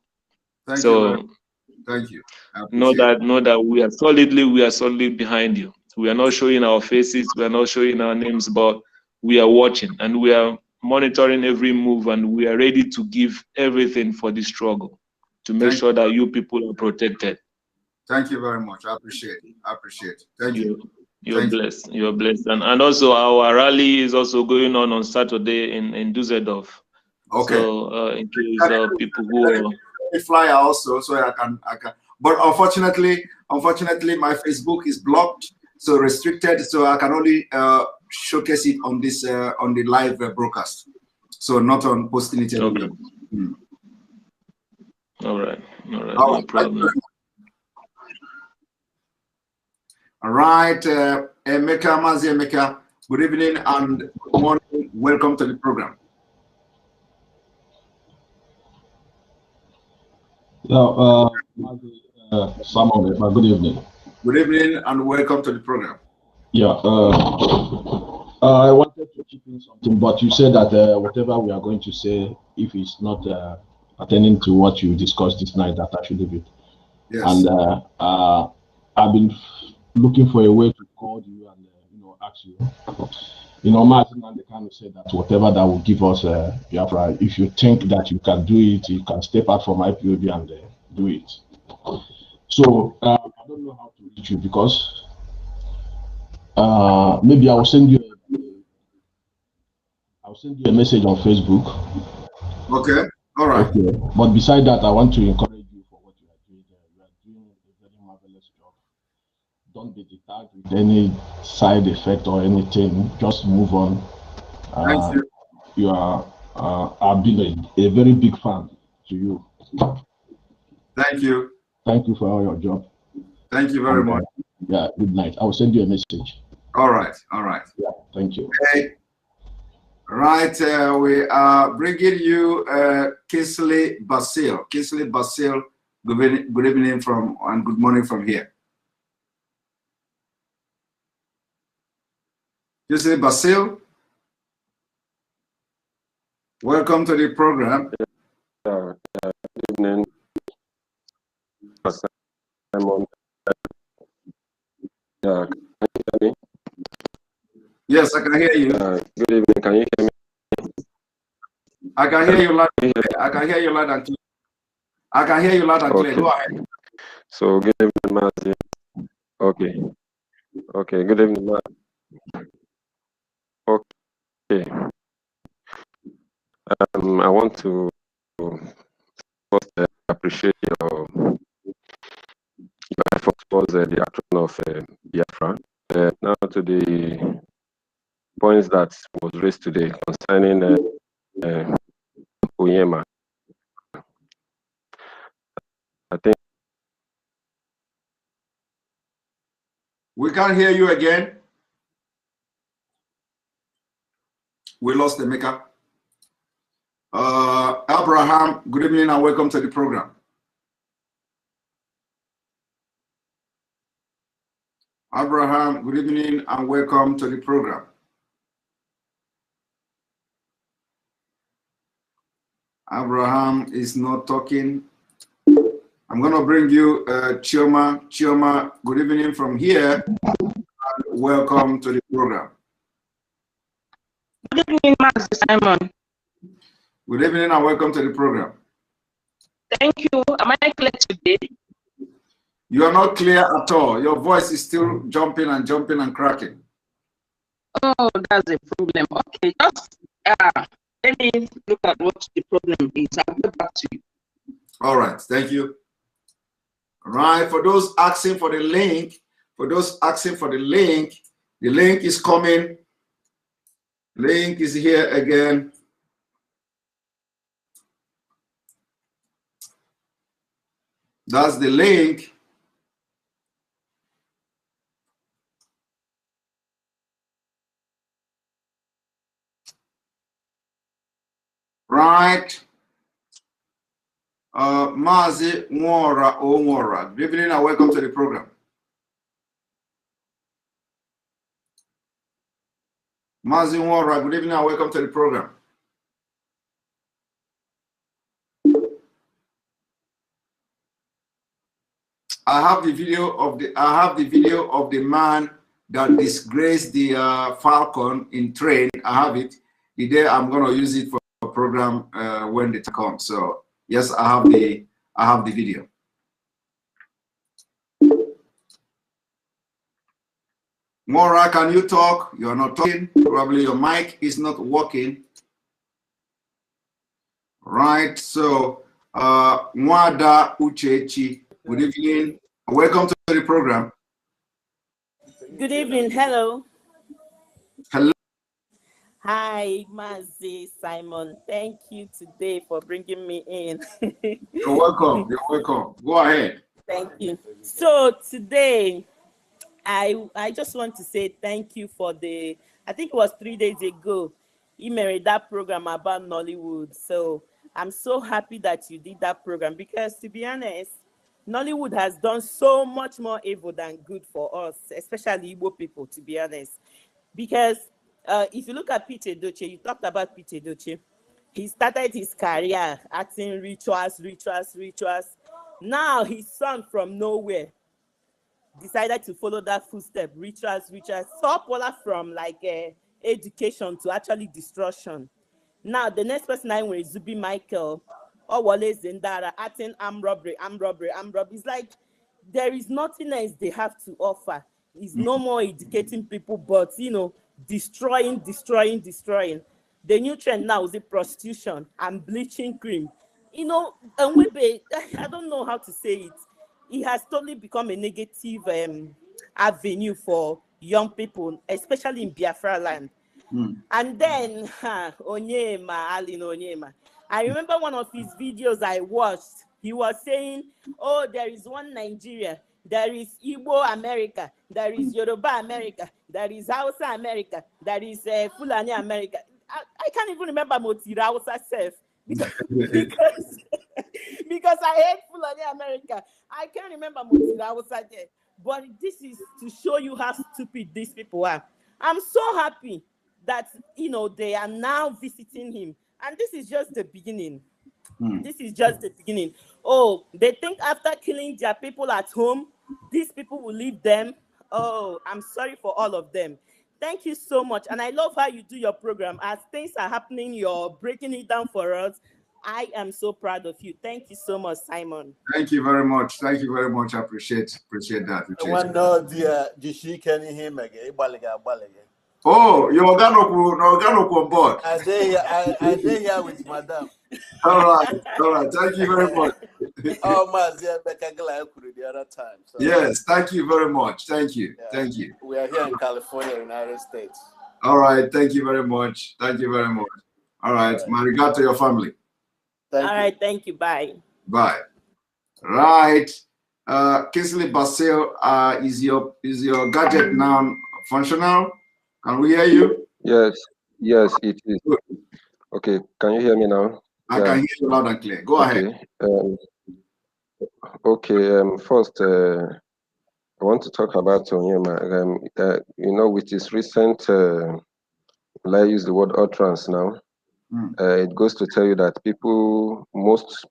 Thank you. Thank you. Know that we are solidly behind you. We are not showing our faces, we are not showing our names, but we are watching and we are monitoring every move, and we are ready to give everything for the struggle to make sure that you people are protected. Thank you very much. I appreciate it. I appreciate it. Thank you. You're blessed. You're blessed. And also our rally is also going on Saturday in Düsseldorf. Okay. So in case people who are flyer also, so I can. But unfortunately, my Facebook is blocked, so restricted, so I can only showcase it on this on the live broadcast. So not on posting it anywhere. Okay. All right. No problem. All right, Emeka, Mazi Emeka, good evening and good morning. Welcome to the program. Yeah, Samuel, good evening. Good evening and welcome to the program. Yeah, I wanted to chip in something, but you said that whatever we are going to say, if it's not attending to what you discussed this night, that I should leave it. Yes. And I've been looking for a way to call you and ask you. Martin and the kind of said that whatever that will give us Biafra, if you think that you can do it, you can step out from IPOB and do it. So I don't know how to reach you, because maybe I will send you a message on Facebook. Okay. All right. Okay. But beside that, I want to encourage you for what you are doing. You are doing a very marvelous job. Don't be deterred with any side effect or anything. Just move on. Thank you. You are. I've been a very big fan to you. Thank you. Thank you for all your job. Thank you very much. Yeah. Good night. I will send you a message. All right. All right. Yeah. Thank you. Okay. Right. We are bringing you Kingsley Basil. Kingsley Basil. Good evening from and good morning from here. Kingsley Basil, welcome to the program. Good evening. Can you hear me? Yes, I can hear you. Good evening. Can you hear me? I can hear you loud. I can hear you loud and clear. I can hear you loud and clear. Okay. Go ahead. So good evening, Matthew. Okay. Okay. Good evening, Matthew. Okay. I want to first appreciate your effort towards the action of Biafra. Now to the points that was raised today concerning Onyema. I think we can't hear you again. We lost the maker. Abraham, good evening and welcome to the program. Abraham, good evening and welcome to the program. Abraham is not talking. I'm going to bring you Chioma. Chioma, good evening from here and welcome to the program. Good evening, Master Simon. Good evening and welcome to the program. Thank you. Am I clear today? You are not clear at all. Your voice is still jumping and cracking. Oh, that's a problem. Okay, just let me look at what the problem is. I'll get back to you. All right, thank you. All right, for those asking for the link, The link is coming. Link is here again. That's the link. Right. Mazi Nwora Onwora. Good evening and welcome to the program. Mazi Nwora, good evening and welcome to the program. I have the video of the man that disgraced the Falcon in train. I have it. The day I'm gonna use it for a program when the time comes. So yes, I have the video. Mora, can you talk? You're not talking. Probably your mic is not working. Right. So Mwada Uchechi, good evening. Welcome to the program. Good evening. Hello. Hello. Hi, Mazi Simon. Thank you today for bringing me in. You're welcome. You're welcome. Go ahead. Thank you. So today, I just want to say thank you for I think it was 3 days ago, you made that program about Nollywood. So I'm so happy that you did that program because, to be honest, Nollywood has done so much more evil than good for us, especially Igbo people, to be honest. Because if you look at Pete Edochie, you talked about Pete Edochie. He started his career acting rituals. Now his son from nowhere decided to follow that footstep, rituals. So polar from like education to actually destruction. Now the next person I went is Zubi Michael, or Wale Zendara, acting armed robbery. It's like there is nothing else they have to offer. It's no more educating people, but destroying. The new trend now is the prostitution and bleaching cream. And I don't know how to say it. It has totally become a negative avenue for young people, especially in Biafra land. And then Onyema. I remember one of his videos I watched. He was saying, "Oh, there is one Nigeria. There is Igbo America. There is Yoruba America. There is Hausa America. There is Fulani America." I can't even remember Motira Hausa self because because I hate Fulani America. I can't remember Motira Hausa there. But this is to show you how stupid these people are. I'm so happy that they are now visiting him, and this is just the beginning. This is just the beginning. Oh, they think after killing their people at home, these people will leave them. Oh, I'm sorry for all of them. Thank you so much, and I love how you do your program. As things are happening, you're breaking it down for us. I am so proud of you. Thank you so much, Simon. Thank you very much. Thank you very much. I appreciate that. One no the she can hear me again. Oh, you're on board. I did here with Madam. All right. Thank you very much. Oh, Mazia Bekagala the other time. So. Yes, thank you very much. Thank you. Yeah. Thank you. We are here in California, United States. All right. Thank you very much. Thank you very much. All right. My regard to your family. All right. Thank you. Bye. Bye. Right. Kingsley Basil, is your gadget now functional? Can we hear you? Yes, it is. Okay, can you hear me now? I can hear you loud and clear. Go ahead. First, I want to talk about Onyema. With his recent, I use the word utterance now. It goes to tell you that most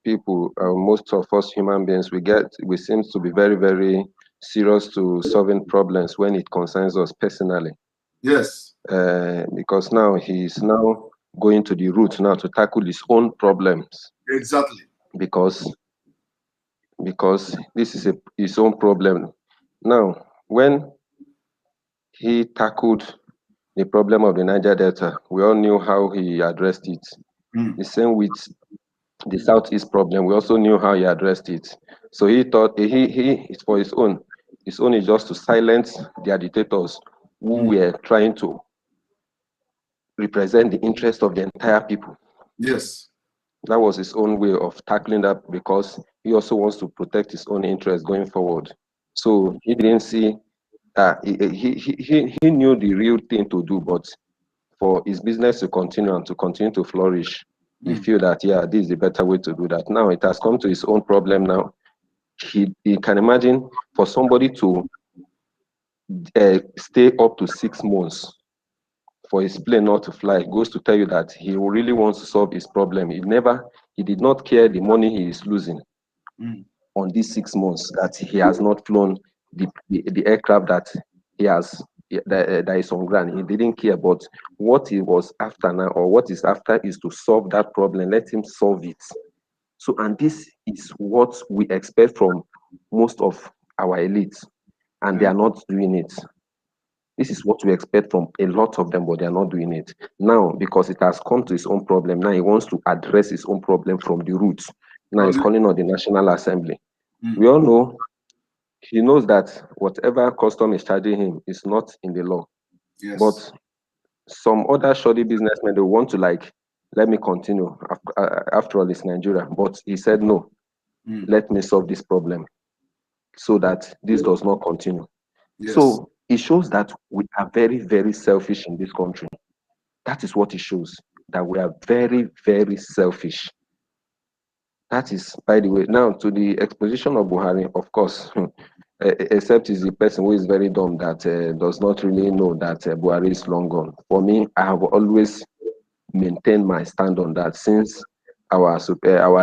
of us human beings, we seem to be very, very serious to solving problems when it concerns us personally. Yes. Because now he's now going to the root now to tackle his own problems. Exactly. Because this is his own problem. Now, when he tackled the problem of the Niger Delta, we all knew how he addressed it. The same with the Southeast problem, we also knew how he addressed it. So he thought he is for his own. His own is just to silence the agitators who were trying to represent the interest of the entire people. Yes. That was his own way of tackling that, because he also wants to protect his own interest going forward. So he didn't see that he knew the real thing to do, but for his business to continue and to continue to flourish, he feel that, yeah, this is the better way to do that. Now it has come to his own problem now. He can imagine for somebody to stay up to 6 months for his plane not to fly, goes to tell you that he really wants to solve his problem. He did not care the money he is losing on these 6 months that he has not flown the aircraft that he has that is on ground. He didn't care, but what he was after now, or what is after, is to solve that problem. Let him solve it. So, and this is what we expect from most of our elites, and they are not doing it. This is what we expect from a lot of them, but they are not doing it. Now, because it has come to his own problem, now he wants to address his own problem from the roots. Now he's calling on the National Assembly. We all know, he knows that whatever custom is charging him is not in the law. Yes. But some other shoddy businessmen, they want to let me continue. After all, it's Nigeria. But he said, no, let me solve this problem so that this does not continue. Yes. So it shows that we are very, very selfish in this country. That is what it shows, that we are very, very selfish. That is, by the way, now to the exposition of Buhari, of course, except he's the person who is very dumb that does not really know that Buhari is long gone. For me, I have always maintained my stand on that since our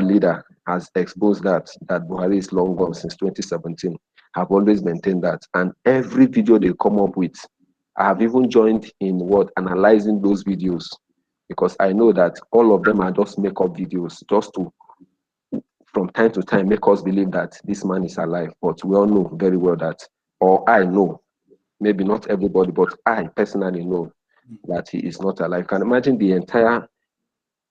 leader has exposed that Buhari is long gone since 2017. I've always maintained that, and every video they come up with, I have even joined in analyzing those videos, because I know that all of them are just make-up videos, just to, from time to time, make us believe that this man is alive. But we all know very well that, or I know, maybe not everybody, but I personally know that he is not alive. Can imagine the entire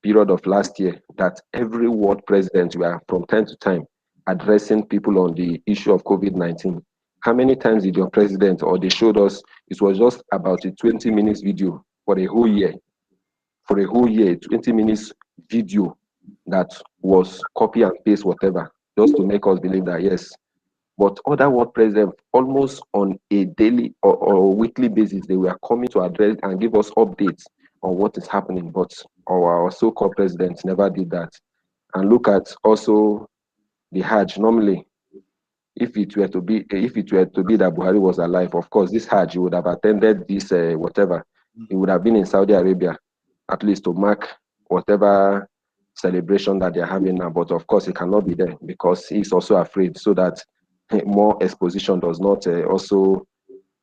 period of last year that every world president were from time to time addressing people on the issue of COVID-19. How many times did your president, or they showed us, it was just about a 20 minutes video for a whole year. For a whole year, 20 minutes video that was copy and paste whatever, just to make us believe that, yes. But other world presidents, almost on a daily or weekly basis, they were coming to address and give us updates on what is happening. But our so-called presidents never did that. And look at also the Hajj. Normally, if it were to be that Buhari was alive, of course, this Hajj, he would have attended this whatever. He would have been in Saudi Arabia, at least to mark whatever celebration that they're having now. But of course, he cannot be there because he's also afraid, so that more exposition does not also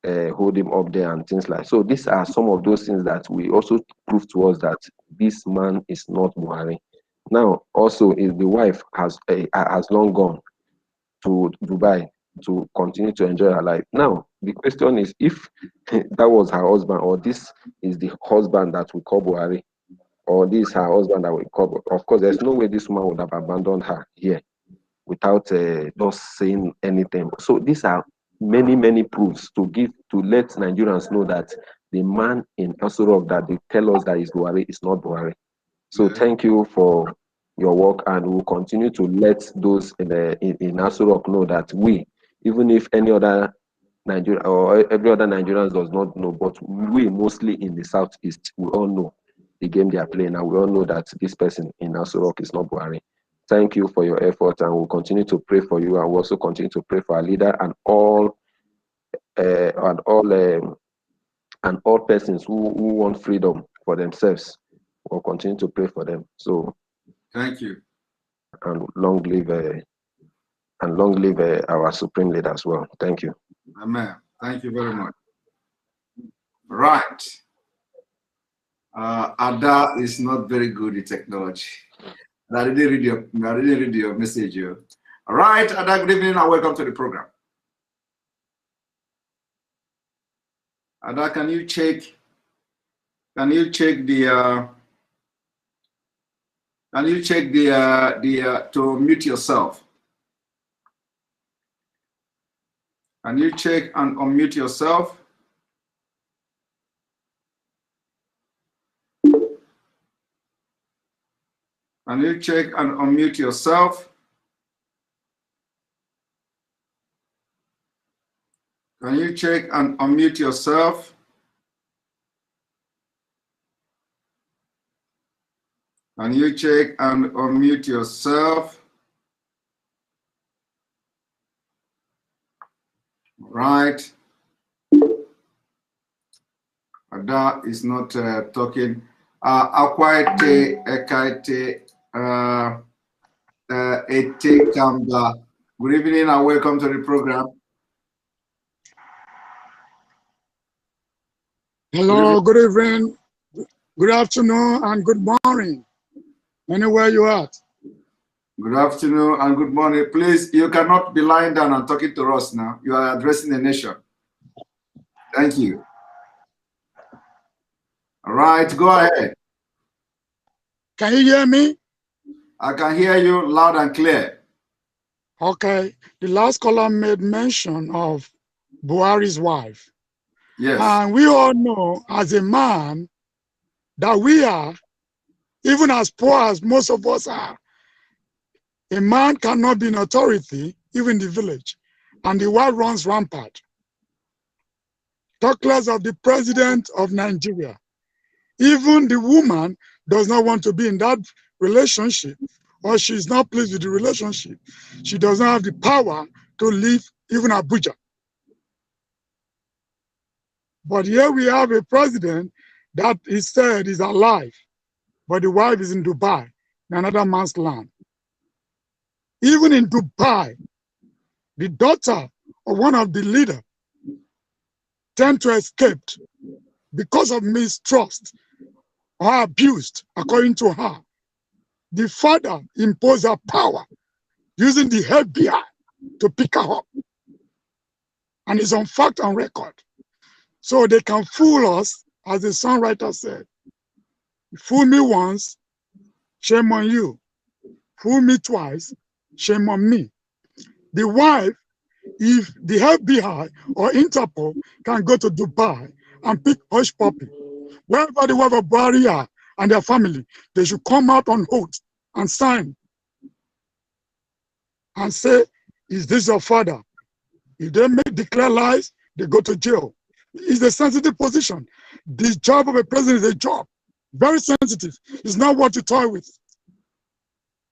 hold him up there and things like. So these are some of those things that we also prove to us that this man is not Buhari. Now, also, if the wife has long gone to Dubai to continue to enjoy her life. Now, the question is, if that was her husband, or this is the husband that we call Buhari, or this is her husband that we call, of course, there's no way this woman would have abandoned her here without just saying anything. So these are many, many proofs to let Nigerians know that the man in AsoRock that they tell us that is Buhari is not Buhari. So thank you for your work, and we'll continue to let those in AsoRock know that we, even if any other Nigeria or every other Nigerians does not know, but we mostly in the Southeast, we all know the game they are playing, and we all know that this person in AsoRock is not Buhari. Thank you for your effort, and we'll continue to pray for you, and we'll also continue to pray for our leader and all persons who want freedom for themselves. We'll continue to pray for them. So thank you, and long live our supreme leader as well. Thank you. Amen. Thank you very much. Right. Ada is not very good at technology. I didn't read your message here. All right, Ada, good evening and welcome to the program. Ada, can you check to mute yourself? Can you check and unmute yourself? Can you check and unmute yourself? Can you check and unmute yourself? Can you check and unmute yourself? Right. Ada is not talking. Akwaite Ekaite Ete Kamba. Good evening and welcome to the program. Hello, good evening, good afternoon, and good morning, anywhere you are. Good afternoon and good morning. Please, you cannot be lying down and talking to us now. You are addressing the nation. Thank you. All right, go ahead. Can you hear me? I can hear you loud and clear. Okay, the last caller made mention of Buhari's wife. Yes. And we all know as a man that we are, even as poor as most of us are, a man cannot be in authority, even in the village, and the wife runs rampant. Talk less of the president of Nigeria. Even the woman does not want to be in that relationship, or she's not pleased with the relationship. She does not have the power to leave even Abuja. But here we have a president that he said is alive, but the wife is in Dubai, in another man's land. Even in Dubai, the daughter of one of the leaders tend to escape because of mistrust or abused, according to her. The father imposed her power using the FBI to pick her up. And it's on fact and record. So they can fool us, as the songwriter said. Fool me once, shame on you. Fool me twice, shame on me. The wife, if the FBI or Interpol can go to Dubai and pick Hush Puppy, wherever the wife of Buhari are and their family, they should come out on oath and sign and say, is this your father? If they declare lies, they go to jail. It's a sensitive position. The job of a president is a job. Very sensitive. It's not what you toy with.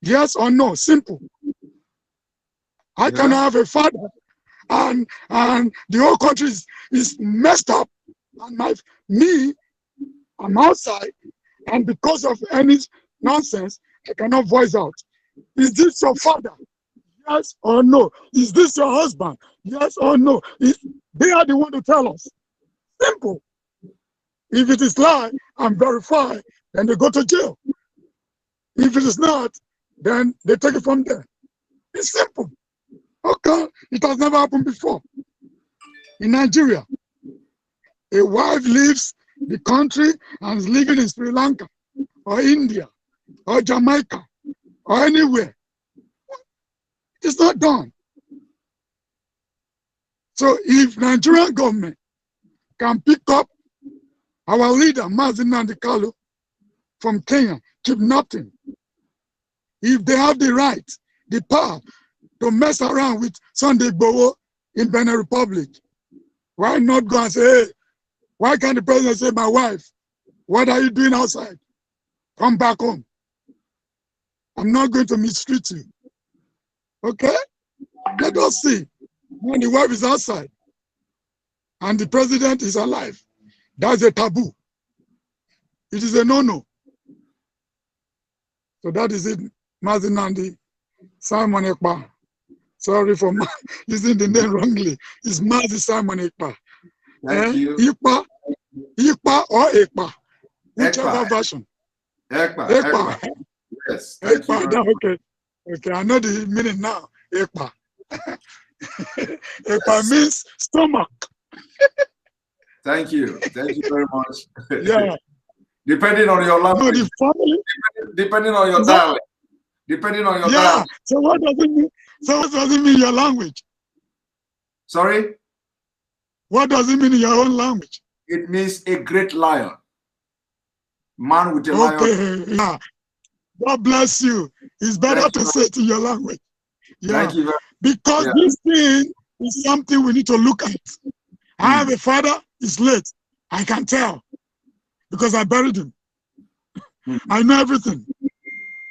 Yes or no, simple. I cannot have a father and the whole country is messed up. And I'm outside, and because of any nonsense, I cannot voice out. Is this your father? Yes or no? Is this your husband? Yes or no? They are the one to tell us. Simple. If it is lie and verify, then they go to jail. If it is not, then they take it from there. It's simple. Okay, it has never happened before. In Nigeria, a wife leaves the country and is living in Sri Lanka or India or Jamaica or anywhere. It's not done. So if Nigerian government can pick up our leader, Mazi Nnamdi Kanu, from Kenya, kidnapping, if they have the right, the power to mess around with Sunday Igboho in Benin Republic, why not go and say, hey, why can't the president say, my wife, what are you doing outside? Come back home. I'm not going to mistreat you. Okay? Let us see. When the wife is outside and the president is alive, that's a taboo. It is a no-no. So that is it, Mazi Nnamdi Simon Ekpa. Sorry for using the name wrongly. It's Mazi Simon Ekpa. Thank you. Ekpa or Ekpa, whichever version. Ekpa. Yes. Ekpa. Okay. Okay, I know the meaning now. Ekpa. Ekpa means stomach. Thank you. Thank you very much. Yeah. Depending on your language. No, the family. Depending on your dialect. Depending on your dialect. So what does it mean? So what does it mean in your language? Sorry? What does it mean in your own language? It means a great lion. Man with a lion. Okay, yeah. God bless you. It's better to say it in your language. Yeah. Thank you very much. Because this thing is something we need to look at. I have a father, he's late. I can tell because I buried him. I know everything.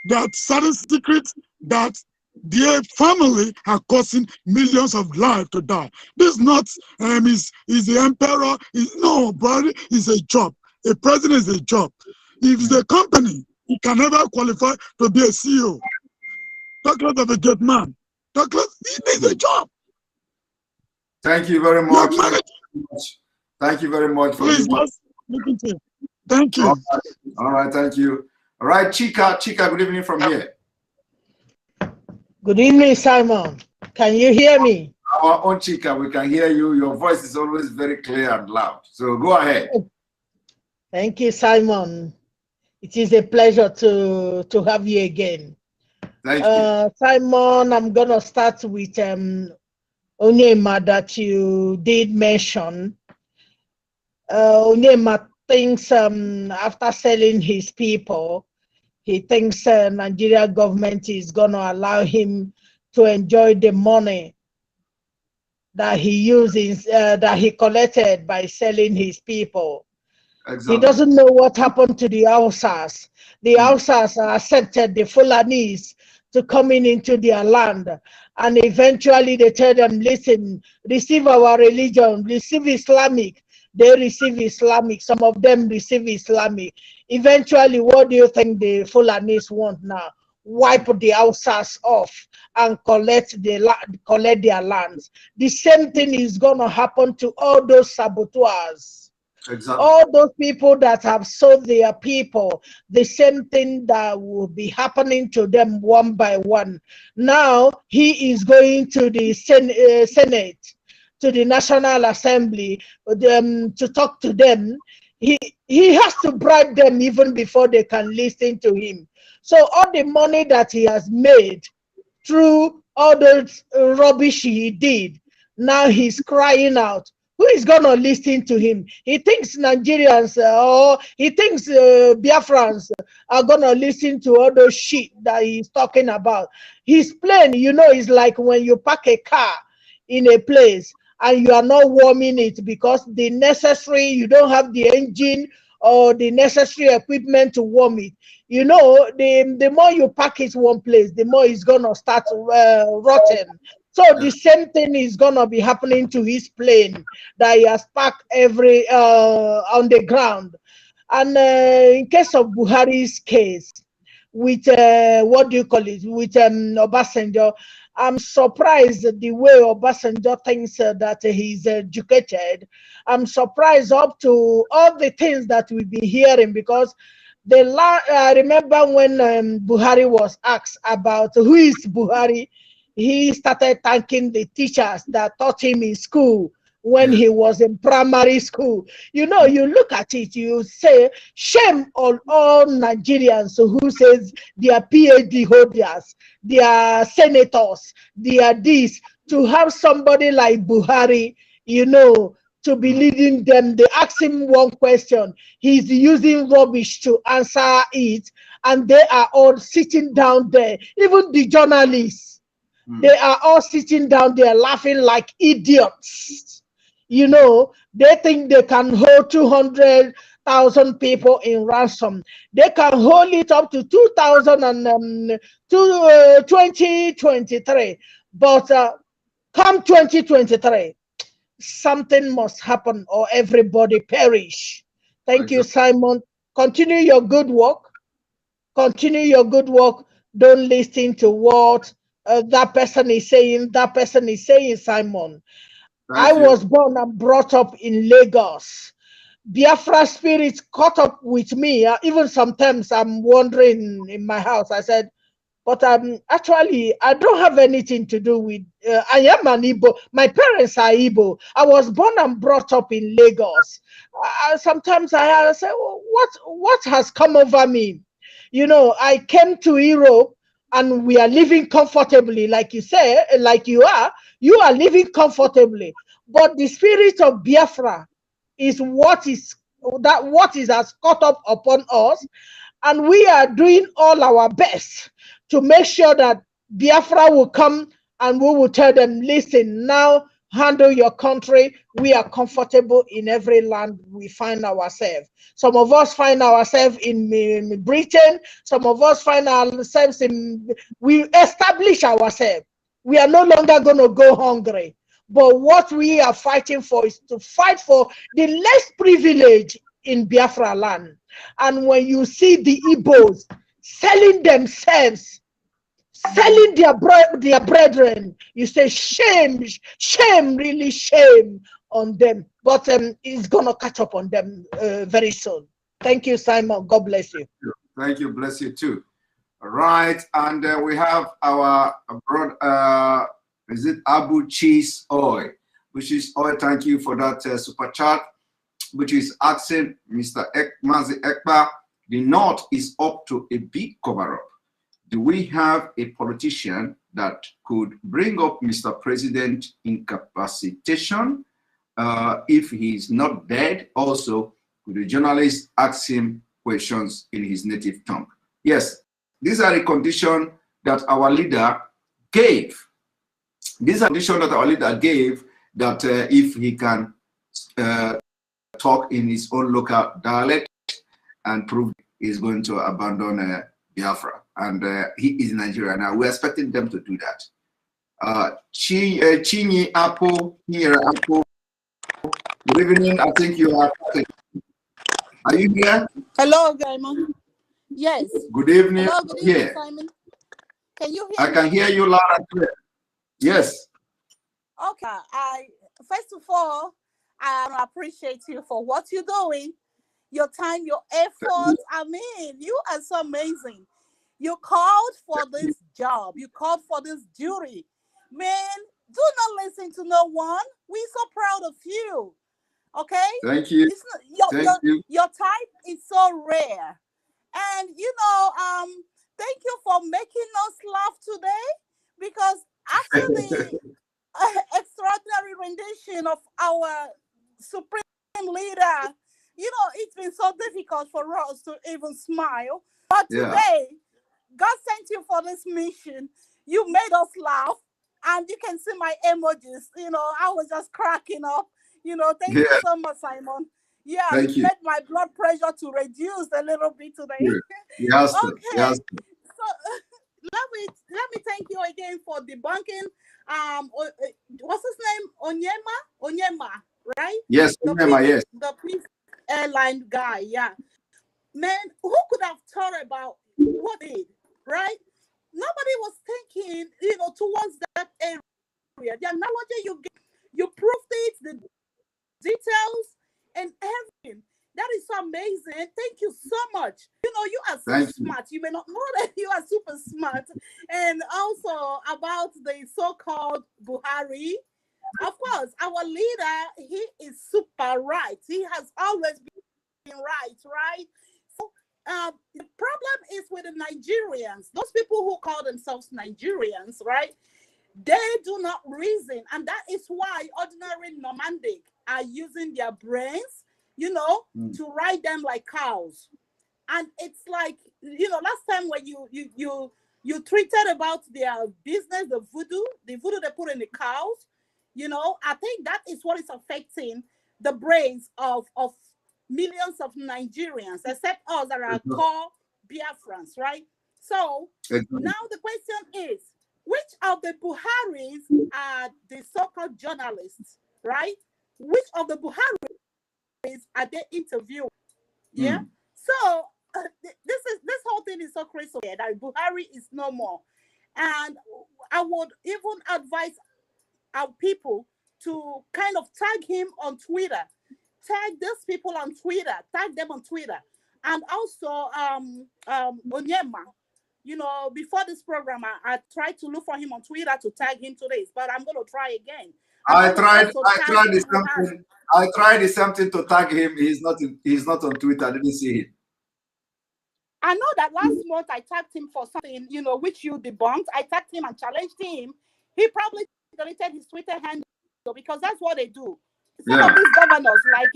That certain secrets that their family are causing millions of lives to die. This is not is the emperor. No, brother, it's a job. A president is a job. If it's a company, he can never qualify to be a CEO. Talk less of a good man. Talk less, he needs a job. Thank you very much. Thank you very much for Please, just look into it. Thank you. All right, thank you. All right, Chika, good evening from here. Good evening, Simon. Can you hear me? Our own Chika, we can hear you. Your voice is always very clear and loud. So go ahead. Thank you, Simon. It is a pleasure to have you again. Thank you. Simon, I'm going to start with Onyema that you did mention. Onyema thinks after selling his people, he thinks Nigeria government is going to allow him to enjoy the money that he uses, that he collected by selling his people. Exactly. He doesn't know what happened to the Hausas. The Hausas accepted the Fulanis to coming into their land, and eventually they tell them, listen, receive our religion, receive Islamic. They receive Islamic. Some of them receive Islamic. Eventually, what do you think the Fulanis want now? Wipe the Hausas off and collect their lands. The same thing is going to happen to all those saboteurs. Exactly. All those people that have sold their people, the same thing that will be happening to them one by one. Now he is going to the Senate, to the National Assembly, to talk to them. He has to bribe them even before they can listen to him. So all the money that he has made through all the rubbish he did, now he's crying out. Who is going to listen to him? He thinks Nigerians or he thinks Biafrans are going to listen to all those shit that he's talking about. His plane, you know, is like when you park a car in a place and you are not warming it because you don't have the engine or the necessary equipment to warm it. You know, the more you pack it one place, the more it's going to start rotting. So the same thing is going to be happening to his plane that he has parked on the ground. And in case of Buhari's case, with what do you call it, with Obasanjo, I'm surprised the way Obasanjo thinks that he's educated. I'm surprised up to all the things that we've been hearing, because I remember when Buhari was asked about who is Buhari, he started thanking the teachers that taught him in school when he was in primary school. You know, you look at it, you say, shame on all Nigerians who says they are PhD holders, they are senators, they are this, to have somebody like Buhari, you know, to be leading them. They ask him one question, he's using rubbish to answer it, and they are all sitting down there, even the journalists. They are all sitting down there laughing like idiots. You know, they think they can hold 200,000 people in ransom. They can hold it up to 2023. But come 2023, something must happen or everybody perish. Thank you, Simon. Continue your good work. Continue your good work. Don't listen to what that person is saying. That person is saying, Simon. I was born and brought up in Lagos. Biafra spirit caught up with me. Even sometimes I'm wandering in my house. I said, but actually, I don't have anything to do with, I am an Igbo. My parents are Igbo. I was born and brought up in Lagos. Sometimes I say, well, what has come over me? You know, I came to Europe and we are living comfortably, like you say, like you are living comfortably. But the spirit of Biafra is what is has caught up upon us. And we are doing all our best to make sure that Biafra will come and we will tell them, listen, now handle your country. We are comfortable in every land we find ourselves. Some of us find ourselves in Britain. Some of us find ourselves we establish ourselves. We are no longer going to go hungry. But what we are fighting for is to fight for the less privilege in Biafra land. And when you see the Igbos selling themselves, selling their brethren, you say shame, shame, really shame on them. But it's going to catch up on them very soon. Thank you, Simon. God bless you. Thank you. Bless you too. All right. And we have our brother, is it Abu Cheese Oil? Which is oil. Thank you for that super chat, which is asking Mr. Mazi Ekpa, the North is up to a big cover-up. Do we have a politician that could bring up Mr. President incapacitation if he's not dead? Also, could the journalist ask him questions in his native tongue? Yes, these are the conditions that our leader gave. These are conditions that our leader gave that if he can talk in his own local dialect and prove he's going to abandon Biafra. And he is in Nigeria now. We're expecting them to do that. Chinyi Apple, here, Apple. Good evening. I think you are. Are you here? Hello, Simon. Yes. Good evening. Hello, good evening, Yeah. Simon. Can you hear I me? can hear you loud and clear. Yes. Okay. First of all, I appreciate you for what you're doing, your time, your efforts. I mean, you are so amazing. You called for this job. You called for this duty. Man, do not listen to no one. We're so proud of you. Okay? Thank you. Thank you. Your time is so rare. And, thank you for making us laugh today, because after the extraordinary rendition of our supreme leader, it's been so difficult for us to even smile. But today, God sent you for this mission. You made us laugh, and you can see my emojis. I was just cracking up. Thank you so much, Simon. Yeah, it made my blood pressure to reduce a little bit today. Yes. Okay. Yes. So let me thank you again for debunking. What's his name? Onyema, right? Yes, Onyema, yes. The Peace Airline guy. Yeah. Man, who could have thought about what he did, right? Nobody was thinking, towards that area. The analogy you proved it, the details and everything. That is so amazing. Thank you so much. You are so smart. You may not know that you are super smart. And also about the so-called Buhari. Of course, our leader, he is super right. He has always been right? So the problem is with the Nigerians. Those people who call themselves Nigerians, right? They do not reason. And that is why ordinary nomadic are using their brains, to ride them like cows. And it's like, last time when you tweeted about their business, the voodoo they put in the cows, I think that is what is affecting the brains of millions of Nigerians, except us that are core Biafrans, right? So now the question is, which of the Buharis are the so-called journalists, right? Which of the Buharis are they interviewing? Yeah. So this whole thing is so crazy that Buhari is no more, and I would even advise our people to kind of tag him on Twitter, tag these people on Twitter, tag them on Twitter, and also Onyema. Before this program, I tried to look for him on Twitter to tag him today, but I'm going to try again. I tried something to tag him. He's not on Twitter. I didn't see him. I know that last month I tagged him for something, which you debunked. I tagged him and challenged him. He probably deleted his Twitter handle because that's what they do. Some of these governors, like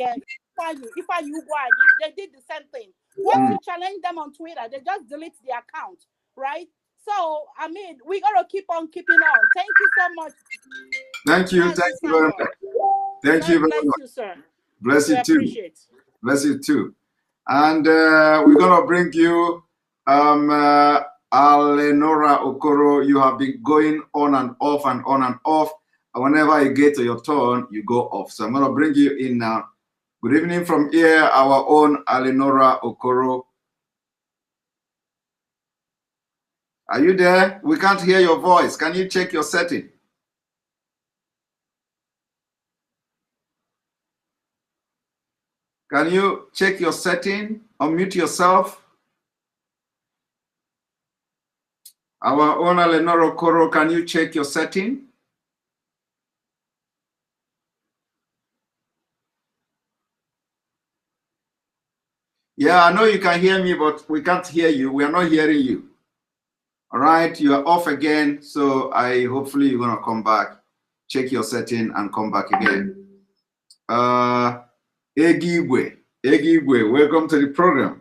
Ifeanyi Ugwuanyi, they did the same thing. Once you challenge them on Twitter, they just delete the account, right? So, I mean, we got to keep on keeping on. Thank you so much. Thank you. Thank you very much. Thank you very much. Bless you, sir. Bless you too. Appreciate. Bless you too. And we're going to bring you Alenora Okoro. You have been going on and off and on and off. And whenever you get to your turn, you go off. So I'm going to bring you in now. Good evening from here, our own Alenora Okoro. Are you there? We can't hear your voice. Can you check your setting? Can you check your setting? Unmute yourself. Our own Alenora Okoro, can you check your setting? Yeah, I know you can hear me, but we can't hear you. We are not hearing you. All right, you are off again. So hopefully you're gonna come back, check your setting and come back again. Egibwe, welcome to the program.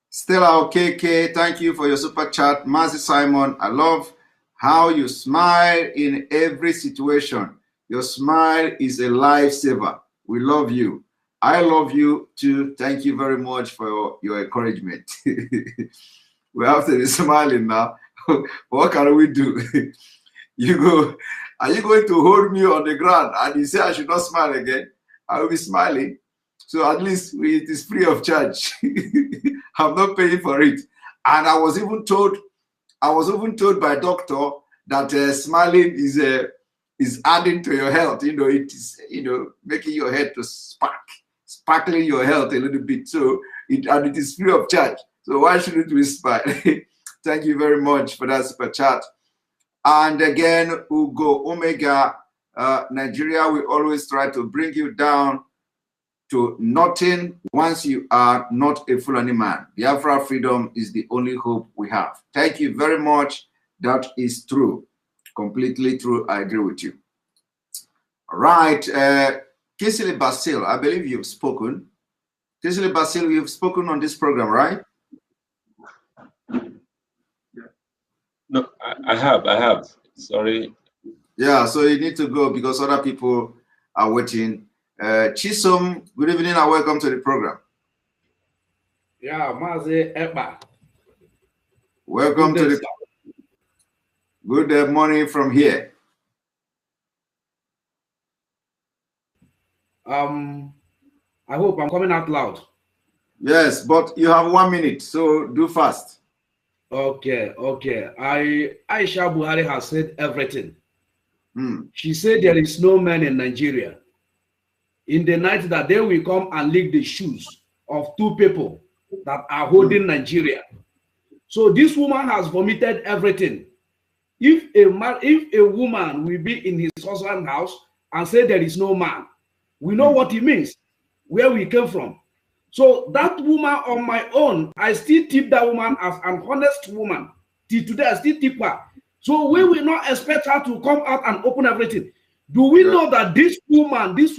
Stella OKK, thank you for your super chat. Mazi Simon, I love how you smile in every situation. Your smile is a lifesaver. We love you. I love you too. Thank you very much for your encouragement. We have to be smiling now. What can we do? You go, are you going to hold me on the ground and you say I should not smile again? I will be smiling. So at least it is free of charge. I'm not paying for it. And I was even told by doctor that smiling is adding to your health. You know, it is, making your head to sparkling your health a little bit. So it is free of charge. So why shouldn't we smile? Thank you very much for that super chat. And again, Ugo Omega, Nigeria, we always try to bring you down to nothing once you are not a Fulani man. Biafra freedom is the only hope we have. Thank you very much. That is true. Completely true. I agree with you. All right. Kisili Basil, I believe you've spoken. Kisili Basil, you've spoken on this program, right? No, I have. Sorry. Yeah, so you need to go because other people are waiting. Chisom, good evening and welcome to the program. Yeah, Mazi Eba. Welcome to the good morning from here. I hope I'm coming out loud. Yes, but you have 1 minute, so do fast. Okay. Aisha Buhari has said everything. She said there is no man in Nigeria. In the night that they will come and lick the shoes of two people that are holding Nigeria. So this woman has vomited everything. If a woman will be in his husband's house and say there is no man, we know what it means, where we came from. So that woman on my own, I still tip that woman as an honest woman. Till today, I still tip her. So we will not expect her to come out and open everything. Do we know that this woman with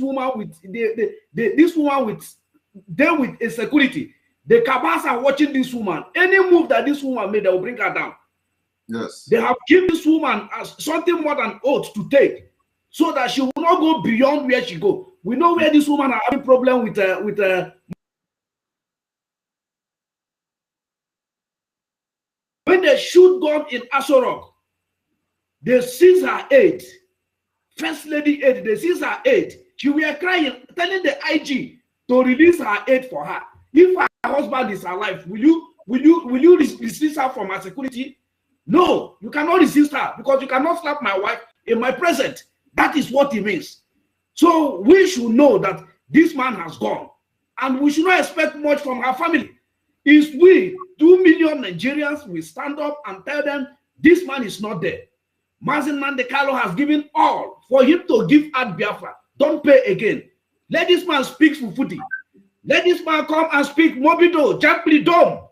a security, the cabals are watching this woman. Any move that this woman made, they will bring her down. Yes. They have given this woman something more than oath to take, so that she will not go beyond where she go. We know where this woman are having problem with when they shoot gun in AsoRock, they seize her aid. First lady aid, they seize her aid. She were crying, telling the IG to release her aid for her. If her husband is alive, will you resist her from her security? No, you cannot resist her because you cannot slap my wife in my presence. That is what it means. So we should know that this man has gone, and we should not expect much from her family. If we, 2 million Nigerians, will stand up and tell them this man is not there. Mazin Mandekalo has given all for him to give at Biafra. Don't pay again. Let this man speak Fufuti. Let this man come and speak Mobido, Jampli Dom.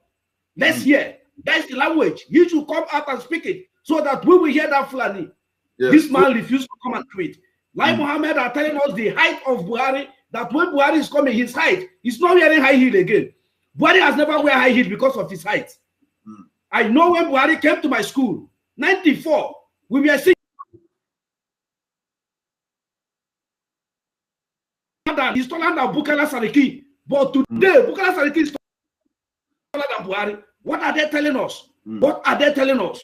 Let's hear. That's the language. You should come out and speak it so that we will hear that Fulani. Yes. This man refused to come and do it. Like Mohammed are telling us the height of Buhari, that when Buhari is coming, his height, he's not wearing high heel again. Buhari has never wear high heel because of his height. I know when Buhari came to my school, 94, we were seeing that he's taller than Bukola Saraki. But today, Bukola Saraki is taller than Buhari. What are they telling us? What are they telling us?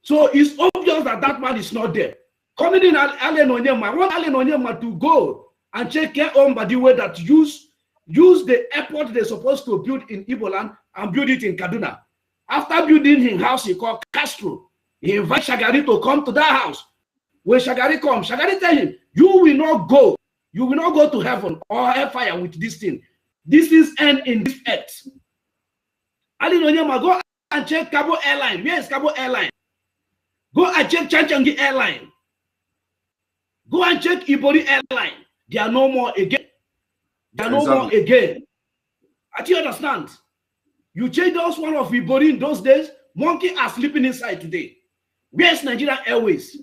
So it's obvious that that man is not there. Coming in Onyema, I want Onyema to go and check care on by the way that use the airport they're supposed to build in Igbo land and build it in Kaduna. After building his house, he called Castro. He invites Shagari to come to that house. When Shagari comes, Shagari tell him, you will not go. You will not go to heaven or hellfire with this thing. This is end in this earth. Ali Onyema, go and check Cabo Airline. Where is Cabo Airline? Go and check Chanchangi Airline. Go and check Ibori Airline. They are no more again. They are no more again. Do you understand? You check those one of Ibori in those days, monkey are sleeping inside today. Where's Nigerian Airways?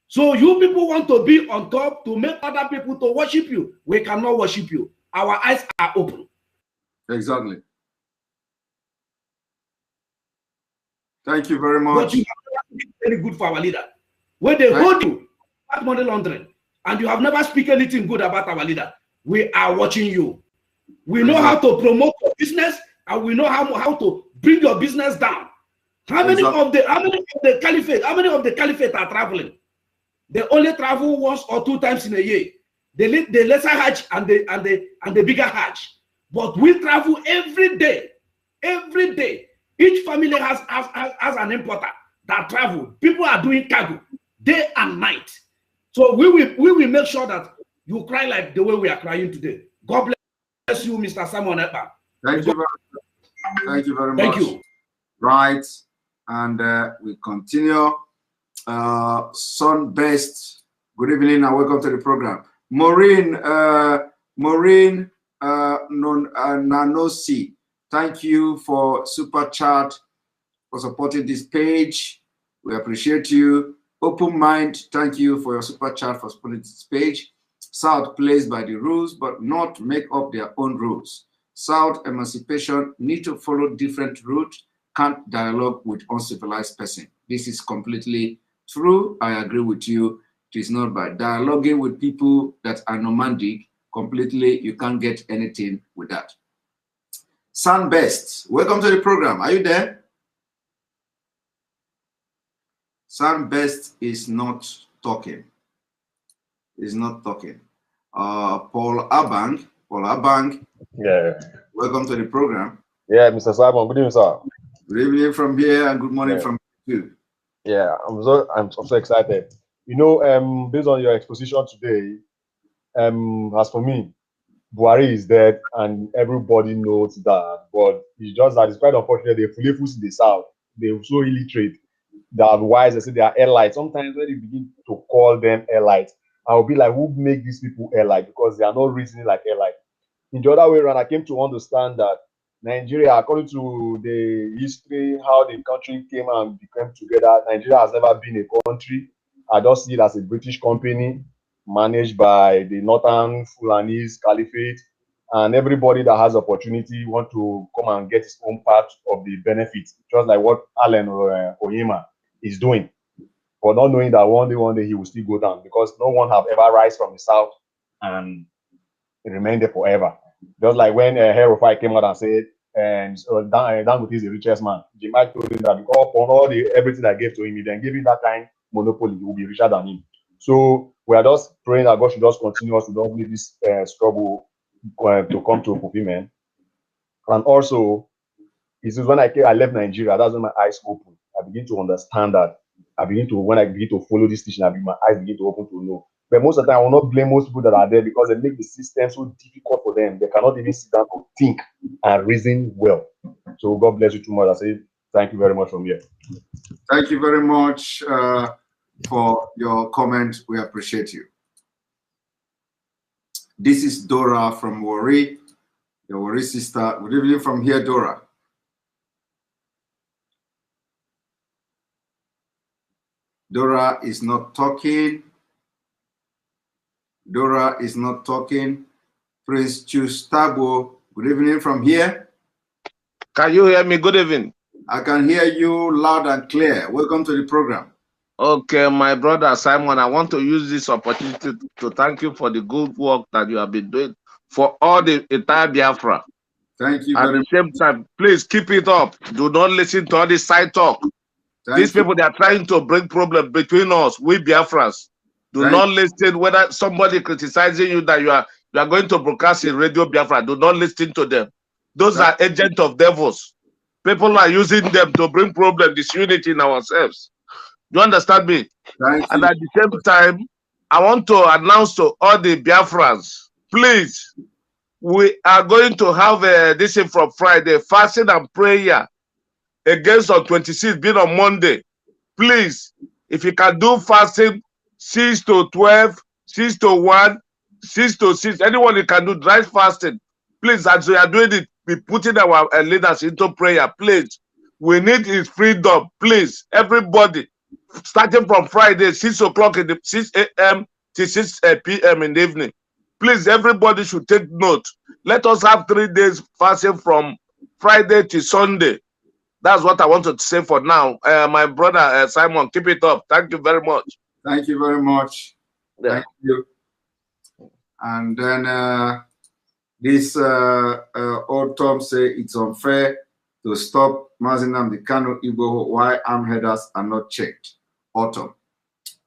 So you people want to be on top to make other people to worship you. We cannot worship you. Our eyes are open. Exactly. Thank you very much. But you have never been very good for our leader. When they hold you at money laundering, and you have never spoken anything good about our leader, we are watching you. We know how to promote your business, and we know how to bring your business down. How many of the caliphate are traveling? They only travel once or two times in a year. The lesser Hajj and the bigger Hajj. But we travel every day. Every day. Each family has an importer that travel. People are doing cargo day and night. So we will make sure that you cry like the way we are crying today. God bless you, Mr. Simon Ekpa. Thank you very much. Thank you very much. Thank you. Right. And we continue. Sunbest, good evening and welcome to the program. Maureen Nanosi, thank you for super chat, for supporting this page. We appreciate you. Open Mind, thank you for your super chat for supporting this page. South plays by the rules, but not make up their own rules. South emancipation need to follow different routes, can't dialogue with uncivilized person. This is completely true. I agree with you. It is not by dialoguing with people that are nomadic completely. You can't get anything with that. Sunbest, welcome to the program. Are you there? Sunbest is not talking. Is not talking. Paul Abang. Yeah. Welcome to the program. Yeah, Mr. Simon. Good evening, sir. Good evening from here and good morning from you. Yeah, I'm so excited. You know, based on your exposition today, as for me, Buhari is dead and everybody knows that. But it's just that it's quite unfortunate. They fully in the south. They're so illiterate. They are wise. They say they are airlights. Sometimes when you begin to call them airlights, I'll be like, who make these people airlight? Because they are not reasoning like airlight. In the other way around, I came to understand that Nigeria, according to the history, how the country came and became together, Nigeria has never been a country. I just see it as a British company managed by the Northern Fulanese Caliphate, and everybody that has opportunity want to come and get his own part of the benefits, just like what Alan Onyema is doing, but not knowing that one day he will still go down, because no one have ever rise from the south and remain there forever. Just like when Herofai came out and said, and Dangote is the richest man. Jimmy told him that because for all everything I gave to him, he then gave him that kind monopoly, he will be richer than him. So we are just praying that God should just continue us to don't leave this struggle to come to fulfillment. And also, this is when I left Nigeria, that's when my eyes opened. I begin to understand that. When I begin to follow this teaching, my eyes begin to open to know. But most of the time, I will not blame most people that are there, because they make the system so difficult for them. They cannot even sit down to think and reason well. So God bless you too much. I say thank you very much from here. Thank you very much for your comment. We appreciate you. This is Dora from Warri, your Warri sister. Good evening from here, Dora. Dora is not talking. Dora is not talking. Prince Chustabo, good evening from here. Can you hear me? Good evening. I can hear you loud and clear. Welcome to the program. Okay, my brother Simon, I want to use this opportunity to thank you for the good work that you have been doing for all the entire Biafra. Thank you At very the same time, please keep it up. Do not listen to all this side talk. These people, they are trying to bring problem between us, we Biafrans. Do not listen whether somebody criticizing you that you are going to broadcast in Radio Biafra. Do not listen to them. Those are agents of devils. People are using them to bring problem, disunity in ourselves. You understand me? And at the same time, I want to announce to all the Biafrans, please, we are going to have this from Friday, fasting and prayer against on 26th, being on Monday. Please, if you can do fasting 6 to 12, 6 to 1, 6 to 6, anyone you can do dry fasting. Please, as we are doing it, be putting our leaders into prayer. Please, we need his freedom. Please, everybody, starting from Friday, 6 o'clock in the 6 a.m. to 6 p.m. in the evening. Please, everybody should take note. Let us have 3 days fasting from Friday to Sunday. That's what I wanted to say for now. My brother Simon, keep it up. Thank you very much. Thank you very much. Yeah. Thank you. And then this old Tom say it's unfair to stop Mazinam the Kano Igbo why armed headers are not checked. Autumn.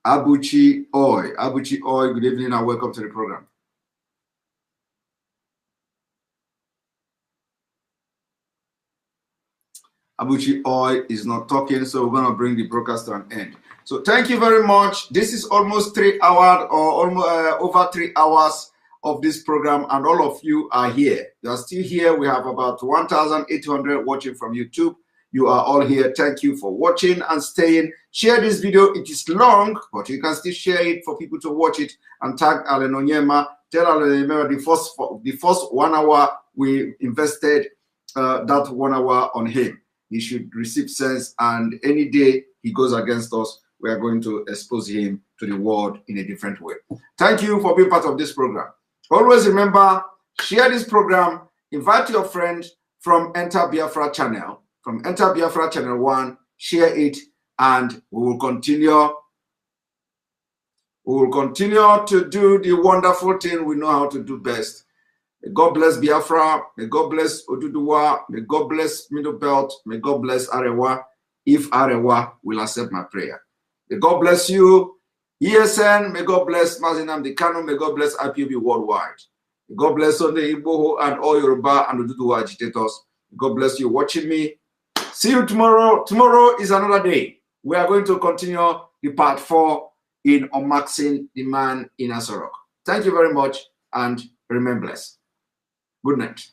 Abuchi Oi. Abuchi Oi, good evening and welcome to the program. Abuchi Oi is not talking, so we're going to bring the broadcast to an end. So thank you very much. This is almost 3 hours or almost over 3 hours of this program, and all of you are here. You are still here. We have about 1,800 watching from YouTube. You are all here. Thank you for watching and staying. Share this video. It is long, but you can still share it for people to watch it and tag Onyema. Tell Onyema the first 1 hour we invested that 1 hour on him. He should receive sense, and any day he goes against us, we are going to expose him to the world in a different way. Thank you for being part of this program. Always remember, share this program, invite your friend from Enter Biafra channel, from Enter Biafra channel 1, share it, and we will continue. We will continue to do the wonderful thing we know how to do best. May God bless Biafra. May God bless Oduduwa. May God bless Middle Belt. May God bless Arewa, if Arewa will accept my prayer. May God bless you, ESN. May God bless Mazinam Kano. May God bless IPOB worldwide. May God bless Sunday Igboho and all Yoruba and Oduduwa agitators. May God bless you watching me. See you tomorrow. Tomorrow is another day. We are going to continue the part 4 in Unmasking the Man in AsoRock. Thank you very much and remain blessed. Good night.